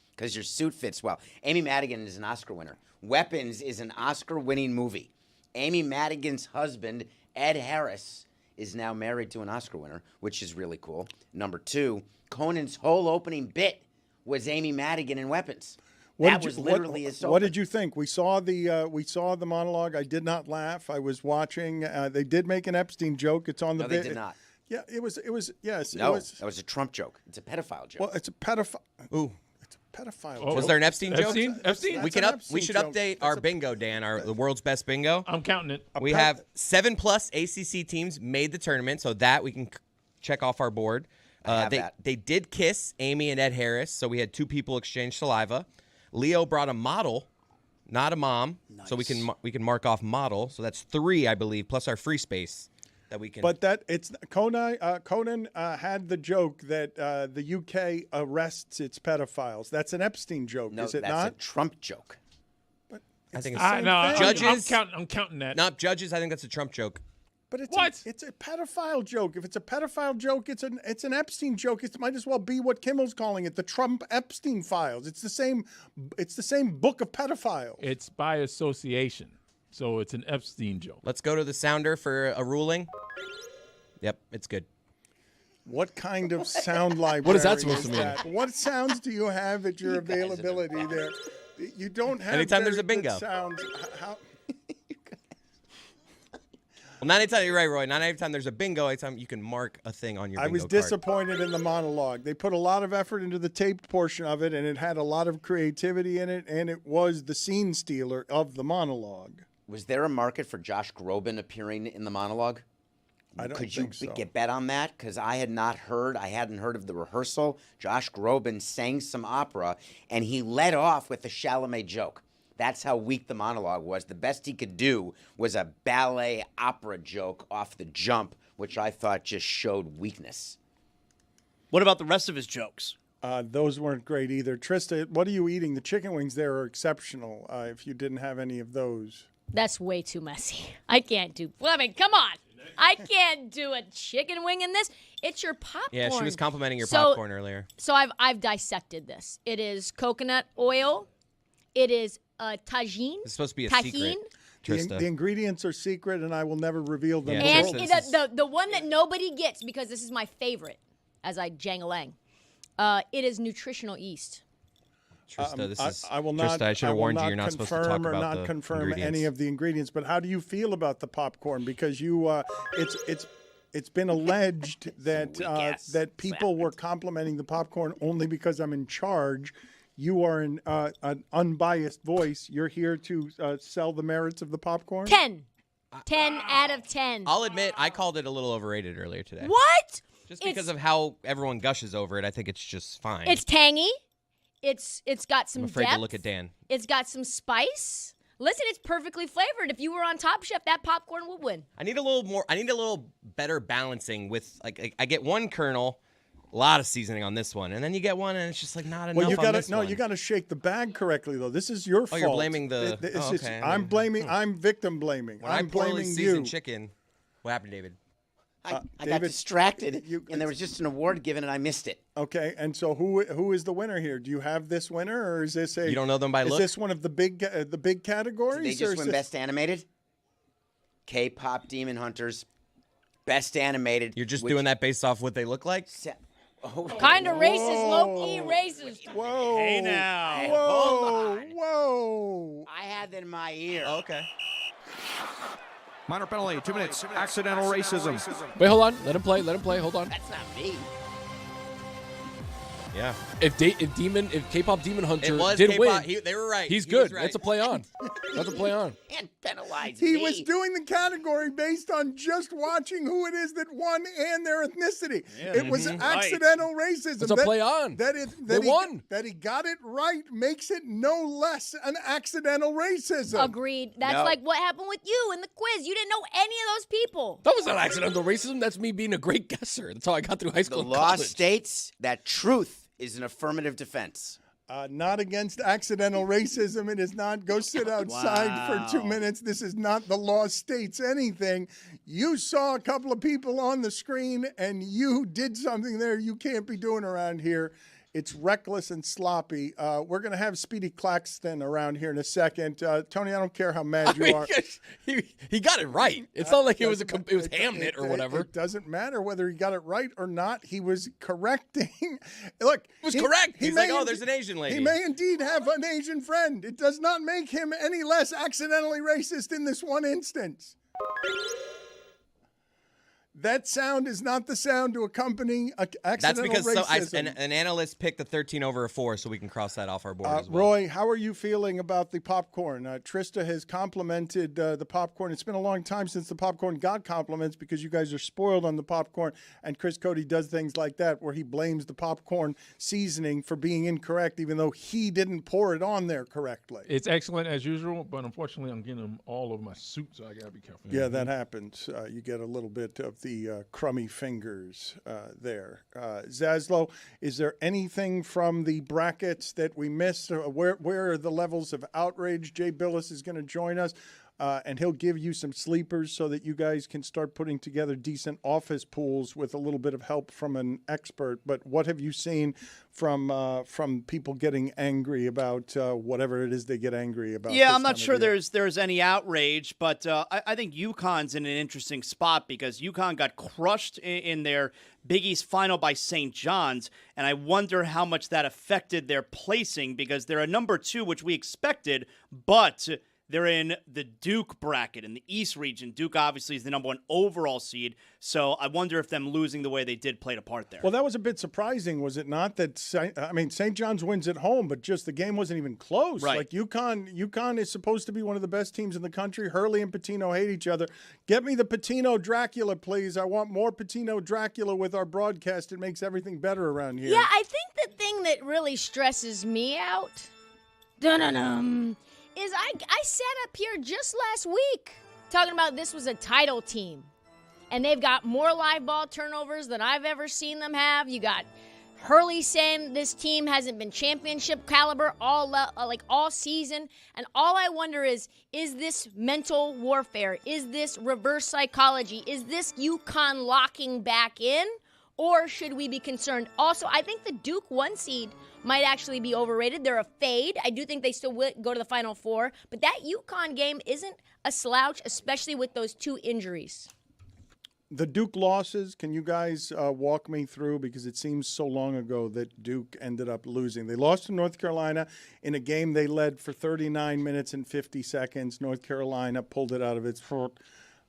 Because your suit fits well. Amy Madigan is an Oscar winner. Weapons is an Oscar-winning movie. Amy Madigan's husband, Ed Harris, is now married to an Oscar winner, which is really cool. Number two, Conan's whole opening bit was Amy Madigan in Weapons. That was literally his opening. What did you think? We saw the monologue. I did not laugh. I was watching. They did make an Epstein joke. It's on the. No, they did not. Yeah, it was. Yes. No, that was a Trump joke. It's a pedophile joke. Well, it's a pedophile. Ooh. Pedophile. Was there an Epstein joke? Epstein? We should update our bingo, Dan. The world's best bingo. I'm counting it. We have 7+ ACC teams made the tournament, so that we can check off our board. They did kiss Amy and Ed Harris, so we had 2 people exchange saliva. Leo brought a model, not a mom, so we can mark off model. So that's 3, I believe, plus our free space that we can. But Conan had the joke that the UK arrests its pedophiles. That's an Epstein joke, is it not? No, that's a Trump joke. But I think it's judges. I'm counting that. Not judges. I think that's a Trump joke. But it's a pedophile joke. If it's a pedophile joke, it's an Epstein joke. It might as well be what Kimmel's calling it, the Trump Epstein files. It's the same book of pedophiles. It's by association. So it's an Epstein joke. Let's go to the sounder for a ruling. Yep, it's good. What kind of sound library? What is that supposed to mean? What sounds do you have at your availability there? You don't have. Anytime there's a bingo. Sounds. Well, not anytime, you're right, Roy. Not anytime there's a bingo, anytime you can mark a thing on your bingo I was card. disappointed in the monologue. They put a lot of effort into the taped portion of it, and it had a lot of creativity in it, and it was the scene stealer of the monologue. Was there a market for Josh Groban appearing in the monologue? I don't Could think you so. get bet on that? Because I hadn't heard of the rehearsal. Josh Groban sang some opera, and he led off with a Chalamet joke. That's how weak the monologue was. The best he could do was a ballet opera joke off the jump, which I thought just showed weakness. What about the rest of his jokes? Those weren't great either. Trista, what are you eating? The chicken wings there are exceptional. If you didn't have any of those. That's way too messy. I can't do. I mean, come on. I can't do a chicken wing in this. It's your popcorn. Yeah, she was complimenting your popcorn earlier. So I've dissected this. It is coconut oil. It is tagine. It's supposed to be a tahine. secret. Trista. The ingredients are secret, and I will never reveal them. And the one that nobody gets, because this is my favorite, as I jang-a-lang, it is nutritional yeast. Trista, I will not. Trista, I should have warned you. You're not supposed to talk confirm or about not the confirm ingredients. any of the ingredients. But how do you feel about the popcorn? Because you, it's been alleged that that people were complimenting the popcorn only because I'm in charge. You are an unbiased voice. You're here to sell the merits of the popcorn. 10 out of 10. I'll admit, I called it a little overrated earlier today. What? Just because of how everyone gushes over it, I think it's just fine. It's tangy. It's got some I'm afraid depth. to look at Dan. It's got some spice. Listen, it's perfectly flavored. If you were on Top Chef, that popcorn would win. I need a little more. I need a little better balancing with I get one kernel, a lot of seasoning on this one, and then you get one, and it's just like not enough. Well, you on this one. you got to shake the bag correctly though. This is your fault. You're blaming the. I'm blaming. I'm victim blaming. When I'm I poorly blaming seasoned you. chicken. What happened, David? I got David, distracted, and there was just an award given, and I missed it. Okay, and so who is the winner here? Do you have this winner, or is this You don't know them by is look? this one of the big categories? Did they just win Best Animated? K-pop Demon Hunters, Best Animated. You're just doing that based off what they look like? Kind of racist, low-key racist. Whoa. Hey now. Hey, Whoa. hold on. Whoa. I had that in my ear. Okay. Minor penalty, 2 minutes. Accidental racism. Wait, hold on. Let him play. Hold on. That's not me. Yeah. If K-pop Demon Hunter was did K-pop. win, They were right. He's He good. was right. That's a play on. That's a play on. And penalize He me. was doing the category based on just watching who it is that won and their ethnicity. It was accidental racism. That's a play on. They won. That he got it right makes it no less an accidental racism. Agreed. That's like what happened with you in the quiz. You didn't know any of those people. That was not accidental racism. That's me being a great guesser. That's how I got through high school. The and law college. states that truth is an affirmative defense. Not against accidental racism. It is not. Go sit outside for 2 minutes. This is not the law states anything. You saw a couple of people on the screen and you did something there you can't be doing around here. It's reckless and sloppy. We're going to have Speedy Claxton around here in a second. Tony, I don't care how mad you are. He got it right. It's not like it was Hamnet or whatever. It doesn't matter whether he got it right or not. He was correcting. Look, It was correct. He's like, oh, there's an Asian lady. He may indeed have an Asian friend. It does not make him any less accidentally racist in this one instance. That sound is not the sound to accompany accidental That's because racism. an analyst picked the 13 over a 4, so we can cross that off our board as well. Roy, how are you feeling about the popcorn? Trista has complimented the popcorn. It's been a long time since the popcorn got compliments because you guys are spoiled on the popcorn, and Chris Cody does things like that where he blames the popcorn seasoning for being incorrect even though he didn't pour it on there correctly. It's excellent as usual, but unfortunately I'm getting them all over my suit, so I got to be careful. Yeah, that happens. You get a little bit of the crummy fingers there. Zaslow, is there anything from the brackets that we missed? Where are the levels of outrage? Jay Billis is going to join us, and he'll give you some sleepers so that you guys can start putting together decent office pools with a little bit of help from an expert. But what have you seen from people getting angry about whatever it is they get angry about? Yeah, I'm not sure there's any outrage, but I think UConn's in an interesting spot because UConn got crushed in their Big East final by St. John's, and I wonder how much that affected their placing because they're a number 2, which we expected, but they're in the Duke bracket in the East region. Duke obviously is the number 1 overall seed, so I wonder if them losing the way they did played a part there. Well, that was a bit surprising, was it not? That St. John's wins at home, but just the game wasn't even close. Right. Like UConn is supposed to be one of the best teams in the country. Hurley and Patino hate each other. Get me the Patino Dracula, please. I want more Patino Dracula with our broadcast. It makes everything better around here. Yeah, I think the thing that really stresses me out, is I sat up here just last week talking about this was a title team. and they've got more live ball turnovers than I've ever seen them have. You got Hurley saying this team hasn't been championship caliber all season. And all I wonder is this mental warfare? Is this reverse psychology? Is this UConn locking back in? Or should we be concerned? Also, I think the Duke 1 seed might actually be overrated. They're a fade. I do think they still will go to the Final Four. But that UConn game isn't a slouch, especially with those 2 injuries. The Duke losses, can you guys walk me through? Because it seems so long ago that Duke ended up losing. They lost to North Carolina in a game they led for 39 minutes and 50 seconds. North Carolina pulled it out of its foot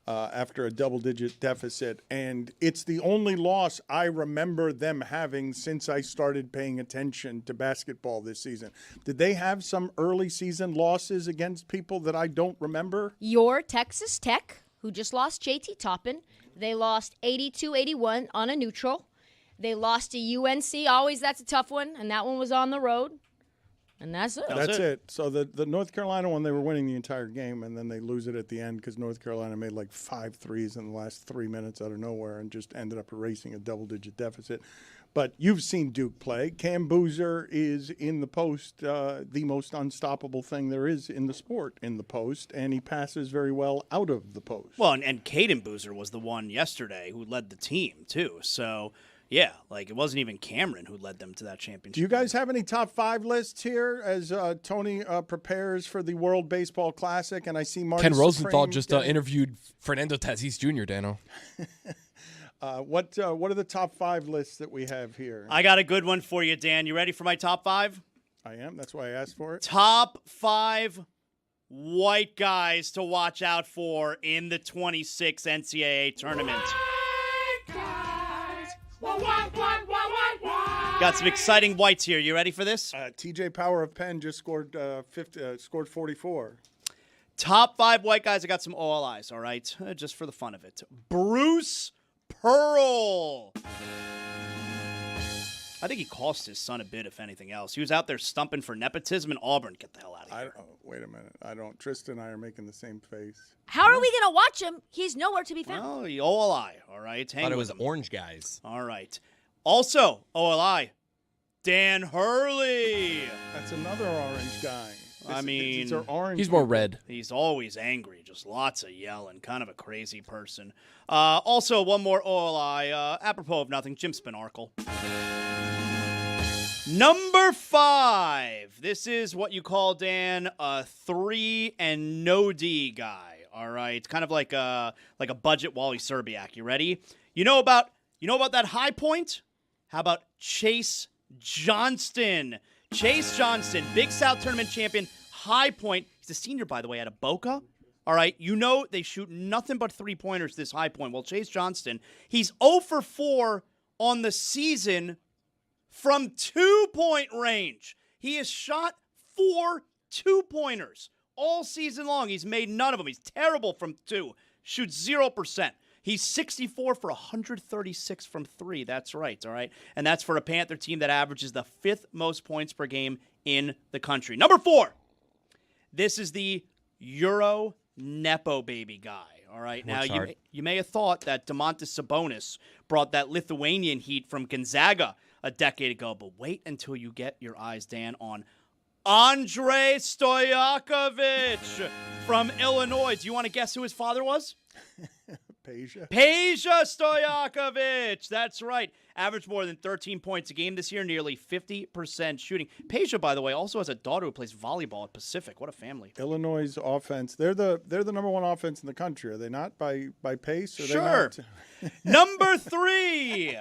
after a double-digit deficit. And it's the only loss I remember them having since I started paying attention to basketball this season. Did they have some early season losses against people that I don't remember? Your Texas Tech, who just lost JT Toppin. They lost 82-81 on a neutral. They lost to UNC. Always that's a tough one, and that one was on the road. And that's it. That's it. So the North Carolina one, they were winning the entire game, and then they lose it at the end because North Carolina made like 5 threes in the last 3 minutes out of nowhere and just ended up erasing a double-digit deficit. But you've seen Duke play. Cam Boozer is in the post, the most unstoppable thing there is in the sport in the post, and he passes very well out of the post. Well, and Caden Boozer was the one yesterday who led the team, too. So, yeah, like it wasn't even Cameron who led them to that championship. Do you guys have any top 5 lists here as Tony prepares for the World Baseball Classic? And I see Marty Ken Rosenthal Supreme just interviewed Fernando Tatis Jr., Dano. What are the top 5 lists that we have here? I got a good one for you, Dan. You ready for my top 5? I am. That's why I asked for it. Top 5 white guys to watch out for in the 26 NCAA tournament. Got some exciting whites here. You ready for this? TJ Power of Penn just scored 44. Top 5 white guys. I got some OLIs, all right? Just for the fun of it. Bruce Pearl. I think he cost his son a bit, if anything else. He was out there stumping for nepotism in Auburn. Get the hell out of here. Wait a minute. Tristan and I are making the same face. How are we going to watch him? He's nowhere to be found. Well, the OLI, all right? Hang Thought it with was him. orange guys. All right. Also, OLI, Dan Hurley. That's another orange guy. These are orange. He's more red. He's always angry, just lots of yelling, kind of a crazy person. Also, one more OLI, apropos of nothing, Jim Spinarkle. Number 5. This is what you call, Dan, a 3 and no D guy. All right, kind of like a budget Wally Serbiak. You ready? You know about that high point? How about Chase Johnston? Chase Johnston, Big South Tournament champion, high point. He's a senior, by the way, out of Boca. All right, you know they shoot nothing but three-pointers this high point. Well, Chase Johnston, he's 0 for 4 on the season from 2-point range. He has shot 4 2-pointers all season long. He's made none of them. He's terrible from 2. Shoots 0%. He's 64 for 136 from 3. That's right, all right? And that's for a Panther team that averages the 5th most points per game in the country. Number 4. This is the Euro Nepo baby guy, all right? Now, you may have thought that Domantas Sabonis brought that Lithuanian heat from Gonzaga a decade ago, but wait until you get your eyes, Dan, on Andrei Stojakovic from Illinois. Do you want to guess who his father was? Peja Stojakovic. That's right. Averaged more than 13 points a game this year, nearly 50% shooting. Peja, by the way, also has a daughter who plays volleyball at Pacific. What a family. Illinois' offense. They're the number 1 offense in the country, are they not? By pace? Are Sure. They not? Number 3.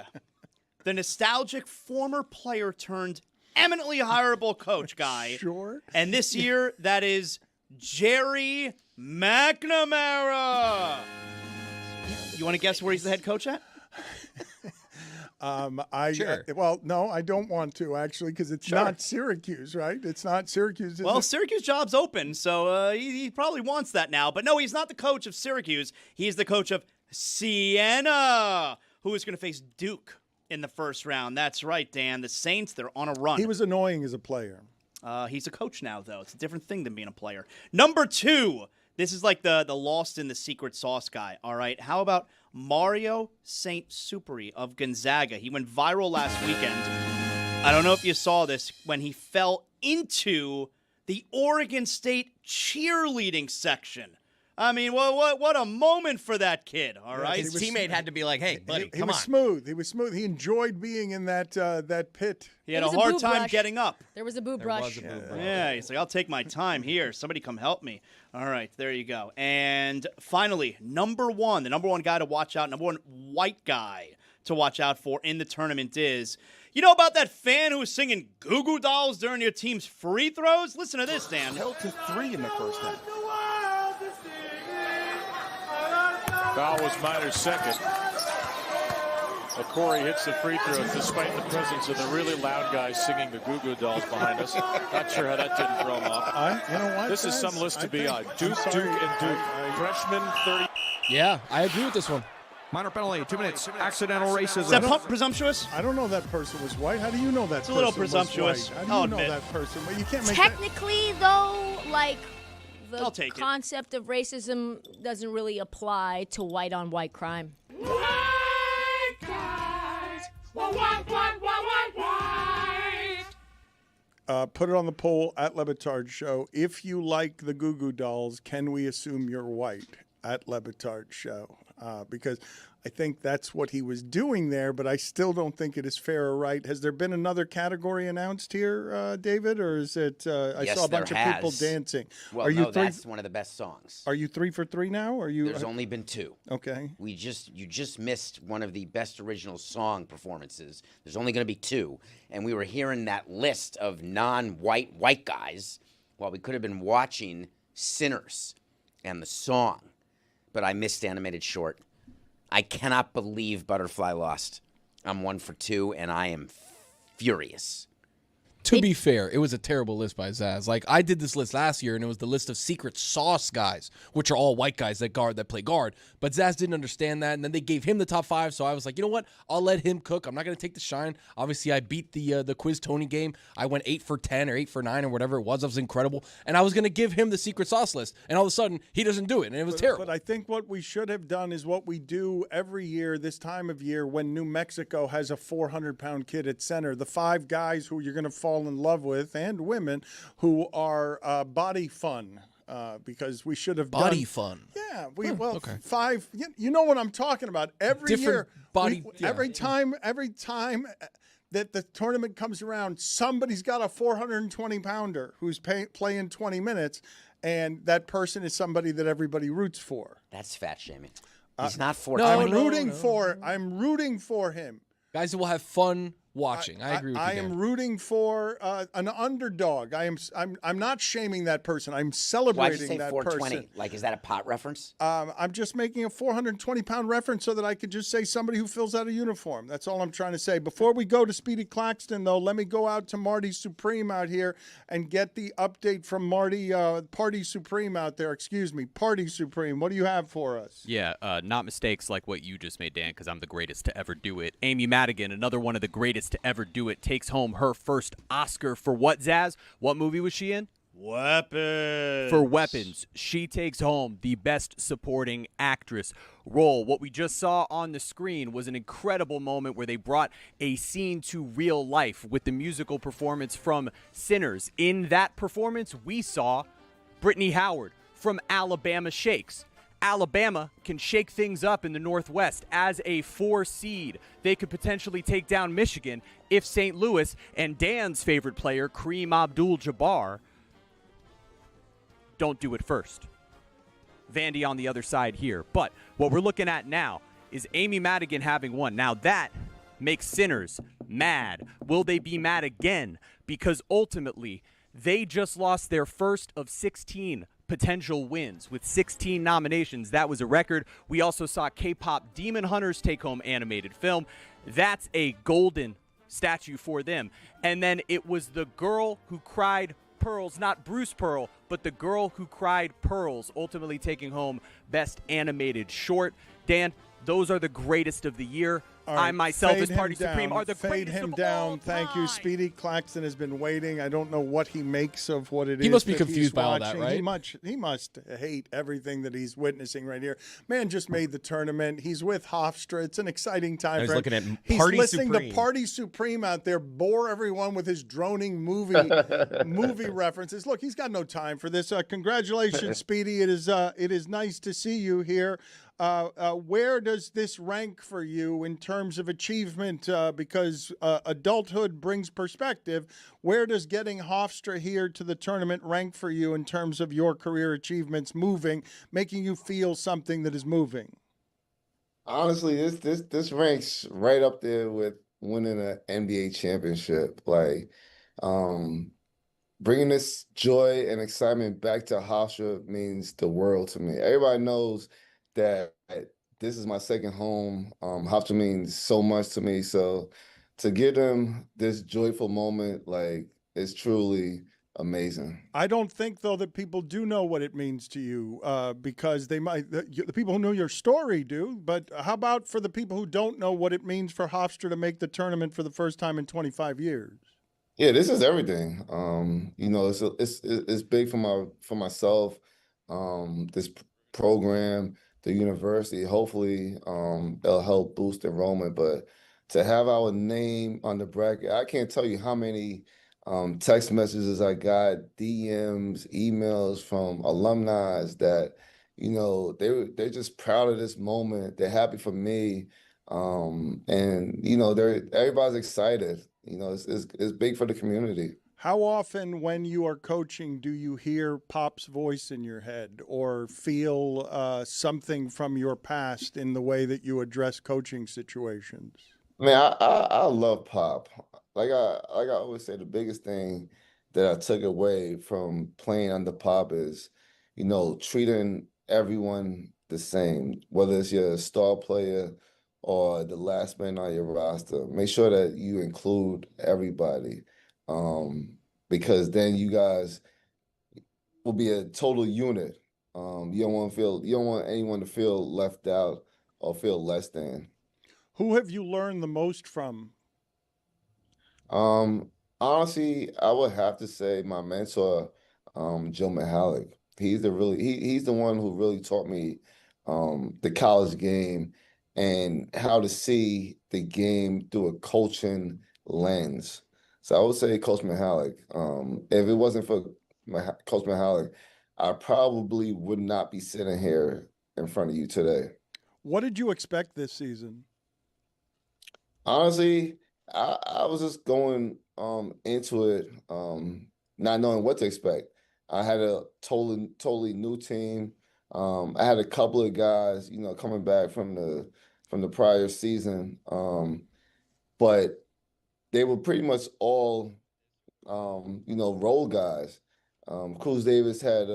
The nostalgic former player turned eminently hireable coach guy. Sure. And this year, that is Jerry McNamara. You want to guess where he's the head coach at? Sure. Well, no, I don't want to, actually, because it's not Syracuse, right? It's not Syracuse. Well, Syracuse job's open, so he probably wants that now. But no, he's not the coach of Syracuse. He's the coach of Siena, who is going to face Duke in the first round. That's right, Dan. The Saints, they're on a run. He was annoying as a player. He's a coach now, though. It's a different thing than being a player. Number 2, This is like the Lost in the Secret Sauce guy, all right? How about Mario St. Superi of Gonzaga? He went viral last weekend. I don't know if you saw this, when he fell into the Oregon State cheerleading section. I mean, what a moment for that kid, all right? His teammate had to be like, hey, buddy, come on. He was smooth. He enjoyed being in that pit. He had a hard time getting up. There was a boob brush. Yeah, he's like, I'll take my time here. Somebody come help me. All right, there you go. And finally, the number one guy to watch out, number one white guy to watch out for in the tournament is, you know about that fan who was singing Goo Goo Dolls during your team's free throws? Listen to this, Dan. Held to 3 in the first half. Foul was Minor's second. Corey hits the free throw despite the presence of the really loud guys singing the Goo Goo Dolls behind us. Not sure how that didn't throw him off. You know what? This is some list to be on. Duke and Duke. Freshman 30. Yeah, I agree with this one. Minor penalty, 2 minutes. Accidental racism. Is that presumptuous? I don't know that person was white. How do you know that person a little was presumptuous. white? How do I'll you know admit. that person? But you can't make Technically, though, like I'll the take it. concept of racism doesn't really apply to white-on-white crime. Put it on the poll at Le Batard Show. If you like the Goo Goo Dolls, can we assume you're white? At Le Batard Show. Because I think that's what he was doing there, but I still don't think it is fair or right. Has there been another category announced here, David, or is it? I Yes, saw a bunch there of people has. dancing. Well, Are you that's one of the best songs. Are you 3 for 3 now? Or are you? There's only been 2. Okay. You just missed one of the best original song performances. There's only going to be 2, and we were hearing that list of non-white white guys while we could have been watching Sinners and the song, but I missed Animated Short. I cannot believe Butterfly lost. I'm 1 for 2, and I am furious. To be fair, it was a terrible list by Zaz. Like, I did this list last year, and it was the list of secret sauce guys, which are all white guys that play guard. But Zaz didn't understand that, and then they gave him the top 5, so I was like, you know what? I'll let him cook. I'm not going to take the shine. Obviously, I beat the Quiz Tony game. I went 8 for 10 or 8 for 9 or whatever it was. That was incredible. And I was going to give him the secret sauce list, and all of a sudden, he doesn't do it, and it was terrible. But I think what we should have done is what we do every year this time of year when New Mexico has a 400-pound kid at center. The 5 guys who you're going to fall in love with, and women who are body fun, because we should have Body fun. Yeah, okay. 5. You know what I'm talking about. Every Different year, body. every time that the tournament comes around, somebody's got a 420-pounder who's playing 20 minutes, and that person is somebody that everybody roots for. That's fat shaming. He's not 4. I'm rooting for him. Guys that will have fun watching. I agree with you. I am rooting for an underdog. I'm not shaming that person. I'm celebrating that person. Why'd you say 420? Like, is that a pot reference? I'm just making a 420-pound reference so that I could just say somebody who fills out a uniform. That's all I'm trying to say. Before we go to Speedy Claxton, though, let me go out to Marty Supreme out here and get the update from Marty, Party Supreme out there. Excuse me, Party Supreme. What do you have for us? Yeah, not mistakes like what you just made, Dan, because I'm the greatest to ever do it. Amy Madigan, another one of the greatest to ever do it, takes home her first Oscar for what, Zaz? What movie was she in? Weapons. For Weapons. She takes home the Best Supporting Actress role. What we just saw on the screen was an incredible moment where they brought a scene to real life with the musical performance from Sinners. In that performance, we saw Brittany Howard from Alabama Shakes. Alabama can shake things up in the Northwest. As a 4 seed, they could potentially take down Michigan if St. Louis and Dan's favorite player, Kareem Abdul-Jabbar, don't do it first. Vandy on the other side here. But what we're looking at now is Amy Madigan having won. Now that makes Sinners mad. Will they be mad again? Because ultimately, they just lost their first of 16 potential wins with 16 nominations. That was a record. We also saw K-pop Demon Hunters take home animated film. That's a golden statue for them. And then it was the girl who cried pearls, not Bruce Pearl, but the girl who cried pearls, ultimately taking home Best Animated Short. Dan, those are the greatest of the year. All I right, myself fade as Party him Supreme down, are the fade greatest him of down. all Thank you. Speedy Claxton has been waiting. I don't know what he makes of what it is. He must be that he's confused by all that, watching. right? He must hate everything that he's witnessing right here. Man just made the tournament. He's with Hofstra. It's an exciting time I was for him. looking at He's Party listening Supreme. to Party Supreme out there bore everyone with his droning movie references. Look, he's got no time for this. Congratulations, Speedy. It is nice to see you here. Where does this rank for you in terms of achievement? Because adulthood brings perspective. Where does getting Hofstra here to the tournament rank for you in terms of your career achievements, making you feel something that is moving? Honestly, this ranks right up there with winning an NBA championship. Like, bringing this joy and excitement back to Hofstra means the world to me. Everybody knows that this is my second home. Hofstra means so much to me. So to give them this joyful moment, like, it's truly amazing. I don't think, though, that people do know what it means to you because the people who know your story do. But how about for the people who don't know what it means for Hofstra to make the tournament for the first time in 25 years? Yeah, this is everything. It's big for myself. This program, the university, hopefully, it'll help boost enrollment. But to have our name on the bracket, I can't tell you how many text messages I got, DMs, emails from alumni that, they're just proud of this moment. They're happy for me. And everybody's excited. It's big for the community. How often when you are coaching do you hear Pop's voice in your head or feel something from your past in the way that you address coaching situations? Man, I love Pop. Like I always say, the biggest thing that I took away from playing under Pop is, treating everyone the same, whether it's your star player or the last man on your roster. Make sure that you include everybody, because then you guys will be a total unit. You don't want anyone to feel left out or feel less than. Who have you learned the most from? Honestly, I would have to say my mentor, Joe Mihalik. He's the one who really taught me the college game and how to see the game through a coaching lens. So I would say Coach Mihalik. If it wasn't for Coach Mihalik, I probably would not be sitting here in front of you today. What did you expect this season? Honestly, I was just going into it not knowing what to expect. I had a totally new team. I had a couple of guys, coming back from the prior season, but they were pretty much all, role guys. Cruz Davis had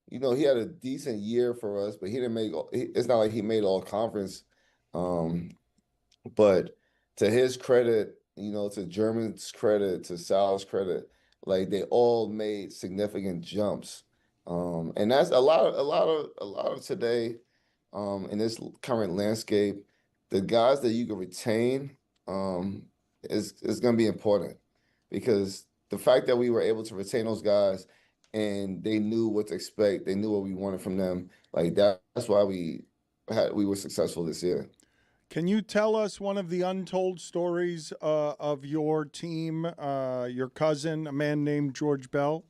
he had a decent year for us, but he didn't make. It's not like he made all conference. But to his credit, to German's credit, to Sal's credit, like they all made significant jumps. And that's a lot of today, in this current landscape, the guys that you can retain is going to be important, because the fact that we were able to retain those guys and they knew what to expect, they knew what we wanted from them. Like that's why we were successful this year. Can you tell us one of the untold stories of your team, your cousin, a man named George Bell?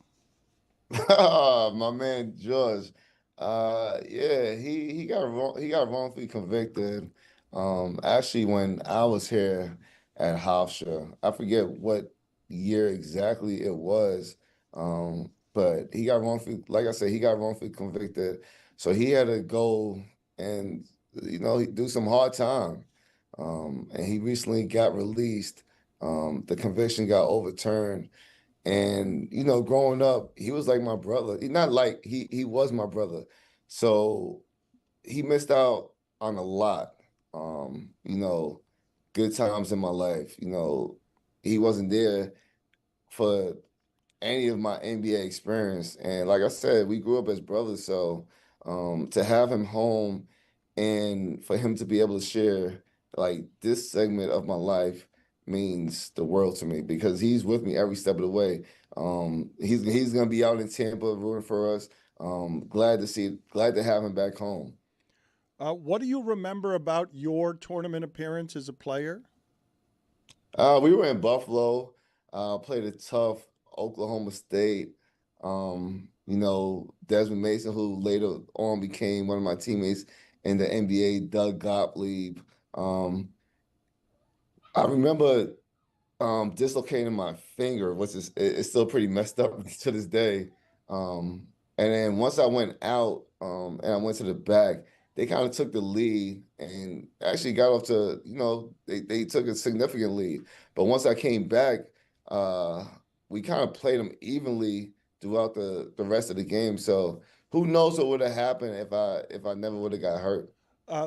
My man George. Yeah, he got wrongfully convicted. Actually, when I was here at Hofstra, I forget what year exactly it was, but he got wrongfully, like I said, he got wrongfully convicted. So he had to go and do some hard time. And he recently got released. The conviction got overturned. And, growing up, he was like my brother. He was my brother. So he missed out on a lot. Good times in my life. He wasn't there for any of my NBA experience. And like I said, we grew up as brothers. So to have him home and for him to be able to share like this segment of my life means the world to me because he's with me every step of the way. He's gonna be out in Tampa rooting for us. Glad to have him back home. What do you remember about your tournament appearance as a player? We were in Buffalo, played a tough Oklahoma State. Desmond Mason, who later on became one of my teammates in the NBA, Doug Gottlieb. I remember dislocating my finger, which is it's still pretty messed up to this day. And then once I went out and I went to the back, they kind of took the lead and actually got off to, they took a significant lead. But once I came back, we kind of played them evenly throughout the rest of the game. So who knows what would have happened if I never would have got hurt.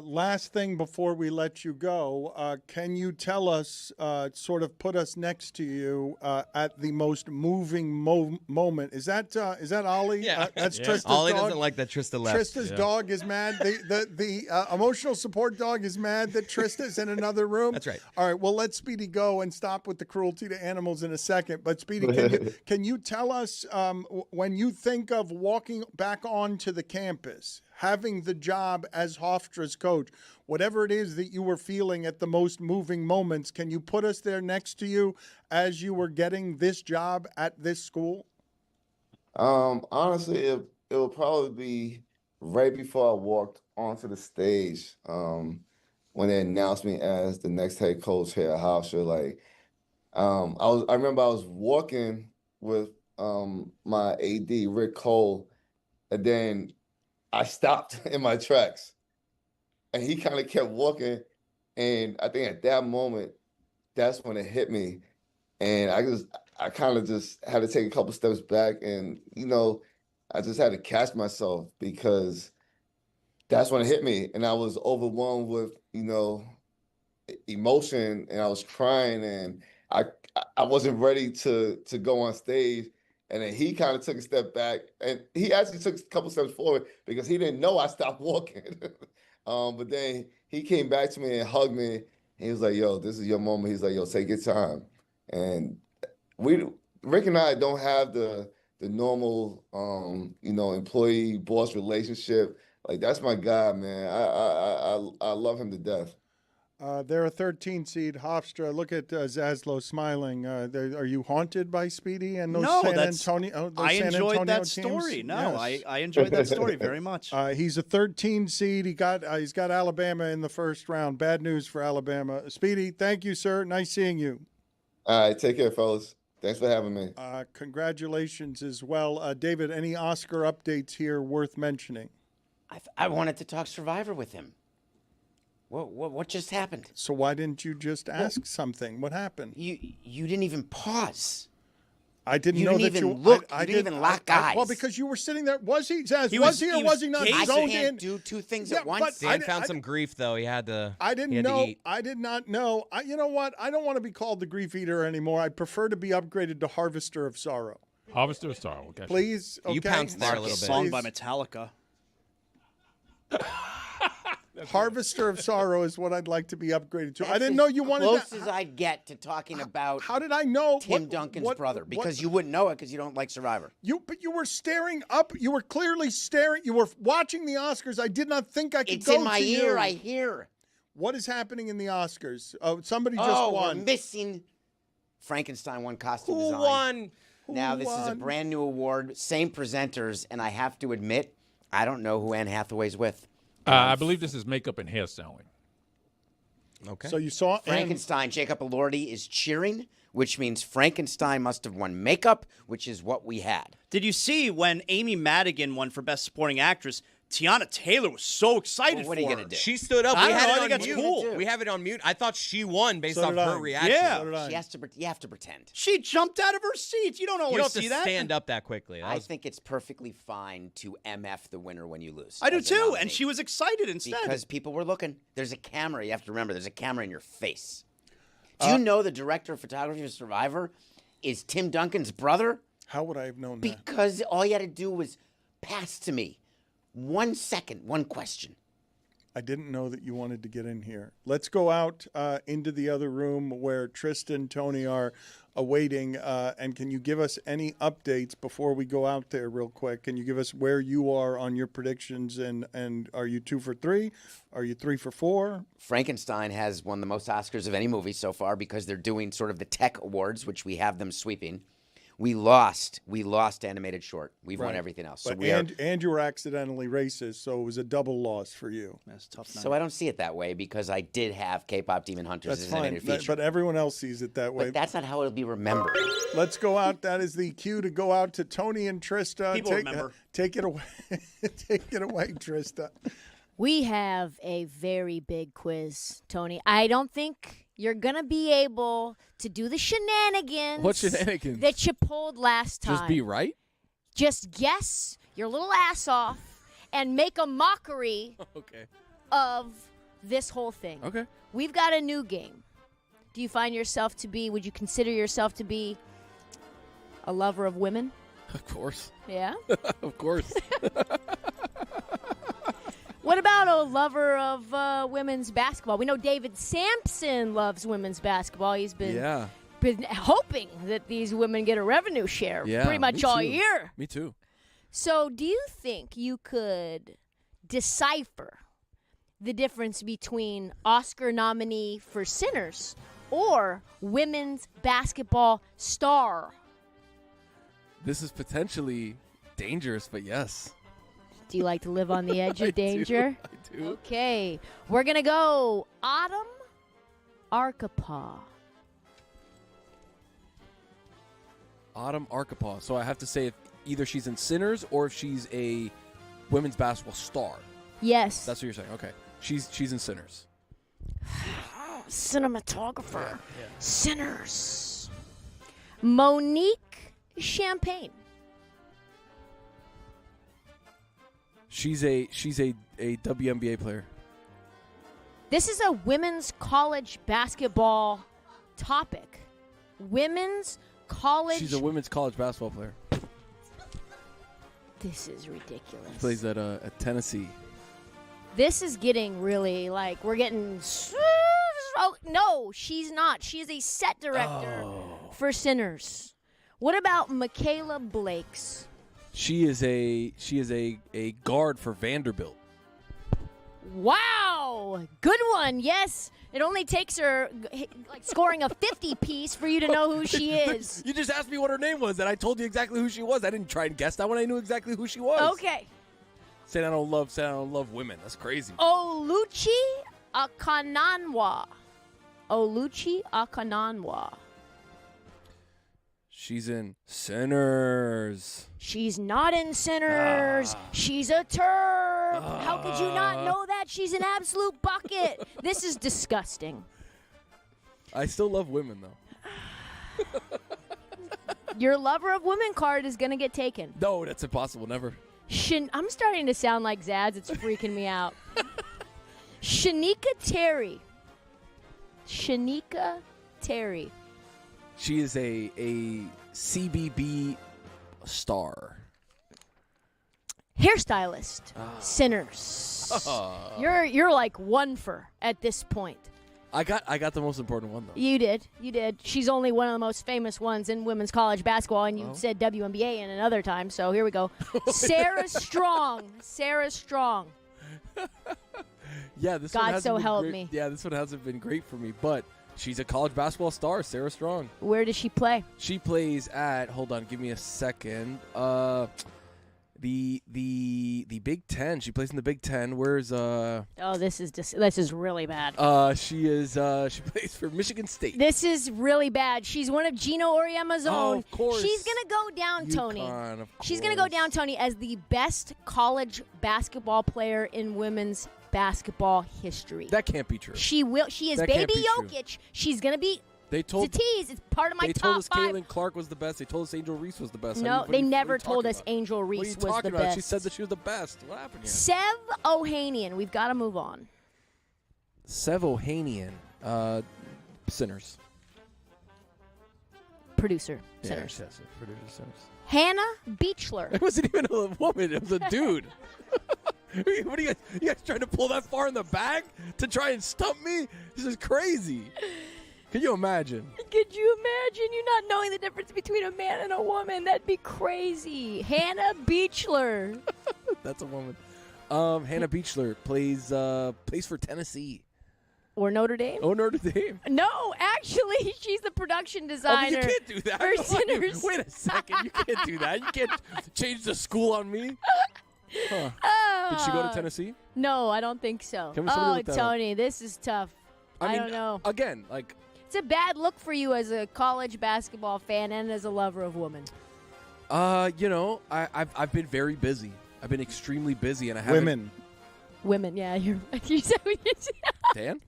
Last thing before we let you go, can you tell us, sort of put us next to you at the most moving moment? Is that Ollie? Yeah. That's Yeah. Trista's Ollie dog. doesn't like that Trista left. Trista's dog is mad. The emotional support dog is mad that Trista's in another room. That's right. All right, well, let Speedy go and stop with the cruelty to animals in a second. But Speedy, can you tell us when you think of walking back onto the campus, having the job as Hofstra's coach, whatever it is that you were feeling at the most moving moments, can you put us there next to you as you were getting this job at this school? Honestly, it will probably be right before I walked onto the stage when they announced me as the next head coach here at Hofstra. Like, I remember I was walking with my AD, Rick Cole, and then I stopped in my tracks and he kind of kept walking. And I think at that moment, that's when it hit me. And I kind of just had to take a couple steps back and, I just had to catch myself because that's when it hit me. And I was overwhelmed with, emotion and I was crying and I wasn't ready to go on stage. And then he kind of took a step back, and he actually took a couple steps forward because he didn't know I stopped walking. But then he came back to me and hugged me. And he was like, "Yo, this is your moment." He's like, "Yo, take your time." And Rick and I don't have the normal, employee boss relationship. Like that's my guy, man. I love him to death. They're a 13 seed, Hofstra. Look at Zaslow smiling. Are you haunted by Speedy and those San Antonio? I enjoyed that teams? story. No, Yes. I enjoyed that story very much. He's a 13 seed. He's got Alabama in the first round. Bad news for Alabama. Speedy, thank you, sir. Nice seeing you. All right, take care, fellas. Thanks for having me. Congratulations as well, David. Any Oscar updates here worth mentioning? I wanted to talk Survivor with him. What just happened? So why didn't you just ask something? What happened? You didn't even pause. I didn't You know didn't that even you look. I You didn't even lock eyes. Well, because you were sitting there. Was he, Zaz? Was he or was he not zoned in? I can't do two things at once. Dan found some grief, though. He had to. I didn't he had to know. eat. I did not know. You know what? I don't want to be called the grief eater anymore. I prefer to be upgraded to Harvester of Sorrow. Harvester of Sorrow. Gotcha. Please. Okay. You pounced there a little bit. Song by Metallica. Harvester of Sorrow is what I'd like to be upgraded to. I didn't know you wanted close that. as I'd get to talking about. How did I know Tim Duncan's brother? Because you wouldn't know it because you don't like Survivor. But you were staring up. You were clearly staring. You were watching the Oscars. I did not think I could It's go in my to ear. you. I hear. What is happening in the Oscars? Oh, somebody just We're won. missing. Frankenstein won costume Who design. won? Now this is a brand new award, same presenters, and I have to admit, I don't know who Anne Hathaway's with. I believe this is makeup and hairstyling. Okay. So you saw Frankenstein. Jacob Elordi is cheering, which means Frankenstein must have won makeup, which is what we had. Did you see when Amy Madigan won for Best Supporting Actress? Tiana Taylor was so excited What for are you her. gonna do? She stood up. I We don't had know, I it think on that's mute. cool. We have it on mute. I thought she won based So off did I. her reaction. Yeah. So did I. You have to pretend. She jumped out of her seat. You don't always You don't have see to that. stand up that quickly. That I was- think it's perfectly fine to MF the winner when you lose. I do as a too, nominee. and she was excited instead. Because people were looking. There's a camera. You have to remember, there's a camera in your face. Do you know the director of photography of Survivor is Tim Duncan's brother? How would I have known that? Because all you had to do was pass to me 1 second, one question. I didn't know that you wanted to get in here. Let's go out into the other room where Tristan and Tony are awaiting. And can you give us any updates before we go out there real quick? Can you give us where you are on your predictions? And are you 2 for 3? Are you 3 for 4? Frankenstein has won the most Oscars of any movie so far because they're doing sort of the tech awards, which we have them sweeping. We lost animated short. We've won everything else. So and you were accidentally racist, so it was a double loss for you. That's tough. So I don't see it that way because I did have K-pop Demon Hunters That's as an animated fine, feature. but everyone else sees it that way. But that's not how it'll be remembered. Let's go out. That is the cue to go out to Tony and Trista. People remember. Take it away. Take it away, Trista. We have a very big quiz, Tony. I don't think you're going to be able to do the shenanigans. What shenanigans? That you pulled last time. Just be right? Just guess your little ass off and make a mockery of this whole thing. Okay. We've got a new game. Do you find yourself to be, would you consider yourself to be a lover of women? Of course. Yeah? Of course. What about a lover of women's basketball? We know David Sampson loves women's basketball. He's been hoping that these women get a revenue share pretty much all year. Me too. So do you think you could decipher the difference between Oscar nominee for Sinners or women's basketball star? This is potentially dangerous, but yes. Do you like to live on the edge of danger? I do. Okay. We're going to go Autumn Arkapaw. Autumn Arkapaw. So I have to say if either she's in Sinners or if she's a women's basketball star. Yes. That's what you're saying. Okay. She's in Sinners. Cinematographer. Sinners. Monique Champagne. She's a WNBA player. This is a women's college basketball topic. Women's college. She's a women's college basketball player. This is ridiculous. She plays at Tennessee. This is getting really like we're getting. Oh no, she's not. She is a set director for Sinners. What about Michaela Blakes? She is a guard for Vanderbilt. Wow, good one. Yes, it only takes her like scoring a 50-piece for you to know who she is. You just asked me what her name was, and I told you exactly who she was. I didn't try and guess that one. I knew exactly who she was. Okay. Saying I don't love women. That's crazy. Oluchi Akananwa. Oluchi Akananwa. She's in Sinners. She's not in Sinners. She's a turd. How could you not know that? She's an absolute bucket. This is disgusting. I still love women, though. Your lover of women card is going to get taken. No, that's impossible. Never. I'm starting to sound like Zaz. It's freaking me out. Shanika Terry. Shanika Terry. She is a CBB star. Hairstylist. Sinners. You're like one for at this point. I got the most important one, though. You did. She's only one of the most famous ones in women's college basketball, and you said WNBA in another time, so here we go. Sarah Strong. Sarah Strong. Yeah, this God one hasn't so been help great. me. Yeah, this one hasn't been great for me, but she's a college basketball star, Sarah Strong. Where does she play? She plays at, hold on, give me a second. The Big Ten. She plays in the Big Ten. Where's Oh, this is really bad. she plays for Michigan State. This is really bad. She's one of Gino Auriemma's own. Of course. She's gonna go down, Tony. UConn, of She's gonna go down, Tony, as the best college basketball player in women's basketball history. That can't be true. She is That baby can't be true. Jokic. She's gonna be. They told it's a tease. It's part of my They top told us 5. Caitlin Clark was the best. They told us Angel Reese was the best. No, What they are you never told talking us about? Angel What are Reese you was the talking about? best. She said that she was the best. What happened here? Sev Ohanian. We've got to move on. Sev Ohanian. Sinners. Producer. Yeah, Sinners. yes, producer Sinners. Hannah Beachler. It wasn't even a woman. It was a dude. What are you guys trying to pull that far in the bag to try and stump me? This is crazy. Can you imagine? Could you imagine you not knowing the difference between a man and a woman? That'd be crazy. Hannah Beachler. That's a woman. Hannah Beachler plays for Tennessee. Or Notre Dame? Oh, Notre Dame. No, actually, she's the production designer. Oh, but you can't do that. For Sinners. Wait a second. You can't do that. You can't change the school on me. Huh. Did she go to Tennessee? No, I don't think so. Can somebody Oh, look that up? Tony, this is tough. I mean, don't know. Again, like, It's a bad look for you as a college basketball fan and as a lover of women. I've been very busy. I've been extremely busy, and I haven't. Women, yeah. You said Dan?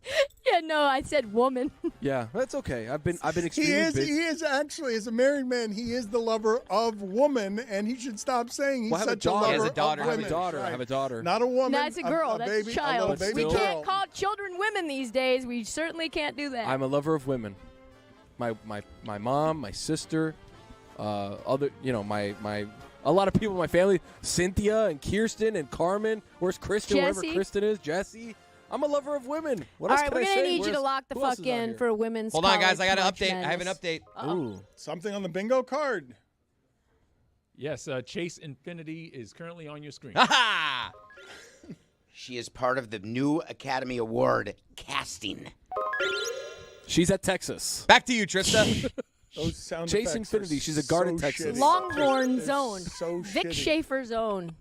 Yeah, no, I said woman. Yeah, that's okay. I've been extremely busy. He is actually, as a married man, he is the lover of woman, and he should stop saying he's such a lover of women. I have a daughter. Not a woman. No, it's a girl. That's baby, a child. little We baby can't girl. call children women these days. We certainly can't do that. I'm a lover of women. My mom, my sister, a lot of people in my family, Cynthia and Kirsten and Carmen. Where's Kristen? Wherever Jesse. Kristen is, Jesse. I'm a lover of women. What All else right, can we're I going to say? need you to lock the Who else fuck is out in here? for women's Hold on, guys. college I got an March update. I have an Madness. update. Ooh, something on the bingo card. Yes, Chase Infinity is currently on your screen. Ha! She is part of the new Academy Award casting. She's at Texas. Back to you, Trista. Those sound Chase effects Infinity. are She's a guard at so Texas. shitty. Longhorn They're zone. so Vic shitty. Schaefer zone.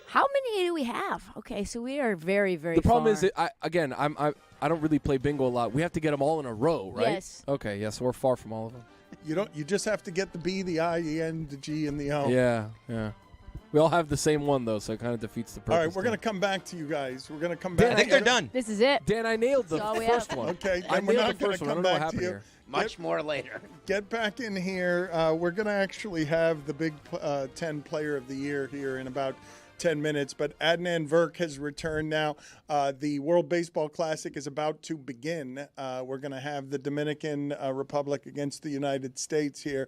How many do we have? Okay, so we are very, very The problem far. is that I don't really play bingo a lot. We have to get them all in a row, right? Yes. Okay. Yeah. So we're far from all of them. You just have to get the B, the I, the N, the G, and the O. Yeah. We all have the same one though, so it kind of defeats the purpose. All right, we're going to come back to you guys. We're going to come back. Dan, I think they're done. This is it. Dan, I nailed the That's all we first have. one. Okay, I then we're nailed not the going first to one. I come don't know what back to happened you. here. Much more later. Get back in here. We're going to actually have the Big 10 Player of the Year here in about 10 minutes, but Adnan Virk has returned now. The World Baseball Classic is about to begin. We're going to have the Dominican Republic against the United States here.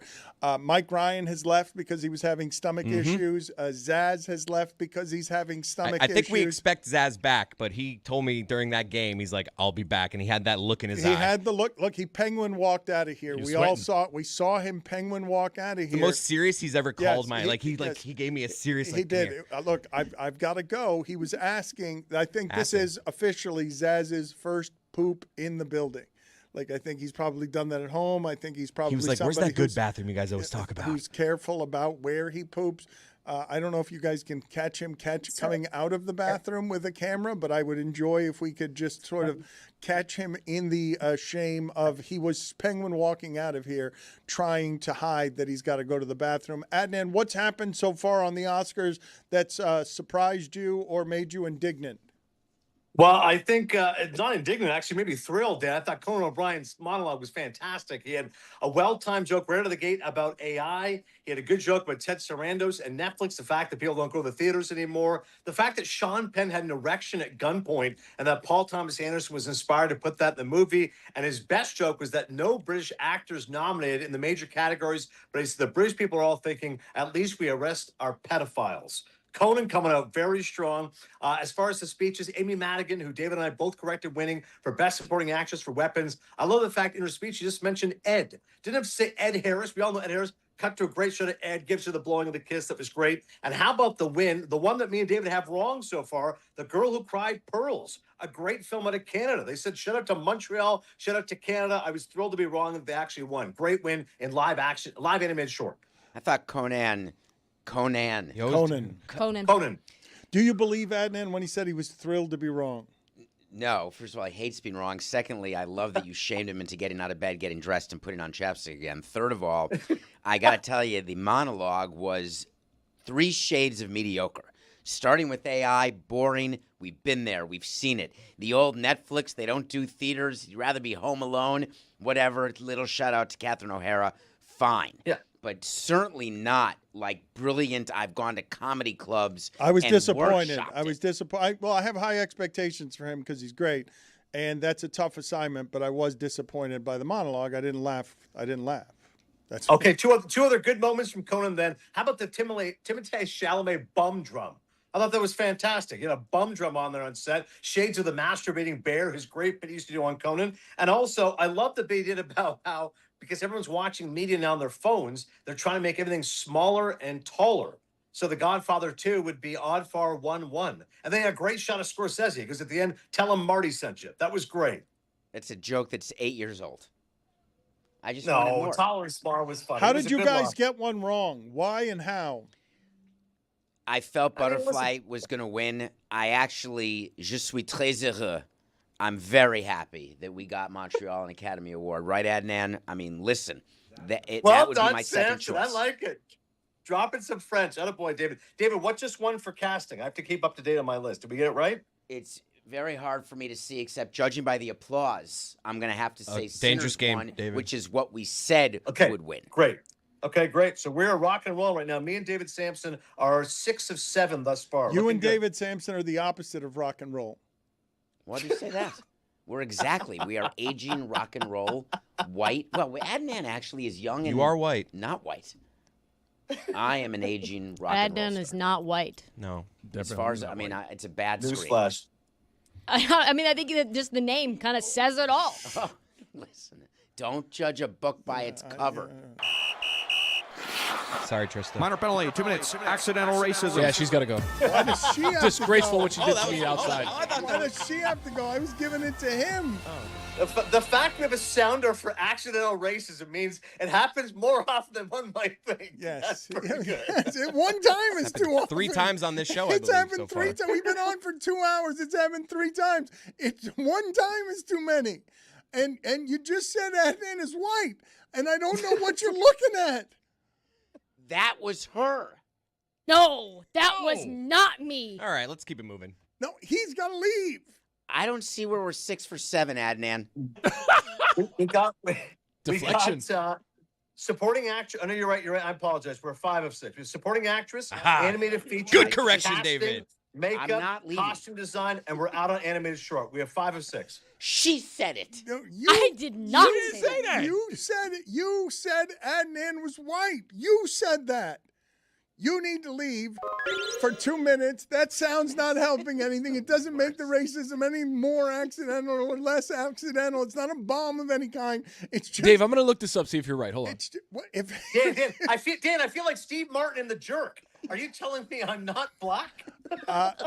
Mike Ryan has left because he was having stomach issues. Zaz has left because he's having stomach I issues. think we expect Zaz back, but he told me during that game, he's like, I'll be back. And he had that look in his eye. He had the look. Look, he penguin walked out of here. He was We all sweating. saw him penguin walk out of here. The most serious he's ever Yes, called he gave me a serious He did. here. Look, I've got to go. He was asking. I think this is officially Zaz's first poop in the building. Like, I think he's probably done that at home. I think he's probably He was like, where's somebody that good who's- bathroom you guys always talk about? Who's careful about where he poops. I don't know if you guys can catch him coming out of the bathroom with a camera, but I would enjoy if we could just sort of catch him in the shame of he was penguin walking out of here trying to hide that he's got to go to the bathroom. Adnan, what's happened so far on the Oscars that's surprised you or made you indignant? Well, I think it's not indignant, actually, maybe thrilled, Dan. I thought Conan O'Brien's monologue was fantastic. He had a well-timed joke right out of the gate about AI. He had a good joke about Ted Sarandos and Netflix, the fact that people don't go to the theaters anymore, the fact that Sean Penn had an erection at gunpoint, and that Paul Thomas Anderson was inspired to put that in the movie. And his best joke was that no British actors nominated in the major categories, but he said the British people are all thinking, at least we arrest our pedophiles. Conan coming out very strong. As far as the speeches, Amy Madigan, who David and I both corrected winning for Best Supporting Actress for Weapons. I love the fact in her speech she just mentioned Ed. Didn't have to say Ed Harris. We all know Ed Harris. Cut to a great shot of Ed, gives her the blowing of the kiss. That was great. And how about the win? The one that me and David have wrong so far, The Girl Who Cried Pearls, a great film out of Canada. They said, shout out to Montreal, shout out to Canada. I was thrilled to be wrong that they actually won. Great win in live action, live animated short. I thought Conan. Conan. Do you believe Adnan when he said he was thrilled to be wrong? No. First of all, he hates being wrong. Secondly, I love that you shamed him into getting out of bed, getting dressed, and putting on chapstick again. Third of all, I got to tell you, the monologue was 3 shades of mediocre. Starting with AI, boring. We've been there. We've seen it. The old Netflix, they don't do theaters. You'd rather be home alone. Whatever. Little shout out to Catherine O'Hara. Fine. Yeah. But certainly not like brilliant. I've gone to comedy clubs. I was and disappointed. workshopped I was disappointed. Well, I have high expectations for him because he's great, and that's a tough assignment. But I was disappointed by the monologue. I didn't laugh. That's Okay, two other good moments from Conan then. How about the Timothée Chalamet bum drum? I thought that was fantastic. You had a bum drum on there on set. Shades of the masturbating bear, his great bit he used to do on Conan. And also, I love the bit he did about how, because everyone's watching media now on their phones, they're trying to make everything smaller and taller. So The Godfather 2 would be Oddfar 1-1. And they had a great shot of Scorsese, because at the end, tell him Marty sent you. That was great. It's a joke that's 8 years old. I just wanted No, more. Taller Spar was funny. How It was did a you good guys laugh. get one wrong? Why and how? I felt I mean, Butterfly was going to win. Je suis très heureux. I'm very happy that we got Montreal an Academy Award. Right, Adnan? I mean, listen, that would be my second Samson. choice. I like it. Dropping some French. Attaboy, David. David, what just won for casting? I have to keep up to date on my list. Did we get it right? It's very hard for me to see, except judging by the applause, I'm going to have to say dangerous Sinners game, won, David. which is what we said would win. Great. Okay, great. So we're rock and roll right now. Me and David Sampson are 6 of 7 thus far. You Looking and good. David Sampson are the opposite of rock and roll. Why did you say that? We are aging rock and roll, white. Well, Adnan actually is young and You are white. Not white. I am an aging rock and roll. Adnan is not white. No, As far as it's a bad screen. Newsflash. I mean, I think that just the name kind of says it all. Oh, listen, don't judge a book by its cover. Sorry, Tristan. Minor penalty, 2 minutes. Accidental racism. Yeah, she's got to go. Why does she have Disgraceful to go? what she did to me outside. Why does she have to go? I was giving it to him. The fact we have a sounder for accidental racism means it happens more often than one might think. Yes. That's pretty good. Yes. One time is too often. 3 times on this show, I It's believe, happened so 3 far. times. We've been on for 2 hours. It's happened 3 times. It's one time is too many. And you just said Adnan is white. And I don't know what you're looking at. That was her. No, that was not me. All right, let's keep it moving. No, he's got to leave. I don't see where we're 6 for 7, Adnan. We got Deflection. supporting actress. Oh, no, you're right. You're right. I apologize. We're 5 of 6. We're supporting actress, Aha. animated feature. Good correction, casting, David. Makeup, I'm not leaving. costume design, and we're out on animated short. We have 5 of 6. She said it. No, I did not say that. You said it. You said Adnan was white. You said that. You need to leave for 2 minutes. That sounds not helping anything. It doesn't make the racism any more accidental or less accidental. It's not a bomb of any kind. It's just Dave, I'm going to look this up, see if you're right. Hold on. It's what if Dan, I feel like Steve Martin in The Jerk. Are you telling me I'm not black?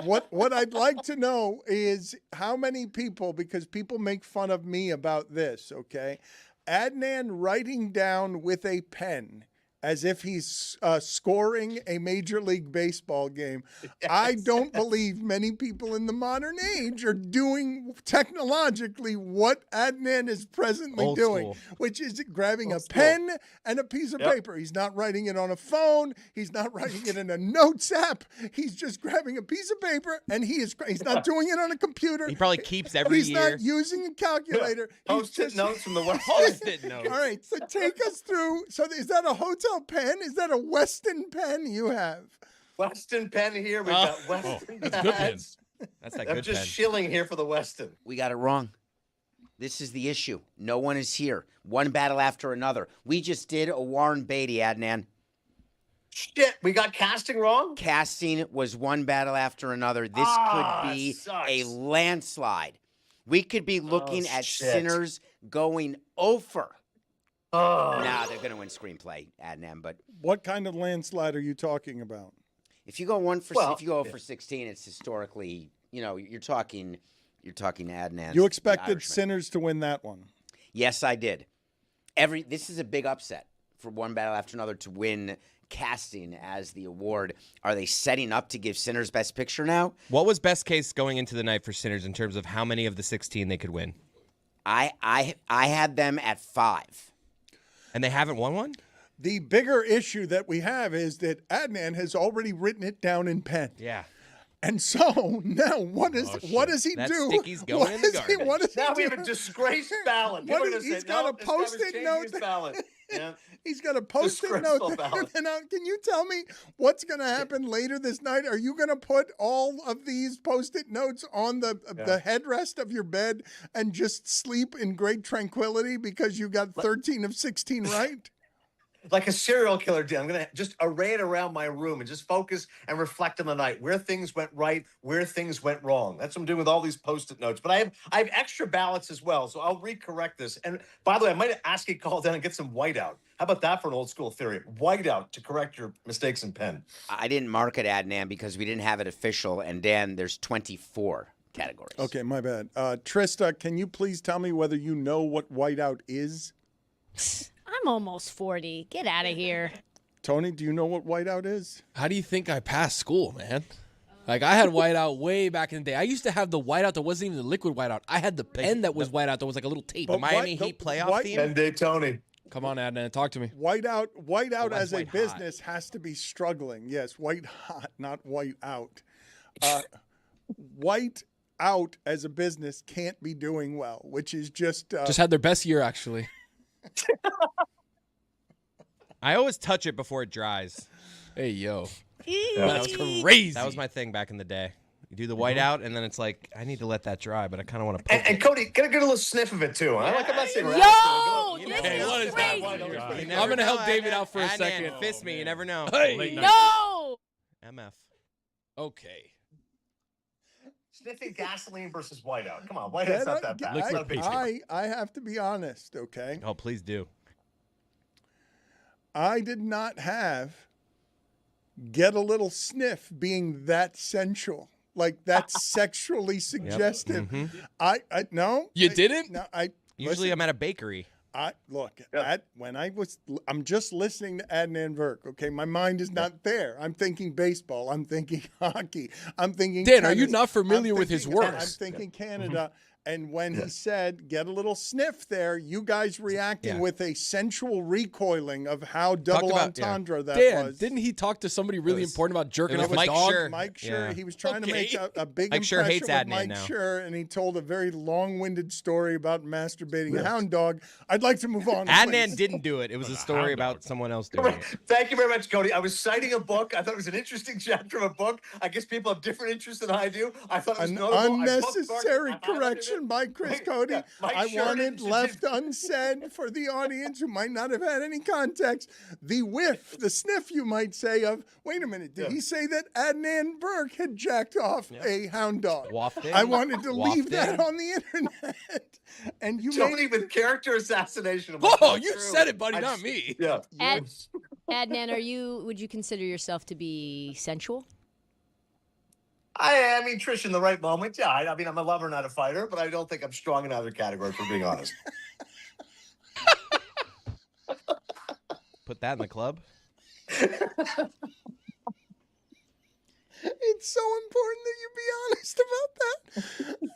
what I'd like to know is how many people, because people make fun of me about this, okay? Adnan writing down with a pen as if he's scoring a Major League Baseball game. Yes. I don't believe many people in the modern age are doing technologically what Adnan is presently Old doing, school. which is grabbing a pen and a piece of Yep. paper. He's not writing it on a phone. He's not writing it in a notes app. He's just grabbing a piece of paper, and he's not doing it on a computer. He probably keeps every He's year. not using a calculator. Post-it notes from the West. Post-it notes. All right, so take us through. So is that a hotel pen? Is that a Weston pen you have? Weston pen here. We've got Weston that's a good pen. pads. That's that I'm good just pen. shilling here for the Weston. We got it wrong. This is the issue. No one is here. One battle after another. We just did a Warren Beatty, Adnan. Shit, we got casting wrong? Casting was one battle after another. This could be sucks. a landslide. We could be looking at shit. Sinners going over. Oh. Nah, they're going to win screenplay, Adnan. But What kind of landslide are you talking about? if you go if you go yeah. for 16, it's historically, you're talking Adnan. You expected Sinners to win that one. Yes, I did. This is a big upset for one battle after another to win casting as the award. Are they setting up to give Sinners Best Picture now? What was best case going into the night for Sinners in terms of how many of the 16 they could win? I had them at 5. And they haven't won one? The bigger issue that we have is that Adnan has already written it down in pen. Yeah. And so now what does he That do? sticky's going What in the is he- garbage. what does he Now we do? have a disgraced ballot. What People are is- gonna say, he's got "No, a this guy was post-it changing note. his ballot." Yeah. He's got a post-it Disgraceful note. ballot. And now, can you tell me what's going to happen later this night? Are you going to put all of these post-it notes on the headrest of your bed and just sleep in great tranquility because you got 13 of 16 right? like a serial killer did. I'm going to just array it around my room and just focus and reflect on the night, where things went right, where things went wrong. That's what I'm doing with all these Post-it notes. But I have extra ballots as well, so I'll recorrect this. And by the way, I might ask you to call down and get some whiteout. How about that for an old school theory? Whiteout to correct your mistakes in pen. I didn't mark it, Adnan, because we didn't have it official. And Dan, there's 24 categories. Okay, my bad. Trista, can you please tell me whether you know what whiteout is? I'm almost 40. Get out of here. Tony, do you know what whiteout is? How do you think I passed school, man? Like, I had whiteout way back in the day. I used to have the whiteout that wasn't even the liquid whiteout. I had the pen that was whiteout that was like a little tape. The Miami Heat playoff theme? And Dave Tony. Come on, Adnan, talk to me. Whiteout as a white hot? business has to be struggling. Yes, white hot, not white out. White out as a business can't be doing well, which is just had their best year, actually. I always touch it before it dries. Hey, yo. That's crazy. That was my thing back in the day. You do the whiteout, and then it's like, I need to let that dry, but I kind of want to poke And Cody, get a good little sniff of it, too. Huh? Like I'm not saying Yo, Hey, what is that? I'm going to help David out for a second. Fist me, you never know. Hey. No! MF. Okay. Sniffing gasoline versus whiteout. Come on, whiteout's not that bad. It's not a big deal. I have to be honest, okay? Oh, please do. I did not have get a little sniff being that sensual. Like that's sexually suggestive. Mm-hmm. I no. You didn't? No, Usually listen, I'm at a bakery. I'm just listening to Adnan Virk. Okay, my mind is not there. I'm thinking baseball. I'm thinking hockey. I'm thinking. Dan, tennis. are you not familiar with his work? I'm thinking Canada. And when he said, get a little sniff there, you guys reacting with a sensual recoiling of how double entendre that Dan, was. didn't he talk to somebody really important about jerking off a Mike dog? Schur. Mike Schur. Yeah. He was trying to make a big Mike Schur impression hates with Adnan Mike now. Schur, and he told a very long-winded story about masturbating a hound dog. I'd like to move on. Adnan please. didn't do it. It was a story about someone else doing it. Thank you very much, Cody. I was citing a book. I thought it was an interesting chapter of a book. I guess people have different interests than I do. I thought it was An notable. unnecessary correction by Chris Cody. Mike I Schur wanted didn't- left unsaid for the audience who might not have had any context. The whiff, the sniff, you might say, of, wait a minute, did he say that Adnan Burke had jacked off a hound dog? Wafted. I wanted to leave Wafted. that on the internet. And you Tony made with character assassination. I'm like, Oh, that's you true. said it, buddy, I not just- me. Yeah. Adnan, would you consider yourself to be sensual? I mean, Trish, in the right moment, yeah. I mean, I'm a lover, not a fighter, but I don't think I'm strong in either category, for being honest. Put that in the club. It's so important that you be honest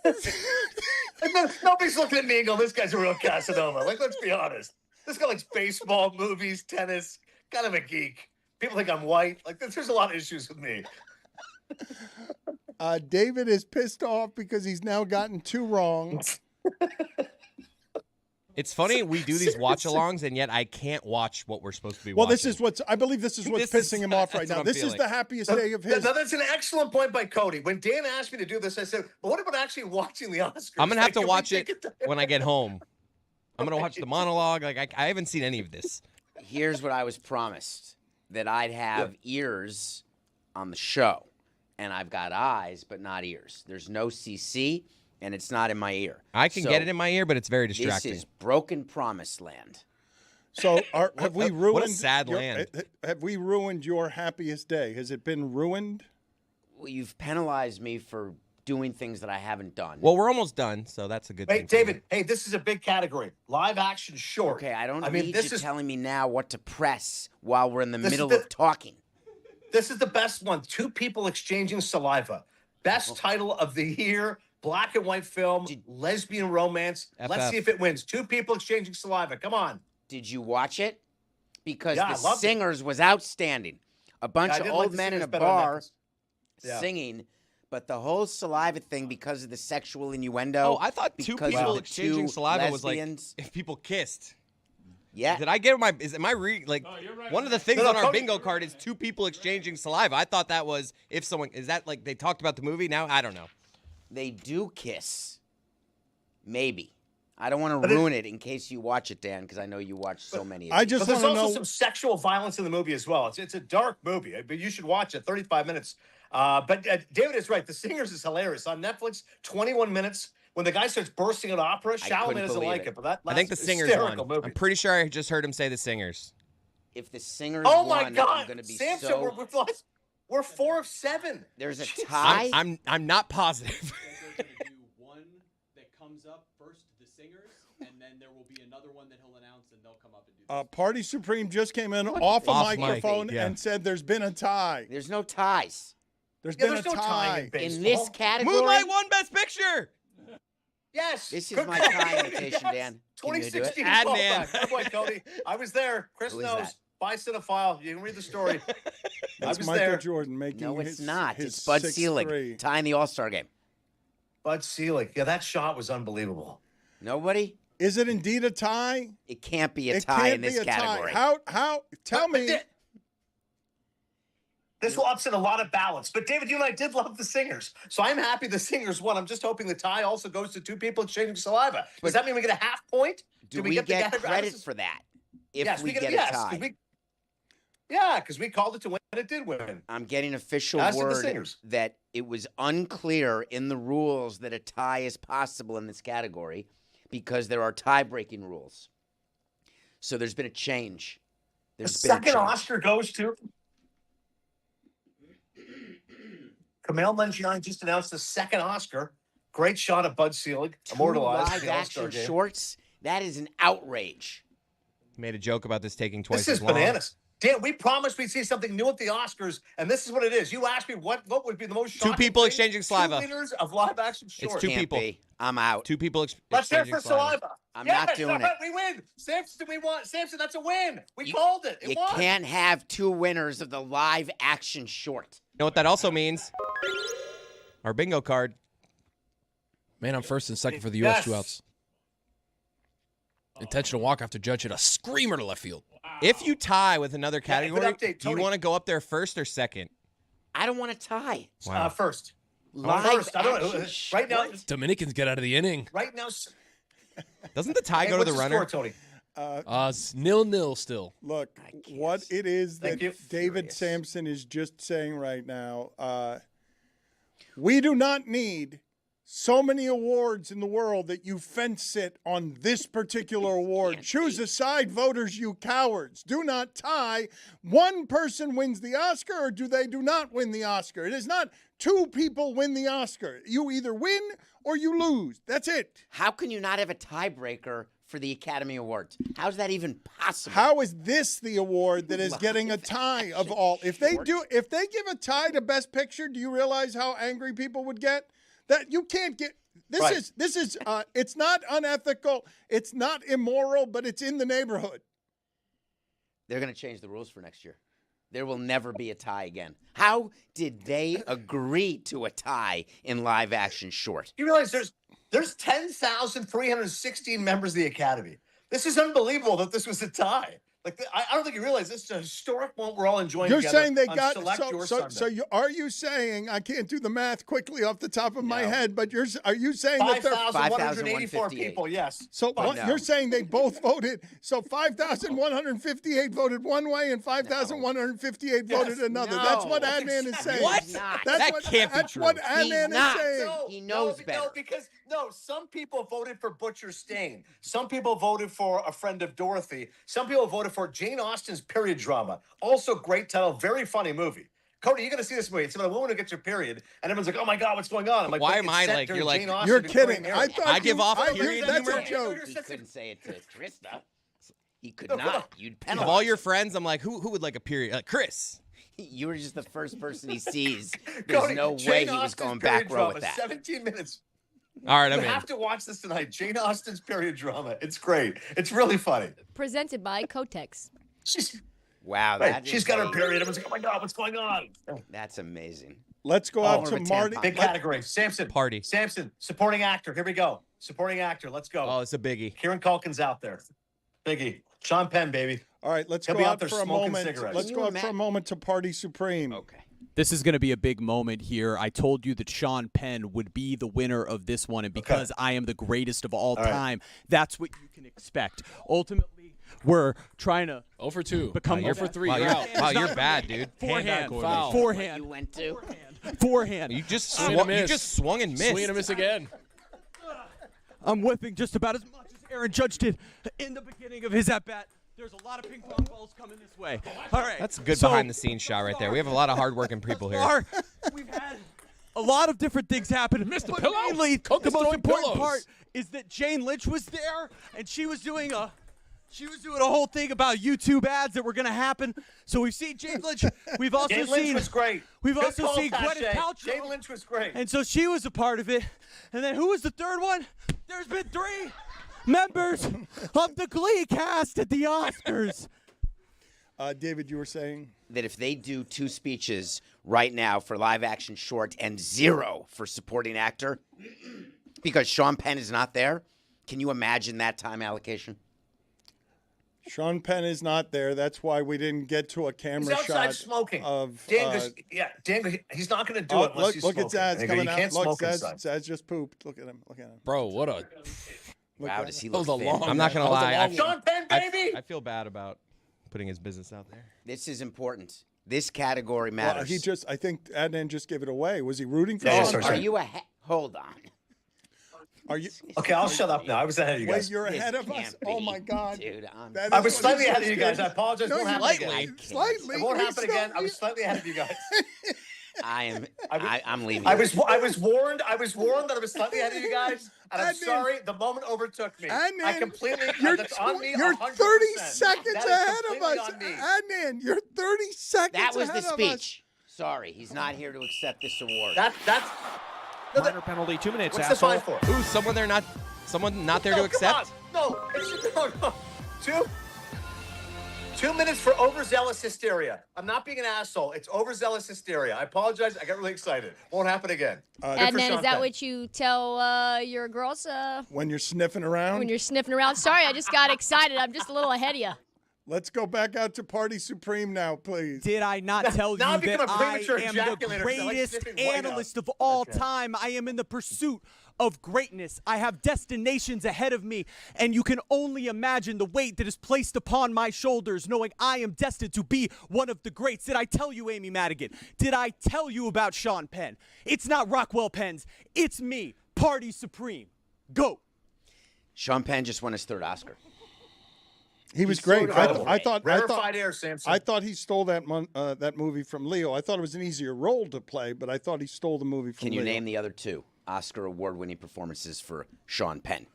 about that. Nobody's looking at me and go, this guy's a real Casanova. Like, let's be honest. This guy likes baseball, movies, tennis, kind of a geek. People think I'm white. Like, there's a lot of issues with me. David is pissed off because he's now gotten 2 wrong. It's funny we do these watch-alongs, and yet I can't watch what we're supposed to be Well, watching. I believe this is what's pissing him off right now. This is the happiest day of his. Now, that's an excellent point by Cody. When Dan asked me to do this, I said, but what about actually watching the Oscars? I'm going to have to Can we watch take it when I get home. I'm going to watch the monologue. Like I haven't seen any of this. Here's what I was promised, that I'd have ears on the show. And I've got eyes, but not ears. There's no CC, and it's not in my ear. I can get it in my ear, but it's very distracting. This is broken promised land. So have we ruined? What a sad your, land. Have we ruined your happiest day? Has it been ruined? Well, you've penalized me for doing things that I haven't done. Well, we're almost done, so that's a good Hey, thing. David, hey, this is a big category. Live action short. Okay, I don't mean, need this you is telling me now what to press while we're in the This is middle the- of talking. This is the best one. 2 people exchanging saliva. Best title of the year. Black and white film. Lesbian romance. Let's FF. see if it wins. 2 people exchanging saliva. Come on. Did you watch it? Because Yeah, I the loved it. singers was outstanding. A bunch Yeah, I of didn't like old the men in a singers better on bar Netflix. Yeah. singing, but the whole saliva thing because of the sexual innuendo. Oh, I thought 2 because people of the exchanging 2 saliva was like lesbians. if people kissed. Yeah. Did I get my? Am I like one of the things No, on our Cody- bingo card is 2 people exchanging saliva? I thought that was if someone is that like they talked about the movie. Now I don't know. They do kiss. Maybe. I don't want to ruin it in case you watch it, Dan, because I know you watch so many. Of But there's also some sexual violence in the movie as well. It's a dark movie, but you should watch it. 35 minutes. But David is right. The Singers is hilarious on Netflix. 21 minutes. When the guy starts bursting into opera, Chalamet doesn't like it. But that I think the Singers won. movie. I'm pretty sure I just heard him say the Singers. If the Singers Oh won, my God, I'm going to be Samson, so. we're 4 of 7. There's a tie. I'm not positive. One that comes up first, the Singers, and then there will be another one that he'll announce, and they'll come up and do. Party Supreme just came in off a microphone and said there's been a tie. There's no ties. There's been a no tie. In this category. Moonlight won Best Picture. Yes. This is my tie invitation, Dan. Can you do it? 2016 qualified. Good boy, Cody. I was there. Chris Who is knows. that? Buy Cinephile. You can read the story. I That's was Michael there. Jordan making No, it's his, not. his It's Bud 6'3". Selig tying the All-Star game. Bud Selig. Yeah, that shot was unbelievable. Nobody? Is it indeed a tie? It can't be a It tie can't in this be a tie. category. How? Tell me. This will upset a lot of balance. But David, you and I did love the Singers. So I'm happy the Singers won. I'm just hoping the tie also goes to two people exchanging saliva. Does that mean we get a half point? Do we get credit for that if we get a tie? Because we called it to win and it did win. I'm getting official As did the word Singers. that it was unclear in the rules that a tie is possible in this category because there are tie-breaking rules. So there's been a change. The second Oscar goes to Kumail Nanjiani. Just announced the second Oscar. Great shot of Bud Selig, immortalized in the All-Star live-action game. shorts. That is an outrage. Made a joke about this taking twice This as is long. bananas. Dan, we promised we'd see something new at the Oscars, and this is what it is. You asked me what would be the most shocking Two people thing? exchanging saliva. Two winners of live-action shorts. It's two Can't people. be. I'm out. Two people Let's hear exchanging for saliva. I'm Yes, not doing it. We win. Samson, we won. Samson, that's a win. We called it. It You won. can't have two winners of the live-action short. You know what that also means? Our bingo card. Man, I'm first and second for the U.S. Yes. two outs. Intentional walk after judge hit a screamer to left field. If you tie with another Yeah, good category, update, do you Tony. want to go up there first or second? I don't want to tie. Wow. First. Live First. I don't know. action Right now. Dominicans get out of the inning. Right now. Doesn't the tie Hey, go to what's the the runner? score, Tony? It's 0-0 still. Look, what it is Thank that you. David Sampson is just saying right now, we do not need so many awards in the world that you fence sit on this particular award. Choose a side, voters, you cowards. Do not tie. One person wins the Oscar or do not win the Oscar. It is not two people win the Oscar. You either win or you lose. That's it. How can you not have a tiebreaker for the Academy Awards? How's that even possible? How is this the award that is getting a tie of all? If they give a tie to Best Picture, do you realize how angry people would get? That you can't get. This is it's not unethical, it's not immoral, but it's in the neighborhood. They're going to change the rules for next year. There will never be a tie again. How did they agree to a tie in live action short? You realize there's 10,316 members of the Academy. This is unbelievable that this was a tie. Like I don't think you realize this is a historic moment we're all enjoying. You're together saying they on got Select Your Sunday. are you saying, I can't do the math quickly off the top of my head, but are you saying that they're 5,184 people? Yes. So you're saying they both voted. So 5,158 voted one way and 5,158 voted another. That's what Adnan is saying. What? That's what Adnan is saying. He knows better. No, because some people voted for Butcher Stain. Some people voted for A Friend of Dorothy. Some people voted for Jane Austen's period drama. Also great title, very funny movie. Cody, you're going to see this movie. It's about a woman who gets her period, and everyone's like, oh my God, what's going on? I'm like, Why "Look, am it's I set like, during you're like, Jane Austen You're and Victoria kidding. Mary." I thought I give off a you- period that's a humor? joke. He couldn't say it to Krista. He could No, come on. not. You'd Of penalize. all your friends, I'm like, who would like a period? Chris. You were just the first person he sees. There's Cody, no Jane way he was Austen's going period back row drama, with that. 17 minutes. All right, I'm You in. have to watch this tonight. Jane Austen's period drama. It's great. It's really funny. Presented by Cotex. Wow, Right. that She's is got her a- period. Everyone's like, oh my God, what's going on? That's amazing. Let's go out to Marty. Big category. Samson. Party. Samson, supporting actor. Here we go. Supporting actor. Let's go. Oh, it's a biggie. Kieran Culkin's out there. Biggie. Sean Penn, baby. All right, let's He'll go be out out there for a smoking moment. cigarettes. Let's Can go you out for a moment to Party Supreme. Okay. This is going to be a big moment here. I told you that Sean Penn would be the winner of this one, and because I am the greatest of all time, that's what you can expect. Ultimately, we're trying to 0 for 2. become 0 for 3. Wow, you're bad, dude. Forehand. Foul. Forehand. You went to. Forehand. You just Swing and miss. swung and missed. Swing and a miss again. I'm whipping just about as much as Aaron Judge did in the beginning of his at-bat. There's a lot of ping pong balls coming this way. All right. That's a good behind-the-scenes shot right there. We have a lot of hard-working people here. We've had a lot of different things happen. Missed a but pillow? mainly, Coke the is most throwing important pillows. part is that Jane Lynch was there, and she was doing a whole thing about YouTube ads that were going to happen. So we've seen Jane Lynch. We've also Jane Lynch was great. We've Good also call, seen Gwyneth Tasha. Paltrow. Jane Lynch was great. And so she was a part of it. And then who was the third one? There's been 3 members of the Glee cast at the Oscars. David, you were saying? That if they do 2 speeches right now for live action short and 0 for supporting actor, because Sean Penn is not there, can you imagine that time allocation? Sean Penn is not there. That's why we didn't get to a camera He's outside shot smoking. of. Dan goes, Dan, he's not going to do it unless he's look at smoking. Zaz coming You out. can't Look, smoke inside. Zaz just pooped. Look at him. Look at him. Bro, what a... Wow, does he That look was a fit. long I'm not going to lie. Sean Penn, baby! I feel bad about putting his business out there. This is important. This category matters. Well, I think Adnan just gave it away. Was he rooting for Yeah, Sean sorry. Are you hold on. Are you? Okay, I'll shut up now. I was ahead of you guys. Wait, you're This ahead of us? can't Oh be, my God. dude, That I is was what slightly he ahead of just you guys. did. I apologize. No, It won't you happen slightly. again. Slightly. It won't We happen still- again. I was slightly ahead of you guys. I'm leaving. I was warned. I was warned that I was slightly ahead of you guys, and I'm Adnan, sorry. The moment overtook me. I Adnan, completely. You're, that's on me. you're 100%. 30 seconds That is ahead of completely us. on me. Adnan, you're 30 seconds That was ahead the of us. speech. Sorry, he's not here to accept this award. That's Minor penalty, 2 minutes. what's the asshole. fine for? Ooh, someone not there to accept? No, no. 2 minutes for overzealous hysteria. I'm not being an asshole. It's overzealous hysteria. I apologize. I got really excited. Won't happen again. Adnan, is that what you tell your girls When you're sniffing around? when you're sniffing around? Sorry, I just got excited. I'm just a little ahead of you. Let's go back out to Party Supreme now, please. Did I not tell you Now I've become that a I premature am the ejaculator 'cause I like greatest sniffing white analyst out. of all time? I am in the pursuit of greatness. I have destinations ahead of me, and you can only imagine the weight that is placed upon my shoulders, knowing I am destined to be one of the greats. Did I tell you, Amy Madigan? Did I tell you about Sean Penn? It's not Rockwell Penn's. It's me, Party Supreme. Go. Sean Penn just won his 3rd Oscar. He was He's great. so incredible. I thought Rarefied air, Samson. I thought he stole that movie from Leo. I thought it was an easier role to play, but I thought he stole the movie from Can you Leo. name the other 2 Oscar award-winning performances for Sean Penn?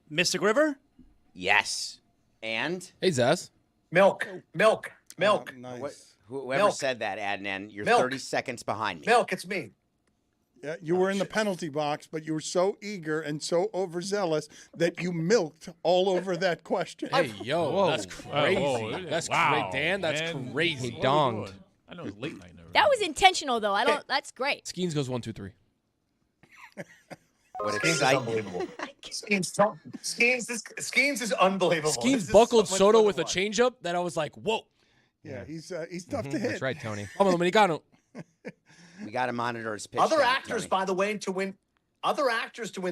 Mystic River? Yes. And? Hey, Zaz. Milk. Nice. Whoever Milk. said that, Adnan, you're Milk. 30 seconds behind me. Milk. It's me. Yeah, you were in the penalty box, but you were so eager and so overzealous that you milked all over that question. Hey, yo, that's crazy. Whoa. That's Wow, great, Dan. That's man. crazy. He donged. I know it's late night. Never That was intentional, though. I don't. That's great. Skeens goes 1, 2, 3. What Skeens is excitement. unbelievable. Skeens is unbelievable. Skeens This is buckled so much Soto fun with to a watch. changeup that I was like, whoa. Yeah, he's tough to hit. That's right, Tony. Vamos, Dominicano. We got to monitor his pitch. Other count, actors, Tony. by the way, to win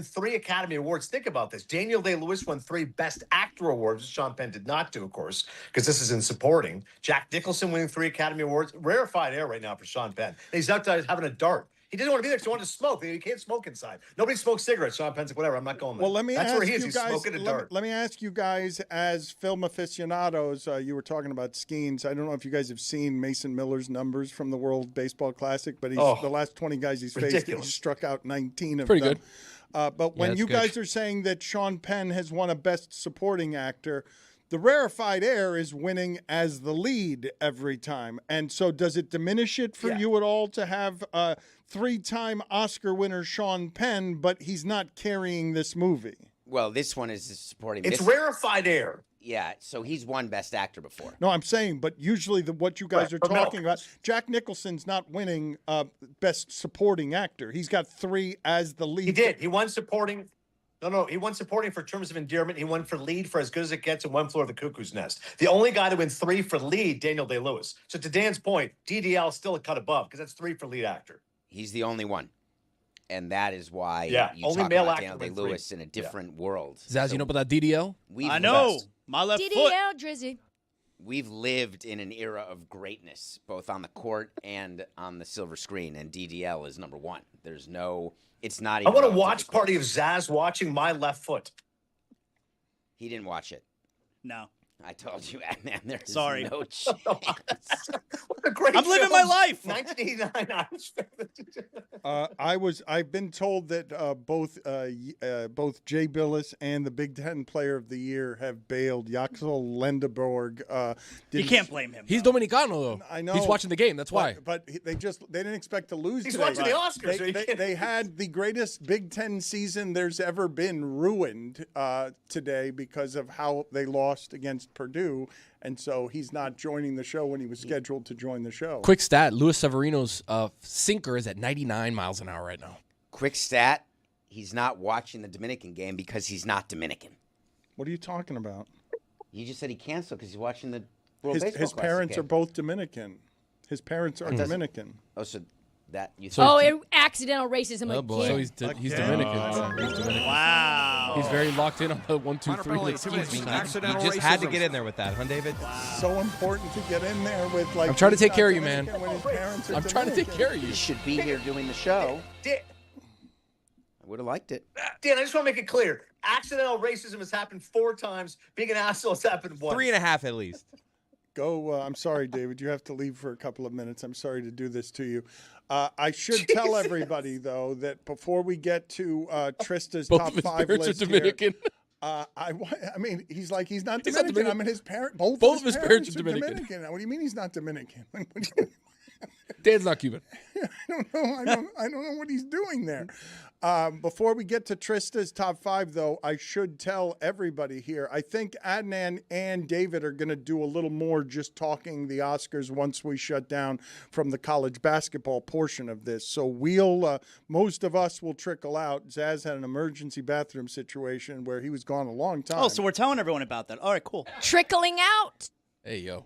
3 Academy Awards. Think about this. Daniel Day-Lewis won 3 Best Actor Awards, which Sean Penn did not do, of course, because this is in supporting. Jack Nicholson winning 3 Academy Awards. Rarefied air right now for Sean Penn. He's out there having a dart. He didn't want to be there because he wanted to smoke. He can't smoke inside. Nobody smokes cigarettes. Sean Penn's like, whatever, I'm not going there. Well, let me That's ask where he is. you He's guys. smoking a dart. Let me ask you guys, as film aficionados, you were talking about Skeens. I don't know if you guys have seen Mason Miller's numbers from the World Baseball Classic, but the last 20 guys he's faced, ridiculous. he's struck out 19 of Pretty them. good. But when that's you good. guys are saying that Sean Penn has won a Best Supporting Actor, the Rarefied Air is winning as the lead every time. And so does it diminish it for you at all to have 3-time Oscar winner Sean Penn, but he's not carrying this movie? Well, this one is supporting. It's this. rarefied air. Yeah, so he's won Best Actor before. No, I'm saying, but usually what you guys are for Milk. talking about, Jack Nicholson's not winning Best Supporting Actor. He's got 3 as the lead. He did. He won supporting. No, he won supporting for Terms of Endearment. He won for lead for As Good as It Gets and One Floor of the Cuckoo's Nest. The only guy to win 3 for lead, Daniel Day-Lewis. So to Dan's point, DDL is still a cut above because that's 3 for lead actor. He's the only one. And that is why you only talk male about actor Daniel wins Day-Lewis 3. in a different world. Zaz, you know about that DDL? I know. My left foot. DDL, Drizzy. We've lived in an era of greatness, both on the court and on the silver screen, and DDL is number 1. There's no, it's not I even. want a watch party of Zaz watching My Left Foot. He didn't watch it. No. I told you, man, there's Sorry. no chance. What a great I'm living film. my life. 1989. I've been told that both Jay Billis and the Big Ten Player of the Year have bailed. Yaxel Lendeborg. You can't blame him. He's Dominicano, though. I know. He's watching the game. That's why. But they didn't expect to lose. He's today. watching the Oscars. so he can't- They had the greatest Big Ten season there's ever been ruined today because of how they lost against Purdue, and so he's not joining the show when he was scheduled to join the show. Quick stat, Luis Severino's sinker is at 99 miles an hour right now. Quick stat, he's not watching the Dominican game because he's not Dominican. What are you talking about? You just said he canceled because he's watching the World Baseball His Classic parents game. are both Dominican. His parents are Dominican. Oh, so that you Accidental racism Oh boy, again. so he's Dominican. He's Dominican. Wow. He's very locked in on the 1, 2, 3 list. You just had to get in there with that, huh, David? So important to get in there with like. I'm trying to he's take not care of you, man. Dominican when his parents are I'm trying to take Dominican. care of you. You should be here doing the show. I would have liked it. Dan, I just want to make it clear. Accidental racism has happened 4 times. Being an asshole has happened once. 3.5 at least. Go. I'm sorry, David. You have to leave for a couple of minutes. I'm sorry to do this to you. I should tell everybody though that before we get to Trista's Both top of his 5 parents list are Dominican. here, I mean, he's not He's not Dominican. Dominican. I mean, his parents. Both of his parents are Dominican. What do you mean he's not Dominican? Dan's not Cuban. I don't know what he's doing there. Before we get to Trista's top 5, though, I should tell everybody here. I think Adnan and David are going to do a little more just talking the Oscars once we shut down from the college basketball portion of this. So most of us will trickle out. Zaz had an emergency bathroom situation where he was gone a long time. Oh, so we're telling everyone about that. All right, cool. Trickling out. Hey, yo.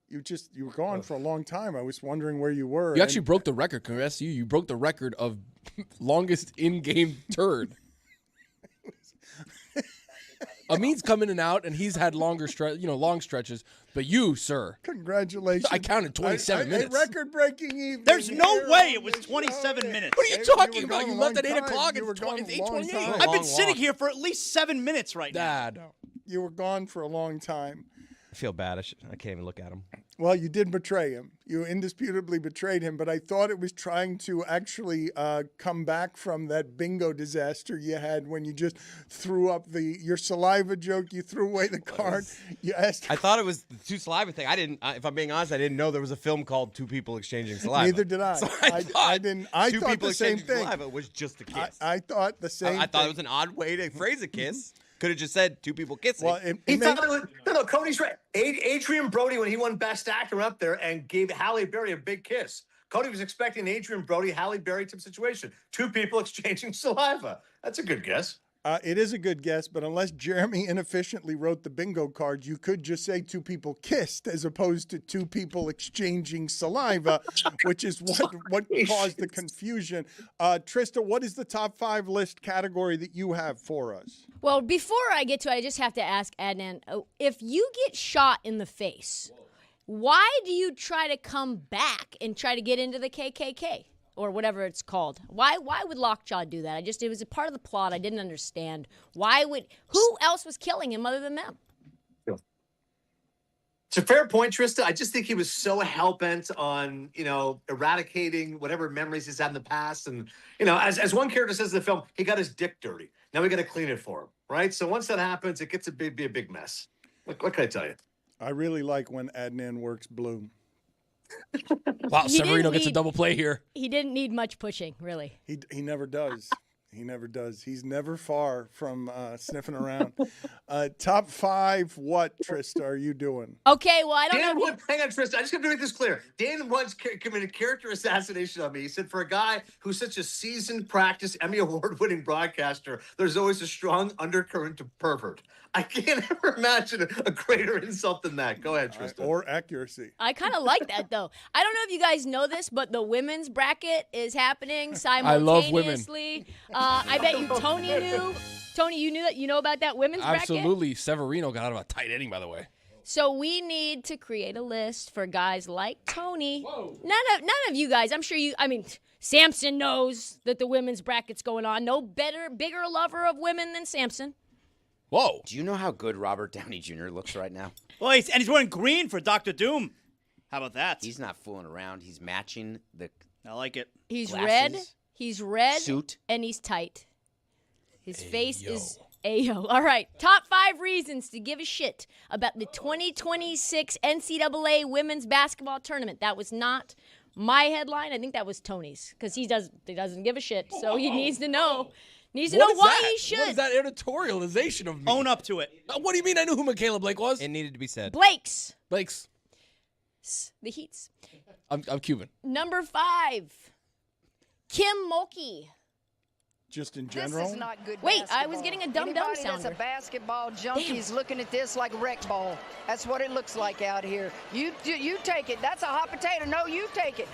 You were gone for a long time. I was wondering where you were. You actually broke the record. Congrats to you. You broke the record of longest in-game turd. Amin's come in and out, and he's had longer long stretches. But you, sir. Congratulations. I counted 27 minutes. A record-breaking evening. There's no here way on it was the 27 show. minutes. What are you talking about? You left at 8 o'clock. You were It's gone a long 8:28. time. I've been sitting here for at least 7 minutes right now. No. You were gone for a long time. I feel bad. I can't even look at him. Well, you did betray him. You indisputably betrayed him, but I thought it was trying to actually come back from that bingo disaster you had when you just threw up your saliva joke. You threw away the card. You asked. I thought it was the 2 saliva thing. I didn't. If I'm being honest, I didn't know there was a film called 2 People Exchanging Saliva. Neither did I. So I didn't. I 2 thought people the same exchanging thing. saliva was just a kiss. I thought the same. I thought it was an odd way to phrase a kiss. Could have just said 2 people kissing. Well, He thought it was, no, Cody's right. Adrian Brody, when he won Best Actor, went up there and gave Halle Berry a big kiss. Cody was expecting Adrian Brody, Halle Berry type situation. 2 people exchanging saliva. That's a good guess. It is a good guess, but unless Jeremy inefficiently wrote the bingo cards, you could just say 2 people kissed as opposed to 2 people exchanging saliva, which is what caused the confusion. Trista, what is the top 5 list category that you have for us? Well, before I get to it, I just have to ask Adnan, if you get shot in the face, why do you try to come back and try to get into the KKK? Or whatever it's called. Why would Lockjaw do that? It was a part of the plot. I didn't understand. Who else was killing him other than them? It's a fair point, Trista. I just think he was so hell-bent on, eradicating whatever memories he's had in the past. And, as one character says in the film, he got his dick dirty. Now we got to clean it for him, right? So once that happens, it gets to be a big mess. What can I tell you? I really like when Adnan works blue. Wow, Severino gets a double play here. He didn't need much pushing, really. He never does. He never does. He's never far from sniffing around. Top 5, what, Trista, are you doing? Okay, well, I don't Dan know. once, hang on, Trista. I just have to make this clear. Dan once committed character assassination on me. He said, for a guy who's such a seasoned, practiced, Emmy Award-winning broadcaster, there's always a strong undercurrent of pervert. I can't ever imagine a greater insult than that. Go ahead, Trista. Or accuracy. I kind of like that, though. I don't know if you guys know this, but the women's bracket is happening simultaneously. I love women. I bet you Tony knew. Tony, you knew that? You know about that women's bracket? Absolutely. Severino got out of a tight ending, by the way. So we need to create a list for guys like Tony. Whoa. None of you guys. I'm sure you. I mean, Samson knows that the women's bracket's going on. No bigger lover of women than Samson. Whoa. Do you know how good Robert Downey Jr. looks right now? Well, he's wearing green for Dr. Doom. How about that? He's not fooling around. He's matching the I like it. He's glasses, red. He's red. suit. And he's tight. His face is Ayo. All right. Top 5 reasons to give a shit about the 2026 NCAA women's basketball tournament. That was not my headline. I think that was Tony's because he doesn't give a shit. So he needs to know. Needs to know why he should. What is that editorialization of me? Own up to it. What do you mean I knew who Michaela Blake was? It needed to be said. Blake's. The Heats. I'm Cuban. Number 5. Kim Mulkey. Just in general? This is not good Wait, basketball. I was getting a dumb Anybody sounder. that's a basketball junkie is looking at this like a rec ball. That's what it looks like out here. You take it. That's a hot potato. No, you take it.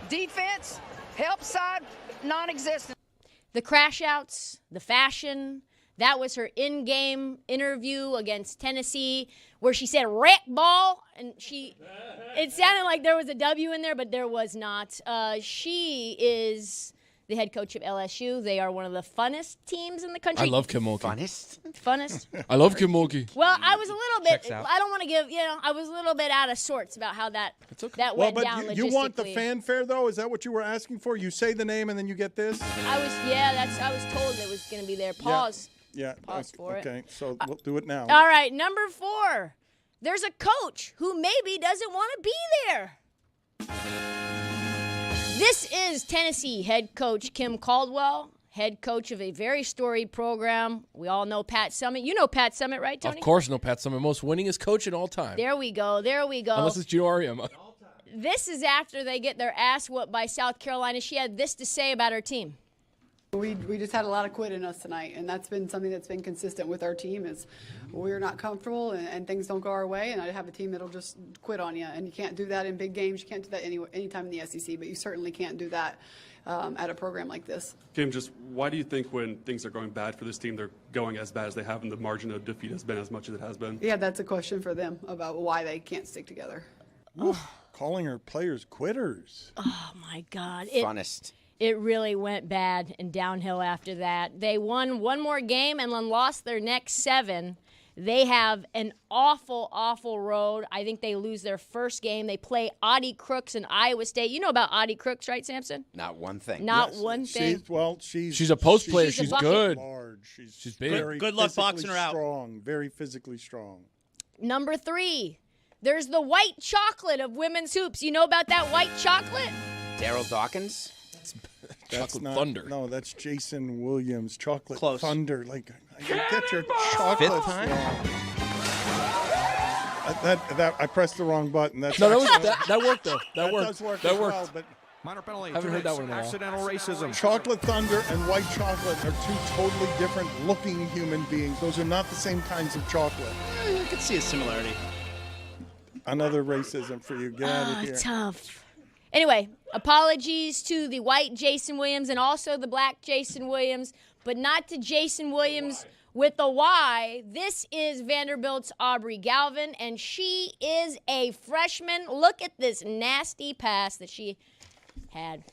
Defense, help side, non-existent. The crash outs, the fashion. That was her in-game interview against Tennessee where she said rec ball. And it sounded like there was a W in there, but there was not. She is the head coach of LSU. They are one of the funnest teams in the country. I love Kim Mulkey. Funnest? I love Kim Mulkey. Well, I was a little bit, Checks out. I don't want to give, I was a little bit out of sorts about how that Well, went but down you want the logistically. fanfare, though? Is that what you were asking for? You say the name and then you get this? I was told it was going to be there. Pause. Yeah. Pause for it. Okay, so we'll do it now. All right, number 4. There's a coach who maybe doesn't want to be there. This is Tennessee head coach Kim Caldwell, head coach of a very storied program. We all know Pat Summitt. You know Pat Summitt, right, Tony? Of course, no Pat Summitt, most winningest coach in all time. There we go. Unless it's Gino Auriemma. This is after they get their ass whooped by South Carolina. She had this to say about her team. We just had a lot of quit in us tonight, and that's been something that's been consistent with our team is we're not comfortable and things don't go our way, and I have a team that'll just quit on you, and you can't do that in big games. You can't do that anytime in the SEC, but you certainly can't do that at a program like this. Kim, just why do you think when things are going bad for this team, they're going as bad as they have and the margin of defeat has been as much as it has been? Yeah, that's a question for them about why they can't stick together. Calling her players quitters. Oh, my God. Funnest. It really went bad and downhill after that. They won one more game and then lost their next 7. They have an awful, awful road. I think they lose their first game. They play Audie Crooks in Iowa State. You know about Audie Crooks, right, Samson? Not one thing. Not one thing. She's a post player. She's a She's bucket. good. Large. She's big. Good luck physically boxing her out. Strong, very physically strong. Number 3, there's the white chocolate of women's hoops. You know about that white chocolate? Daryl Dawkins? That's Chocolate Thunder. No, that's Jason Williams. Chocolate Close. Thunder. Like, get your chocolate. Fifth time? I pressed the wrong button. That's No, actually- that worked though. That worked. does work That as worked. well, but Minor penalty. Haven't heard that one in a while. Accidental racism. Chocolate Thunder and white chocolate are 2 totally different looking human beings. Those are not the same kinds of chocolate. I could see a similarity. Another racism for you. Get out of here. Tough. Anyway, apologies to the white Jason Williams and also the black Jason Williams, but not to Jason Williams with a Y. This is Vanderbilt's Aubrey Galvin, and she is a freshman. Look at this nasty pass that she had.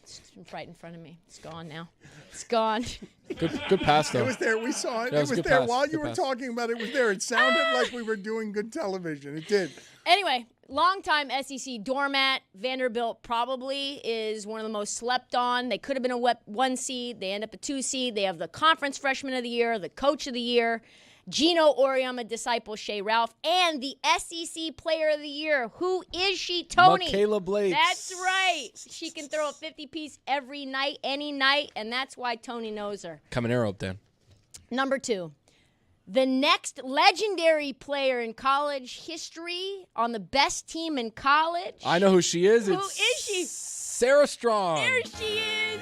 It's right in front of me. It's gone now. It's gone. Good pass though. It was there. We saw it. Yeah, it was a good there. pass. While Good you were pass. talking about it, it was there. It sounded like we were doing good television. It did. Anyway, longtime SEC doormat. Vanderbilt probably is one of the most slept on. They could have been a 1 seed. They end up a 2 seed. They have the conference freshman of the year, the coach of the year. Gino Oriama disciple Shea Ralph, and the SEC Player of the Year. Who is she, Tony? Michaela Blake. That's right. She can throw a 50-piece every night, any night, and that's why Tony knows her. Coming arrow up, Dan. Number 2. The next legendary player in college history on the best team in college. I know who she is. Who is she? Sarah Strong. There she is.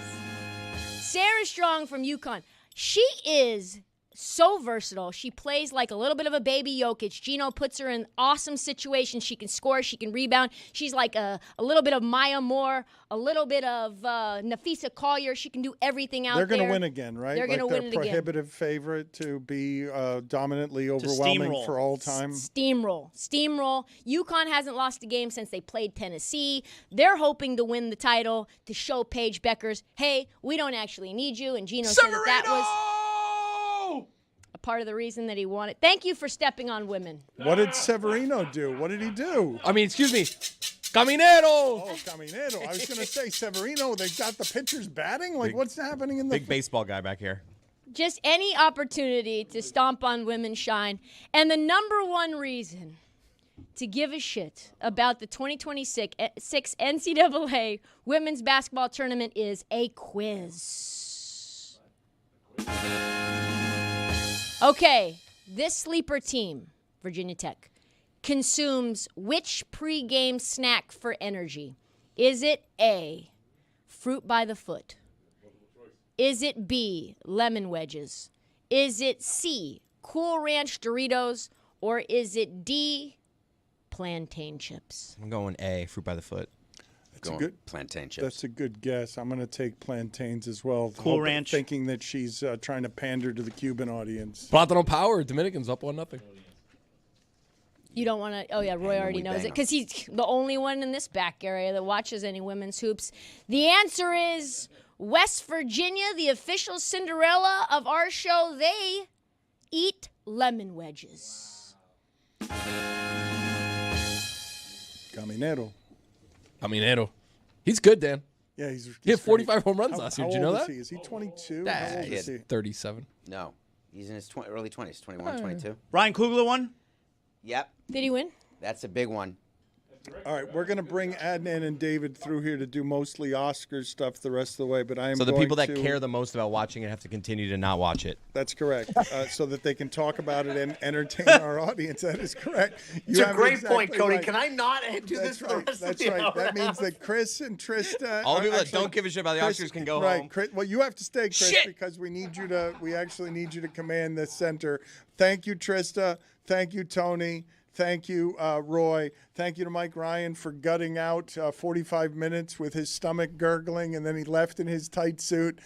Sarah Strong from UConn. She is so versatile. She plays like a little bit of a baby Jokic. Gino puts her in awesome situations. She can score. She can rebound. She's like a little bit of Maya Moore, a little bit of Nafisa Collier. She can do everything out there. They're going to win again, right? They're going to win it again. Prohibitive favorite to be dominantly overwhelming for all time. Steamroll. UConn hasn't lost a game since they played Tennessee. They're hoping to win the title to show Paige Beckers, hey, we don't actually need you. And Gino said that was a part of the reason that he won it. Thank you for stepping on women. What did Severino do? What did he do? I mean, excuse me. Caminero. Oh, Caminero. I was going to say Severino. They got the pitchers batting? Like, what's happening in the... Big baseball guy back here. Just any opportunity to stomp on women shine. And the number one reason to give a shit about the 2026 NCAA Women's Basketball Tournament is a quiz. Okay, this sleeper team, Virginia Tech, consumes which pregame snack for energy? Is it A, fruit by the foot? Is it B, lemon wedges? Is it C, Cool Ranch Doritos? Or is it D, plantain chips? I'm going A, fruit by the foot. That's a good plantain chips. That's a good guess. I'm going to take plantains as well. Cool Ranch. Thinking that she's trying to pander to the Cuban audience. Plátano power. Dominicans up 1-0. You don't want to. Oh, yeah, Roy already knows it because he's the only one in this back area that watches any women's hoops. The answer is West Virginia, the official Cinderella of our show. They eat lemon wedges. Caminero. He's good, Dan. Yeah, he had 45 home runs last year. Did you know that? Is he 22? Nah, How old he is he? had 37. No, he's in his early 20s, 21, 22. Ryan Coogler won? Yep. Did he win? That's a big one. All right, we're going to bring Adnan and David through here to do mostly Oscars stuff the rest of the way, but I am So the going people that to, care the most about watching it have to continue to not watch it. That's correct, so that they can talk about it and entertain our audience. That is correct. It's a great point, Cody. Right. Can I not do this for the rest That's of the right. hour? That means that Chris and Trista... All the people that don't give a shit about the Oscars can go home. Chris, well, you have to stay, Chris, because we actually need you to command the center. Thank you, Trista. Thank you, Tony. Thank you, Roy. Thank you to Mike Ryan for gutting out 45 minutes with his stomach gurgling, and then he left in his tight suit,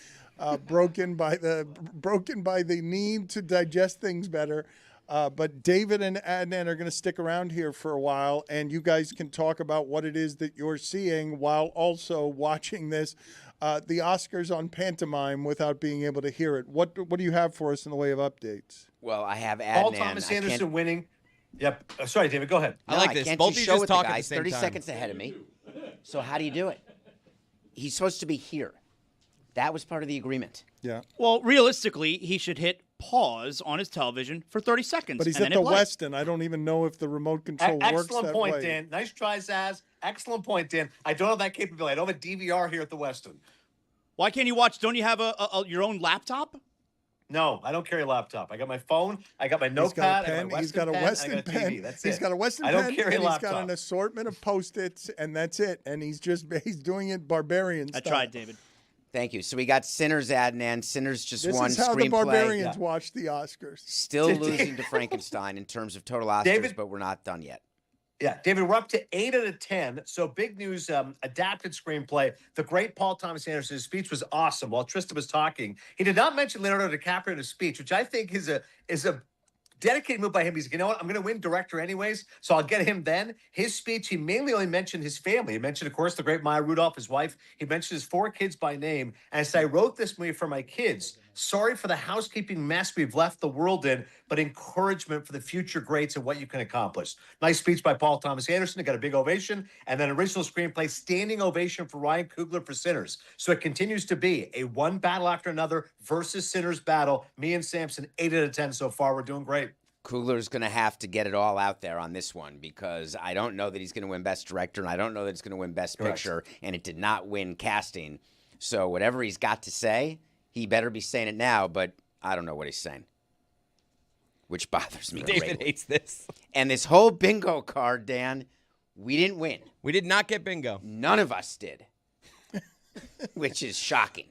broken by the need to digest things better. But David and Adnan are going to stick around here for a while, and you guys can talk about what it is that you're seeing while also watching this, the Oscars on pantomime without being able to hear it. What do you have for us in the way of updates? Well, I have Adnan. Paul Thomas Anderson winning. Yep. Sorry, David, go ahead. I like this. Can't Both you of you show just it talk the at the guys same 30 time. seconds ahead of me. So how do you do it? He's supposed to be here. That was part of the agreement. Yeah. Well, realistically, he should hit pause on his television for 30 seconds. But he's and at then the hit play. Westin. I don't even know if the remote control works Excellent that point, way. Dan. Nice try, Zaz. Excellent point, Dan. I don't have that capability. I don't have a DVR here at the Westin. Why can't you watch? Don't you have your own laptop? No, I don't carry a laptop. I got my phone. I got my notepad. He's got a Westin pen. He's got a Westin pen. I don't carry a and laptop. He's got an assortment of Post-its, and that's it. And he's doing it barbarian style. I tried, David. Thank you. So we got Sinners, Adnan. Sinners just This won is how screenplay. the barbarians watch the Oscars. Still losing to Frankenstein in terms of total Oscars, David? but we're not done yet. Yeah, David, we're up to 8 out of 10. So big news, adapted screenplay. The great Paul Thomas Anderson's speech was awesome. While Tristan was talking, he did not mention Leonardo DiCaprio in his speech, which I think is a dedicated move by him. He's like, you know what? I'm going to win director anyways, so I'll get him then. His speech, he mainly only mentioned his family. He mentioned, of course, the great Maya Rudolph, his wife. He mentioned his 4 kids by name. And I said, I wrote this movie for my kids. Sorry for the housekeeping mess we've left the world in, but encouragement for the future greats and what you can accomplish. Nice speech by Paul Thomas Anderson. It got a big ovation. And then original screenplay, standing ovation for Ryan Coogler for Sinners. So it continues to be a one battle after another versus Sinners battle. Me and Samson, 8 out of 10 so far. We're doing great. Coogler's going to have to get it all out there on this one because I don't know that he's going to win Best Director, and I don't know that it's going to win Best Picture, and it did not win Casting. So whatever he's got to say, he better be saying it now, but I don't know what he's saying, which bothers me. David hates this. And this whole bingo card, Dan, we didn't win. We did not get bingo. None of us did, which is shocking.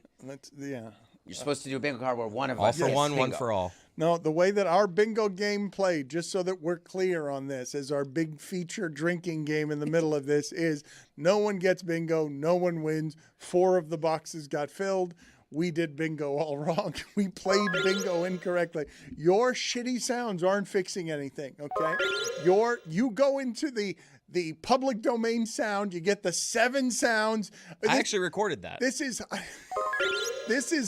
Yeah. You're supposed to do a bingo card where one of all us for gets one, bingo. one for all. No, the way that our bingo game played, just so that we're clear on this, as our big feature drinking game in the middle of this is no one gets bingo, no one wins. 4 of the boxes got filled. We did bingo all wrong. We played bingo incorrectly. Your shitty sounds aren't fixing anything, okay? You go into the public domain sound, you get the 7 sounds. I actually recorded that. This is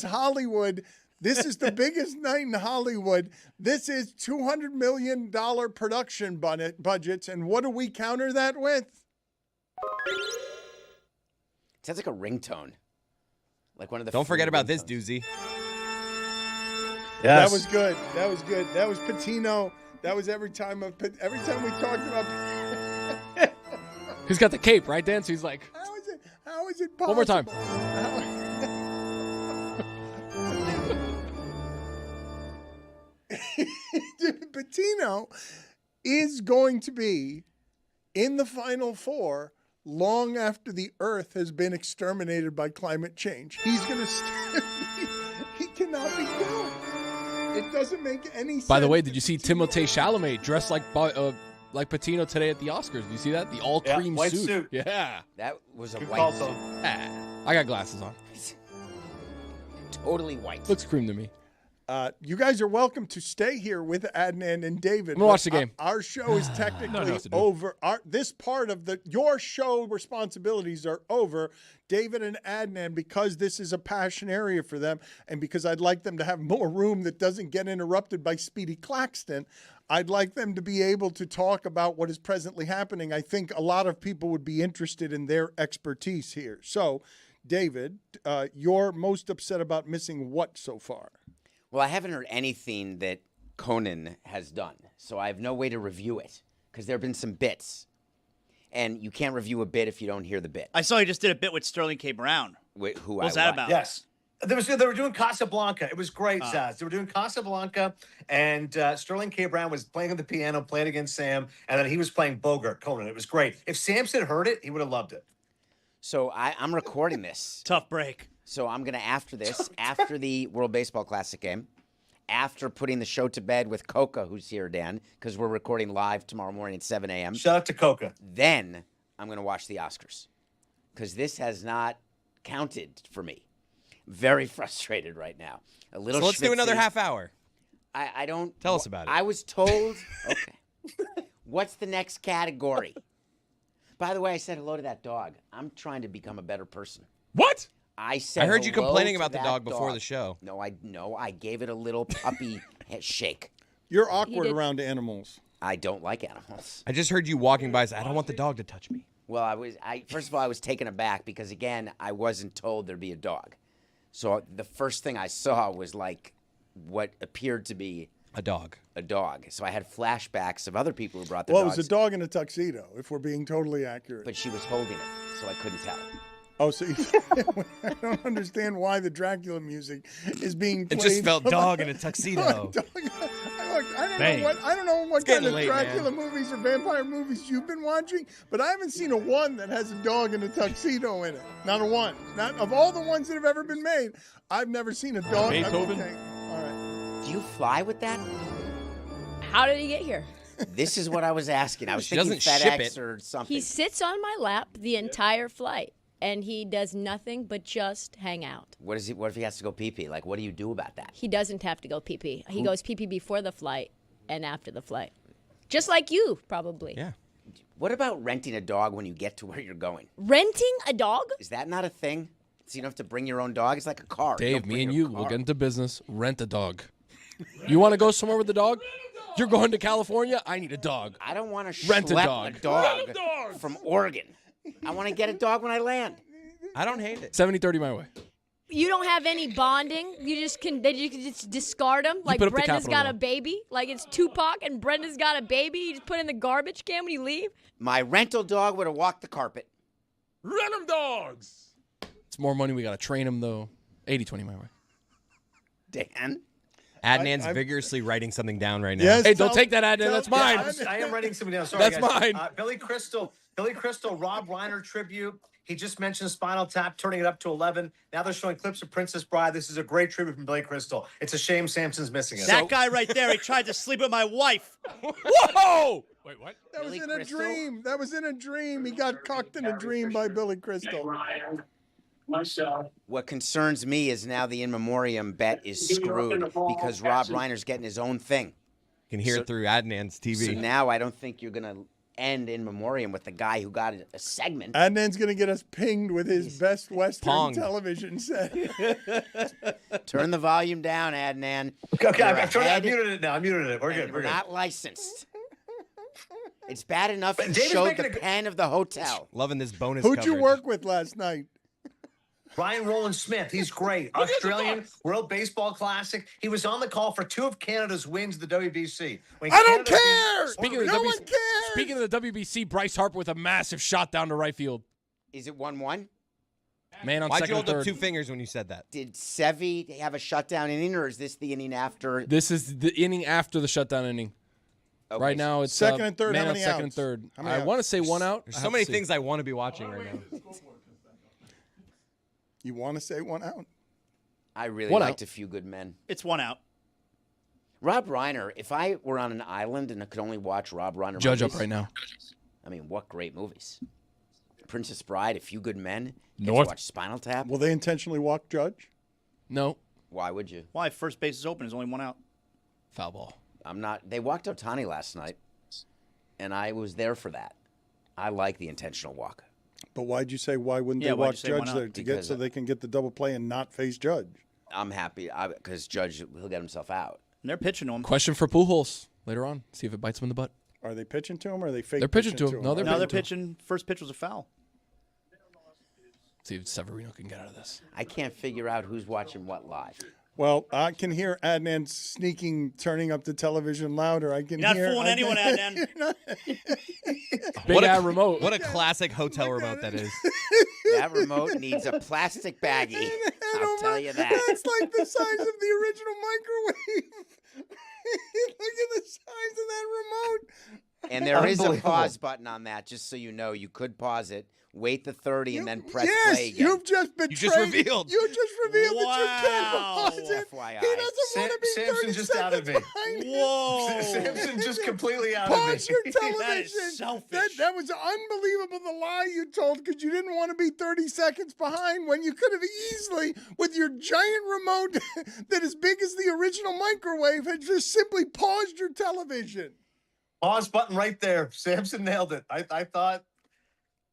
Hollywood. This is the biggest night in Hollywood. This is $200 million production budgets. And what do we counter that with? It sounds like a ringtone. Like one of the. Don't forget about ringtones. this, doozy. Yes. That was good. That was good. That was Patino. That was every time we talked about. He's got the cape, right, Dan? So he's like, How is it possible? one more time. Patino is going to be in the Final Four long after the Earth has been exterminated by climate change. He's going to he cannot be killed. It doesn't make any sense. By the way, did you see Timothée Chalamet dressed like Patino today at the Oscars? Did you see that? The all-cream white suit. Yeah. That was a Good white call, suit. Tom. I got glasses on. Totally white. Looks cream to me. You guys are welcome to stay here with Adnan and David. I'm gonna watch the game. Our show is technically else to do. over. This part of your show responsibilities are over. David and Adnan, because this is a passion area for them, and because I'd like them to have more room that doesn't get interrupted by Speedy Claxton, I'd like them to be able to talk about what is presently happening. I think a lot of people would be interested in their expertise here. So, David, you're most upset about missing what so far? Well, I haven't heard anything that Conan has done, so I have no way to review it because there have been some bits, and you can't review a bit if you don't hear the bit. I saw you just did a bit with Sterling K. Brown. Wait, who What's I that what? about? Yes. They were doing Casablanca. It was great, Zaz. They were doing Casablanca, and Sterling K. Brown was playing on the piano, playing against Sam, and then he was playing Bogart, Conan. It was great. If Samson heard it, he would have loved it. So I'm recording this. Tough break. So I'm going to, after the World Baseball Classic game, after putting the show to bed with Coca, who's here, Dan, because we're recording live tomorrow morning at 7 a.m. Shout out to Coca. Then I'm going to watch the Oscars because this has not counted for me. Very frustrated right now. A little. So let's do another half hour. I don't. Tell us about it. I was told. Okay. What's the next category? By the way, I said hello to that dog. I'm trying to become a better person. What? I said I heard you hello complaining to about the that dog before the show. No, I gave it a little puppy shake. You're awkward around animals. I don't like animals. I just heard you walking by. I don't want the dog to touch me. Well, first of all, I was taken aback because, again, I wasn't told there'd be a dog. So the first thing I saw was like what appeared to be a dog. So I had flashbacks of other people who brought their Well, dogs. it was a dog in a tuxedo, if we're being totally accurate. But she was holding it, so I couldn't tell. Oh, so I don't understand why the Dracula music is being played. It just felt dog in a tuxedo. I don't know what kind of Dracula movies or vampire movies you've been watching, but I haven't seen a one that has a dog in a tuxedo in it. Not a one. Not of all the ones that have ever been made. I've never seen a dog. Beethoven? Okay. All right. Do you fly with that? How did he get here? This is what I was asking. I was She thinking doesn't ship FedEx it. or something. He sits on my lap the entire flight, and he does nothing but just hang out. What if he has to go pee-pee? Like, what do you do about that? He doesn't have to go pee-pee. He goes pee-pee before the flight and after the flight. Just like you, probably. Yeah. What about renting a dog when you get to where you're going? Renting a dog? Is that not a thing? So you don't have to bring your own dog. It's like a car. Dave, me and you, we'll get into business. Rent a dog. You want to go somewhere with the dog? You're going to California? I need a dog. I don't want to Rent a schlep dog. a dog from Oregon. I want to get a dog when I land. I don't hate it. 70-30 my way. You don't have any bonding. You just can just discard them. Like put up the Brenda's Capitol got Law. a baby. Like it's Tupac and Brenda's got a baby. You just put in the garbage can when you leave. My rental dog would have walked the carpet. Rent them dogs. It's more money. We got to train them, though. 80-20 my way. Dan? Adnan's vigorously writing something down right now. Yes, Hey, don't take that, Adnan. That's mine. I am writing something down. Sorry, That's guys. mine. Billy Crystal, Rob Reiner tribute. He just mentioned Spinal Tap, turning it up to 11. Now they're showing clips of Princess Bride. This is a great tribute from Billy Crystal. It's a shame Samson's missing it. That guy right there, he tried to sleep with my wife. Whoa! Wait, what? That was Billy in Crystal? a dream. That was in a dream. He got cocked in a dream by Billy Crystal. Myself. What concerns me is now the in memoriam bet is screwed because Rob Reiner's getting his own thing. You can hear it through Adnan's TV. So now I don't think you're going to end in memoriam with the guy who got a segment. Adnan's going to get us pinged with his best Western Pong. television set. Turn the volume down, Adnan. Okay, You're I ahead, muted it now. I muted it. We're and good. We're we're good. not licensed. It's bad enough you David's showed making the pen of the hotel. Loving this bonus Who'd coverage. you work with last night? Ryan Roland Smith, he's great. Australian World Baseball Classic. He was on the call for 2 of Canada's wins at the WBC. When I don't Canada care! Speaking of, No one cares! Speaking of the WBC, Bryce Harper with a massive shot down to right field. Is it 1-1? Man on Why'd second you hold and up third. 2 fingers when you said that? Did Sevi have a shutdown inning, or is this the inning after? This is the inning after the shutdown inning. Okay, Right now, it's Second and third, Man how on many second and outs? third. How many I want to outs? say 1 out. There's so many things I want to be watching right now. You want to say 1 out? I really 1 liked out. A Few Good Men. It's 1 out. Rob Reiner, if I were on an island and I could only watch Rob Reiner Judge movies, up right now. I mean, what great movies. Princess Bride, A Few Good Men. Get to North. watch Spinal Tap. Will they intentionally walk Judge? No. Why would you? Why? First base is open. There's only 1 out. Foul ball. I'm not. They walked Ohtani last night, and I was there for that. I like the intentional walk. But why'd you say why wouldn't Yeah, they why'd walk you say why Judge not? there to get Because so they can get the double play and not face Judge? I'm happy because Judge, he'll get himself out. And they're pitching to him. Question for Pujols later on. See if it bites him in the butt. Are they pitching to him or are they fake? They're pitching to him. No, they're Now they're pitching pitching. First pitch was a foul. See if Severino can get out of this. I can't figure out who's watching what live. Well, I can hear Adnan sneaking, turning up the television louder. I can You're not hear. fooling anyone, Adnan. Big ad remote. What a classic hotel remote that is. That remote needs a plastic baggie. I'll tell you that. That's like the size of the original microwave. Look at the size of that remote. And there is a Unbelievable. pause button on that, just so you know. You could pause it, wait the 30, and then press Yes, play again. you've just betrayed. just revealed. You just revealed that you can't Wow. pause it. FYI. He doesn't want to be Samson 30 just outed me. seconds behind you. Whoa. Samson just completely out of me. Pause your television. That is selfish. That was unbelievable, the lie you told, because you didn't want to be 30 seconds behind when you could have easily, with your giant remote that is big as the original microwave, had just simply paused your television. Pause button right there. Samson nailed it. I thought.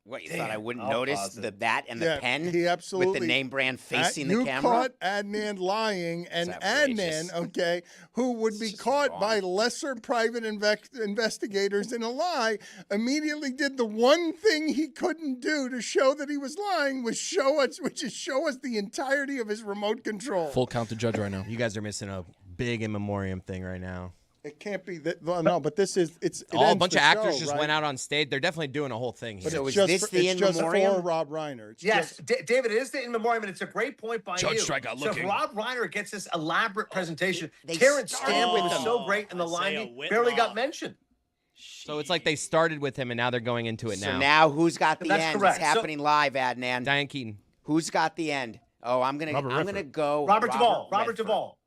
What, you Damn, thought I wouldn't I'll notice pause it. that and the Yeah, pen he absolutely with the name brand facing you the camera? caught Adnan lying, and It's outrageous. Adnan, okay, who would be just caught wrong. by lesser private investigators in a lie, immediately did the one thing he couldn't do to show that he was lying, which is show us the entirety of his remote control. Full count to Judge right now. You guys are missing a big in memoriam thing right now. It can't be that. Well, no, but this is it A ends bunch the of actors show, just right? went out on stage. They're definitely doing a whole thing here. But So it's is just this for, the it's in just memoriam? for Rob Reiner. It's Yes, just- David, it is the in memoriam, and it's a great point by Judge you. strikeout So looking. if Rob Reiner gets this elaborate presentation, They Terrence started Stamp with was him. so great in the Isaiah line, he Whitlock. barely got mentioned. So it's like they started with him and now they're going into it So now. now who's got the That's end? correct. It's happening live, Adnan. Diane Keaton. Who's got the end? Oh, I'm gonna go. Robert Duvall. Robert Redford. Duvall.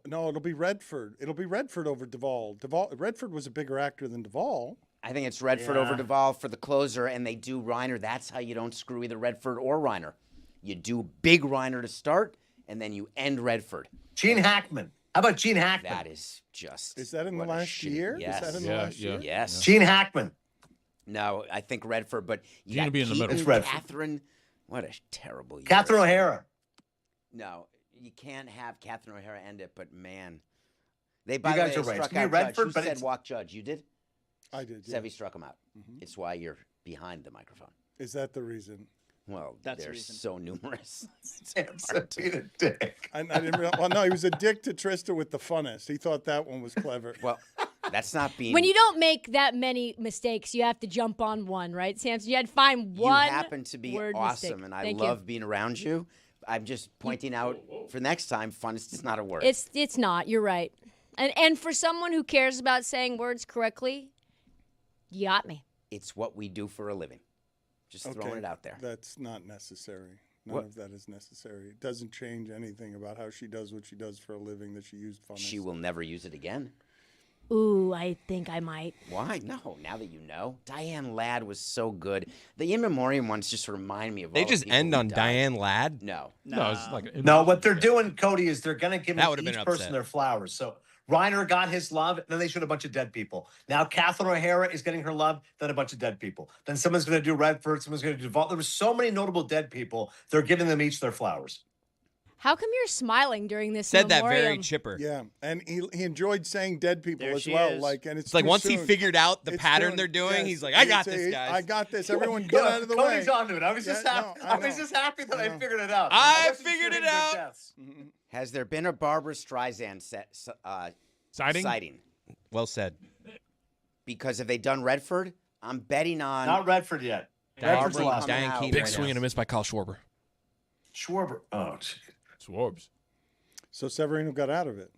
No, it'll be Redford. It'll be Redford over Duvall. Redford was a bigger actor than Duvall. I think it's Redford over Yeah. Duvall for the closer, and they do Reiner. That's how you don't screw either Redford or Reiner. You do big Reiner to start, and then you end Redford. Gene Hackman. How about Gene Hackman? That is just. Is that in the what a last shitty- year? Yes. Is that in the last year? Yes. Gene Hackman. No, I think Redford, but you Gene got will be in the Keaton, middle. It's Redford. Catherine, What a terrible year. Catherine O'Hara. No, you can't have Catherine O'Hara end it, but man. They, You by the guys way, are right. struck It's gonna out be Redford, Judge. Who but said it's- walk Judge? You did? I did, yeah. Sevy struck him out. It's why you're behind the microphone. Is that the reason? Well, That's the they're reason. so numerous. Sam's being a dick. I didn't realize, well, no, he was a dick to Trista with the funnest. He thought that one was clever. Well, that's not being. When you don't make that many mistakes, you have to jump on one, right, Samson? You had to find one. You happen to be word awesome, mistake. and I Thank love you. being around you. I'm just pointing out for next time, funnest is not a word. It's not. You're right. And for someone who cares about saying words correctly, you got me. It's what we do for a living. Just throwing it out there. That's not necessary. None What? of that is necessary. It doesn't change anything about how she does what she does for a living, that she used funnest. She will never use it again. Ooh, I think I might. Why? No, now that you know. Diane Ladd was so good. The In Memoriam ones just remind me of They all the just people end who on died. Diane Ladd? No. No, it's like No, what they're doing, Cody, is they're going to give That would've each been person upset. their flowers. So Reiner got his love, and then they showed a bunch of dead people. Now Catherine O'Hara is getting her love, then a bunch of dead people. Then someone's going to do Redford, someone's going to do Duvall. There were so many notable dead people. They're giving them each their flowers. How come you're smiling during this Said that very memoriam? chipper. Yeah, and he enjoyed saying dead people There as she well. is. Like, and it's It's like too once he soon. figured out the It's pattern soon. they're doing, Yes. he's like, I got It's- this, guys. I got this. Everyone get out of the Cody's way. onto it. I was just Yeah, happy. no, I I was know. just happy that I figured it out. I wasn't figured it shooting their out. deaths. Has there been a Barbara Streisand sighting? Well said. Because have they done Redford? I'm betting on. Not Redford yet. Barbara Redford's the last coming Diane out Keaton Big right swing now. and a miss by Kyle Schwarber. Schwarber. Oh, gee. Swarbs. So Severino got out of it.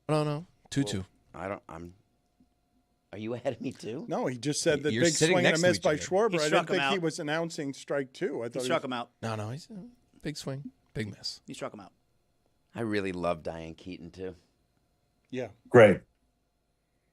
No. 2-2. Are you ahead of me too? No, he just said that You're big sitting swing and a next to miss each by other. Schwarber. He I didn't struck him think he out. was announcing strike two. I He thought struck him out. No, he's big swing, big miss. He struck him out. I really love Diane Keaton too. Yeah. Great.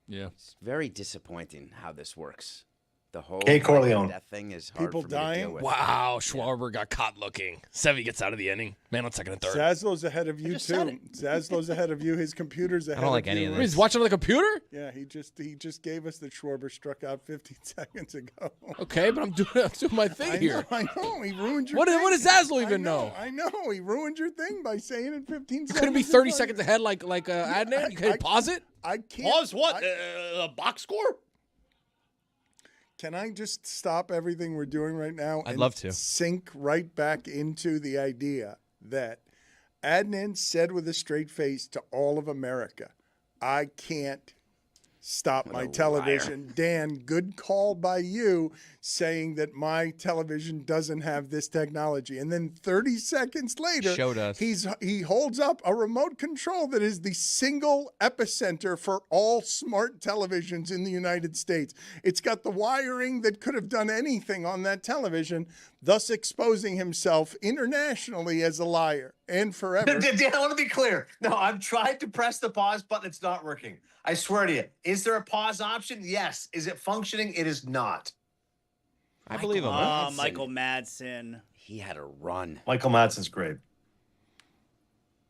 Yeah. It's very disappointing how this works. The whole Kay Corleone. that thing is hard People for me to dying? deal with. Wow, Schwarber got caught looking. Sevy gets out of the inning. Man on second and third. Zaslow's ahead of you just said too. Zaslow's ahead of you. His computer's ahead. don't like of any you. of He's watching on the computer? Yeah, he just gave us that Schwarber struck out 15 seconds ago. Okay, but I'm doing my thing here. I know. He ruined your What thing. does Zaslow even I know? I know. He ruined your thing by saying in 15 seconds. Couldn't be 30 seconds ahead like Adnan? You can't pause it? I can't. Pause what? A box score? Can I just stop everything we're doing right now? I'd and love to. sink right back into the idea that Adnan said with a straight face to all of America, I can't stop my television. Dan, good call by you saying that my television doesn't have this technology. And then 30 seconds later, Showed us. he holds up a remote control that is the single epicenter for all smart televisions in the United States. It's got the wiring that could have done anything on that television, thus exposing himself internationally as a liar and forever. Dan, I want to be clear. No, I've tried to press the pause button. It's not working. I swear to you. Is there a pause option? Yes. Is it functioning? It is not. I believe him. Michael Madsen. He had a run. Michael Madsen's great.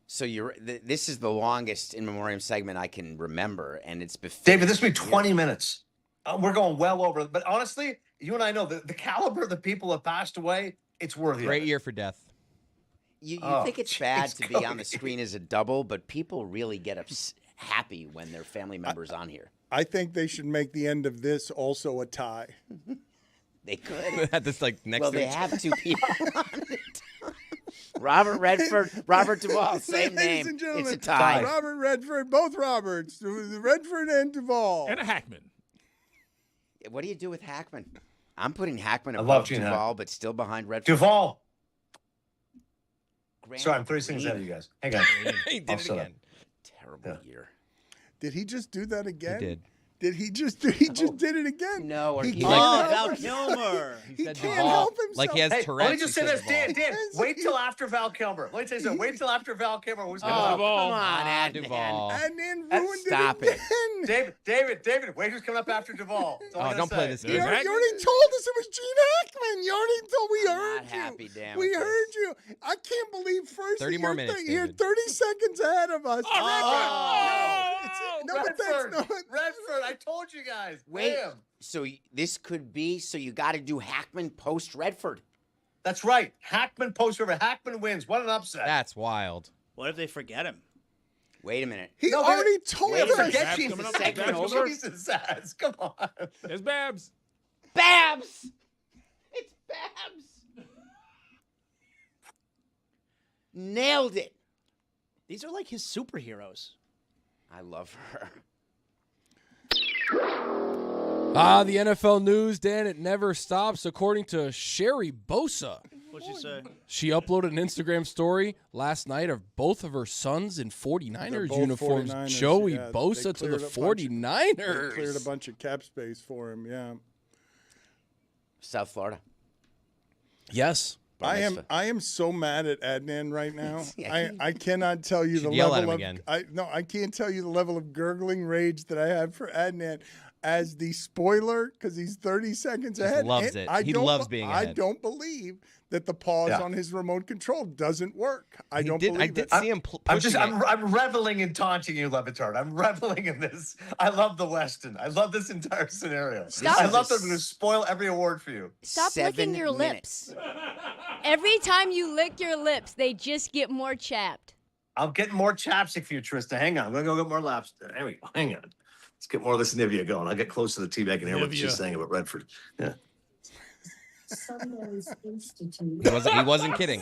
So this is the longest in memoriam segment I can remember, and it's befitting. David, this will be 20 minutes. We're going well over. But honestly, you and I know the caliber of the people that passed away, it's worthy. Great year for death. You Oh, think it's jeez, bad to be on the Cody. screen as a double, but people really get happy when their family members on here. I think they should make the end of this also a tie. They could. Had this like next Well, to they each have two people on it. Robert Redford, Robert Duvall, same Ladies name. and gentlemen, It's a tie. Robert Redford, both Roberts, Redford and Duvall. And a Hackman. What do you do with Hackman? I'm putting Hackman I love above Gene Duvall, Hackman. but still behind Redford. Duvall. Grant Sorry, I'm 30 seconds ahead of you guys. Hang on. He did I'll it shut up. again. Terrible year. Did he just do that again? He did. Did he just did it again? No, or he he can't like- help Val himself. Kilmer. He said can't Duvall. help himself. Like he has Hey, Tourette's. let me just he say says this, Duvall. Dan. Wait till after Val Kilmer. Let me tell you something. Wait till after Val Kilmer. Who's going to Oh, Duvall. come on, Adnan. Duvall. And then That's- ruined stop it it. again. David, wait who's coming up after Duvall. That's all I'm Oh, gonna don't play say. this You game. already told us it was Gene Hackman. You already told we I'm heard not you. happy, Dan, We with this. heard you. I can't believe first 30 that more you're minutes, You're David. 30 seconds ahead of us. No, but that's Redford, not. Redford, I told you guys. Wait. Damn. So this could be. So you got to do Hackman post Redford. That's right. Hackman post river. Hackman wins. What an upset. That's wild. What if they forget him? Wait a minute. He already told us. Forget Babs Jesus. coming up. Segment Babs over. over. Jesus ass. Come on. There's Babs. Babs! It's Babs! Nailed it. These are like his superheroes. I love her. The NFL news, Dan, it never stops. According to Sherry Bosa, What'd she say? she uploaded an Instagram story last night of both of her sons in 49ers both uniforms. 49ers, Joey yeah. Bosa They to the cleared a bunch- 49ers. They cleared a bunch of cap space for him, yeah. South Florida. Yes. I am so mad at Adnan right now. I cannot tell you the yell at level him of again. I can't tell you the level of gurgling rage that I have for Adnan as the spoiler because he's 30 seconds Just ahead. loves And it. He loves being I ahead. don't believe that the pause on his remote control doesn't work. I don't believe I it. did see him I'm reveling in taunting you, Le Batard. I'm reveling in this. I love the Weston. I love this entire scenario. Stop. I love that I'm going to spoil every award for you. Stop licking your lips. Every time you lick your lips, they just get more chapped. I'm getting more chapstick for you, Trista. Hang on. I'm going to go get more laps. There we go. Hang on. Let's get more of this Nivea going. I'll get close to the TV. I can hear what she's saying about Redford. Yeah. He wasn't kidding.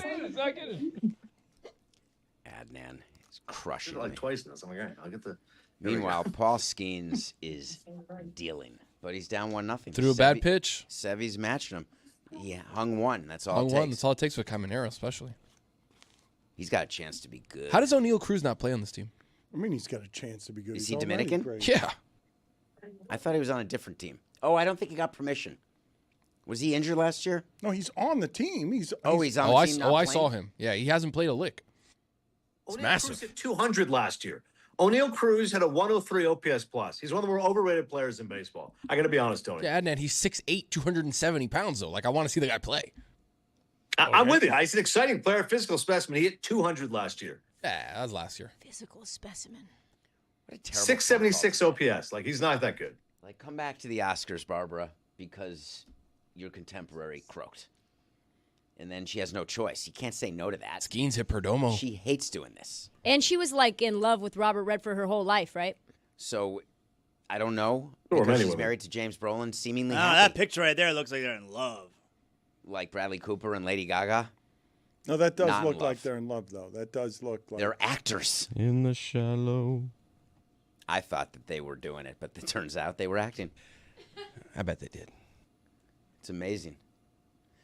Adnan is crushing Like me. twice now. So I'm like, all right, I'll get the. Meanwhile, Paul Skeens is dealing, but he's down 1-0. Threw a bad pitch. Sevy's matching him. He hung one. That's all Hung it one. takes. That's all it takes for Caminero, especially. He's got a chance to be good. How does O'Neal Cruz not play on this team? I mean, he's got a chance to be good. Is He's he already Dominican? great. Yeah. I thought he was on a different team. Oh, I don't think he got permission. Was he injured last year? No, he's on the team. He's on the team. I saw him. Yeah, he hasn't played a lick. It's O'Neal massive. Cruz hit 200 last year. O'Neal Cruz had a 103 OPS plus. He's one of the more overrated players in baseball. I got to be honest, Tony. Yeah, Adnan, he's 6'8", 270 pounds, though. Like, I want to see the guy play. I'm with you. He's an exciting player, physical specimen. He hit 200 last year. Yeah, that was last year. Physical specimen. 676 OPS. Like, he's not that good. Like, come back to the Oscars, Barbara, because your contemporary croaked. And then she has no choice. You can't say no to that. Skeens hit Perdomo. She hates doing this. And she was like in love with Robert Redford her whole life, right? So, I don't know. Sure, Because many she's women. married to James Brolin, seemingly Ah, happy. that picture right there looks like they're in love. Like Bradley Cooper and Lady Gaga. No, that does Not in look like love. they're in love, though. That does look like They're actors. In the shallow. I thought that they were doing it, but it turns out they were acting. I bet they did. It's amazing.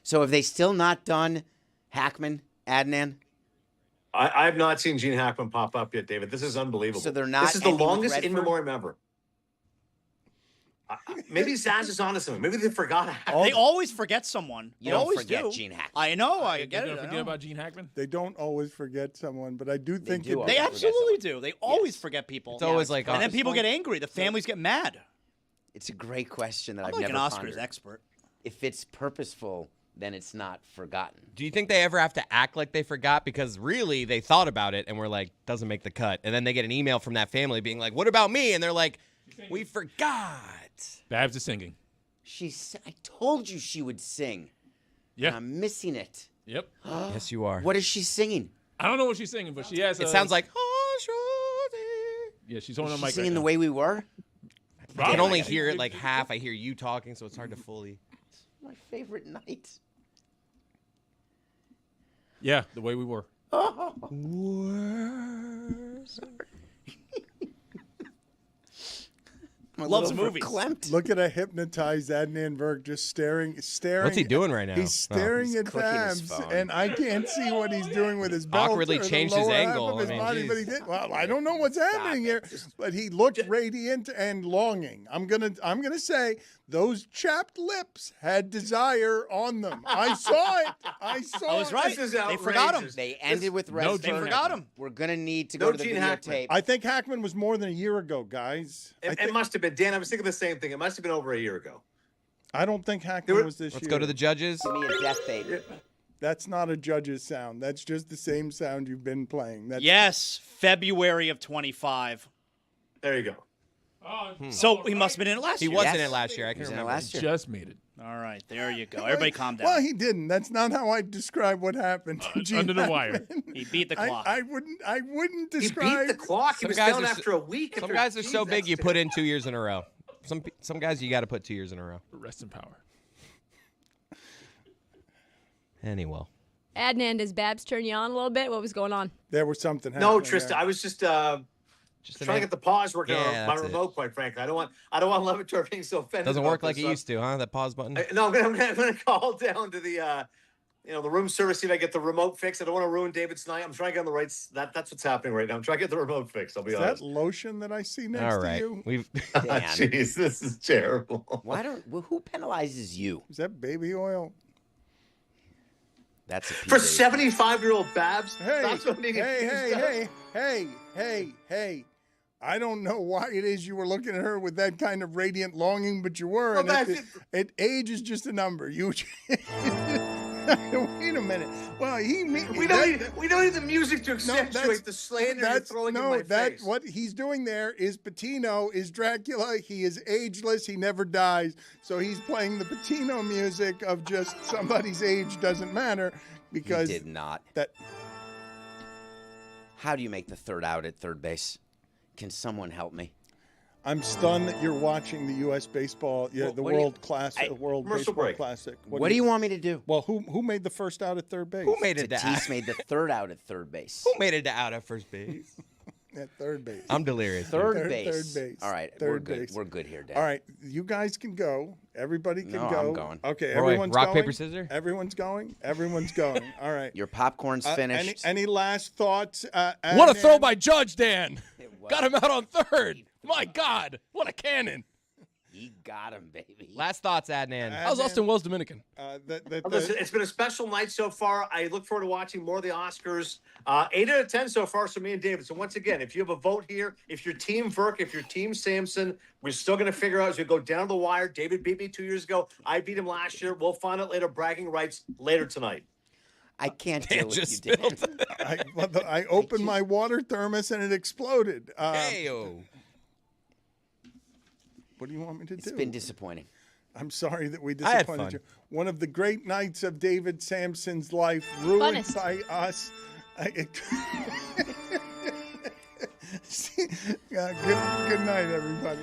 So have they still not done Hackman, Adnan? I have not seen Gene Hackman pop up yet, David. This is unbelievable. So they're not This is the ending with longest in Redford? memoriam ever. Maybe Zaz is onto something. Maybe they forgot Hackman. They always forget someone. You They don't always forget do. Gene Hackman. I know. I They're get gonna it. I forget know. about Gene Hackman. They don't always forget someone, but I do think do it, They always absolutely do. They always forget people. It's always like, and then oh, people get angry. The families get mad. It's a great question that I'm I've like never an Oscars pondered. expert. If it's purposeful, then it's not forgotten. Do you think they ever have to act like they forgot? Because really, they thought about it and were like, doesn't make the cut. And then they get an email from that family being like, what about me? And they're like, we forgot. Babs is singing. I told you she would sing. Yeah. And I'm missing it. Yep. Yes, you are. What is she singing? I don't know what she's singing, but she has. It sounds like, Yeah, she's on Is a she mic. singing right The now. Way We Were? I can only hear it like half. I hear you talking, so it's hard to fully. My favorite night. Yeah, the way we were. Loves movies. Look at a hypnotized Adnan Berg just staring. What's he doing right now? He's Oh. staring He's at clicking his Babs, phone. and I can't see what he's doing with his belt. Awkwardly or the changed his lower half angle. of his I mean, body, but he geez. did. Well, I don't know what's happening here, but he looked radiant and longing. I'm gonna say those chapped lips had desire on them. I saw it. I saw I was it. right. This is They forgot him. outrageous. They ended with No Redford. They forgot him. We're going to need to No go to the Gene Hackman. videotape. I think Hackman was more than a year ago, guys. It must have been. Dan, I was thinking the same thing. It must have been over a year ago. I don't think Hackman was this Let's year. go to the judges. Give me a death baby. That's not a judge's sound. That's just the same sound you've been playing. That's Yes, February of 25. There you go. So he must have been in it last He year. wasn't Yes. in it last year. I He can was in it remember. last year. Just made it. All right, there you go. Everybody calm down. Well, he didn't. That's not how I describe what happened. Under the wire. He beat the clock. I wouldn't He describe. beat the clock. He was down after a week. Some guys are so big you put in 2 years in a row. Some guys you got to put 2 years in a row. Rest in power. Anyway. Adnan, does Babs turn you on a little bit? What was going on? There was something happening. No, Tristan. there. I was just trying to get the pause working on my that's remote. Quite frankly, I don't want Levitor being so offended. Doesn't about work like this, it used to, huh? That pause button. No, I'm gonna call down to the the room service, see if I get the remote fixed. I don't want to ruin David's night. I'm trying to get on the right. That's what's happening right now. I'm trying to get the remote fixed. I'll be Is honest. that lotion that I see next All to right. you? We've Jeez, this is terrible. Who penalizes you? Is that baby oil? That's a For PJ. 75-year-old Babs. Hey, That's what needed hey. I don't know why it is you were looking at her with that kind of radiant longing, but you were. Well, and age is just a number. You wait a minute. Well, we don't need the music to accentuate the slander you're throwing in my face. What he's doing there is Patino is Dracula. He is ageless. He never dies. So he's playing the Patino music of just somebody's age doesn't matter because He did not. That. How do you make the third out at third base? Can someone help me? I'm stunned that you're watching the U.S. baseball, Well, the what do you- World Classic, World Commercial Baseball break. Classic. What do you want me to do? Well, who made the first out at third base? Who made it to Tatis made the third out at third base. Who made it to out at first base? At third base. I'm delirious. Third base. Third base. All right, Third we're good. base. We're good here, Dad. All right, you guys can go. Everybody can No, go. I'm going. Okay, Roy, everyone's rock, going. paper, scissors? Everyone's going. Everyone's going. All right. Your popcorn's finished. Any last thoughts? What a Adnan? throw by Judge, Dan. Got him out on third. My God, what a cannon. He got him, baby. Last thoughts, Adnan. How's Austin Wells Dominican? Listen, it's been a special night so far. I look forward to watching more of the Oscars. 8 out of 10 so far, so me and David. So once again, if you have a vote here, if you're Team Verk, if you're Team Samson, we're still going to figure out as we go down the wire. David beat me 2 years ago. I beat him last year. We'll find out later. Bragging rights later tonight. I can't deal with you, Dan. I opened my water thermos and it exploded. Heyo. What do you want me to do? It's been disappointing. I'm sorry that we I had disappointed fun. you. One of the great nights of David Sampson's life, ruined Funnest. by us. Good night, everybody.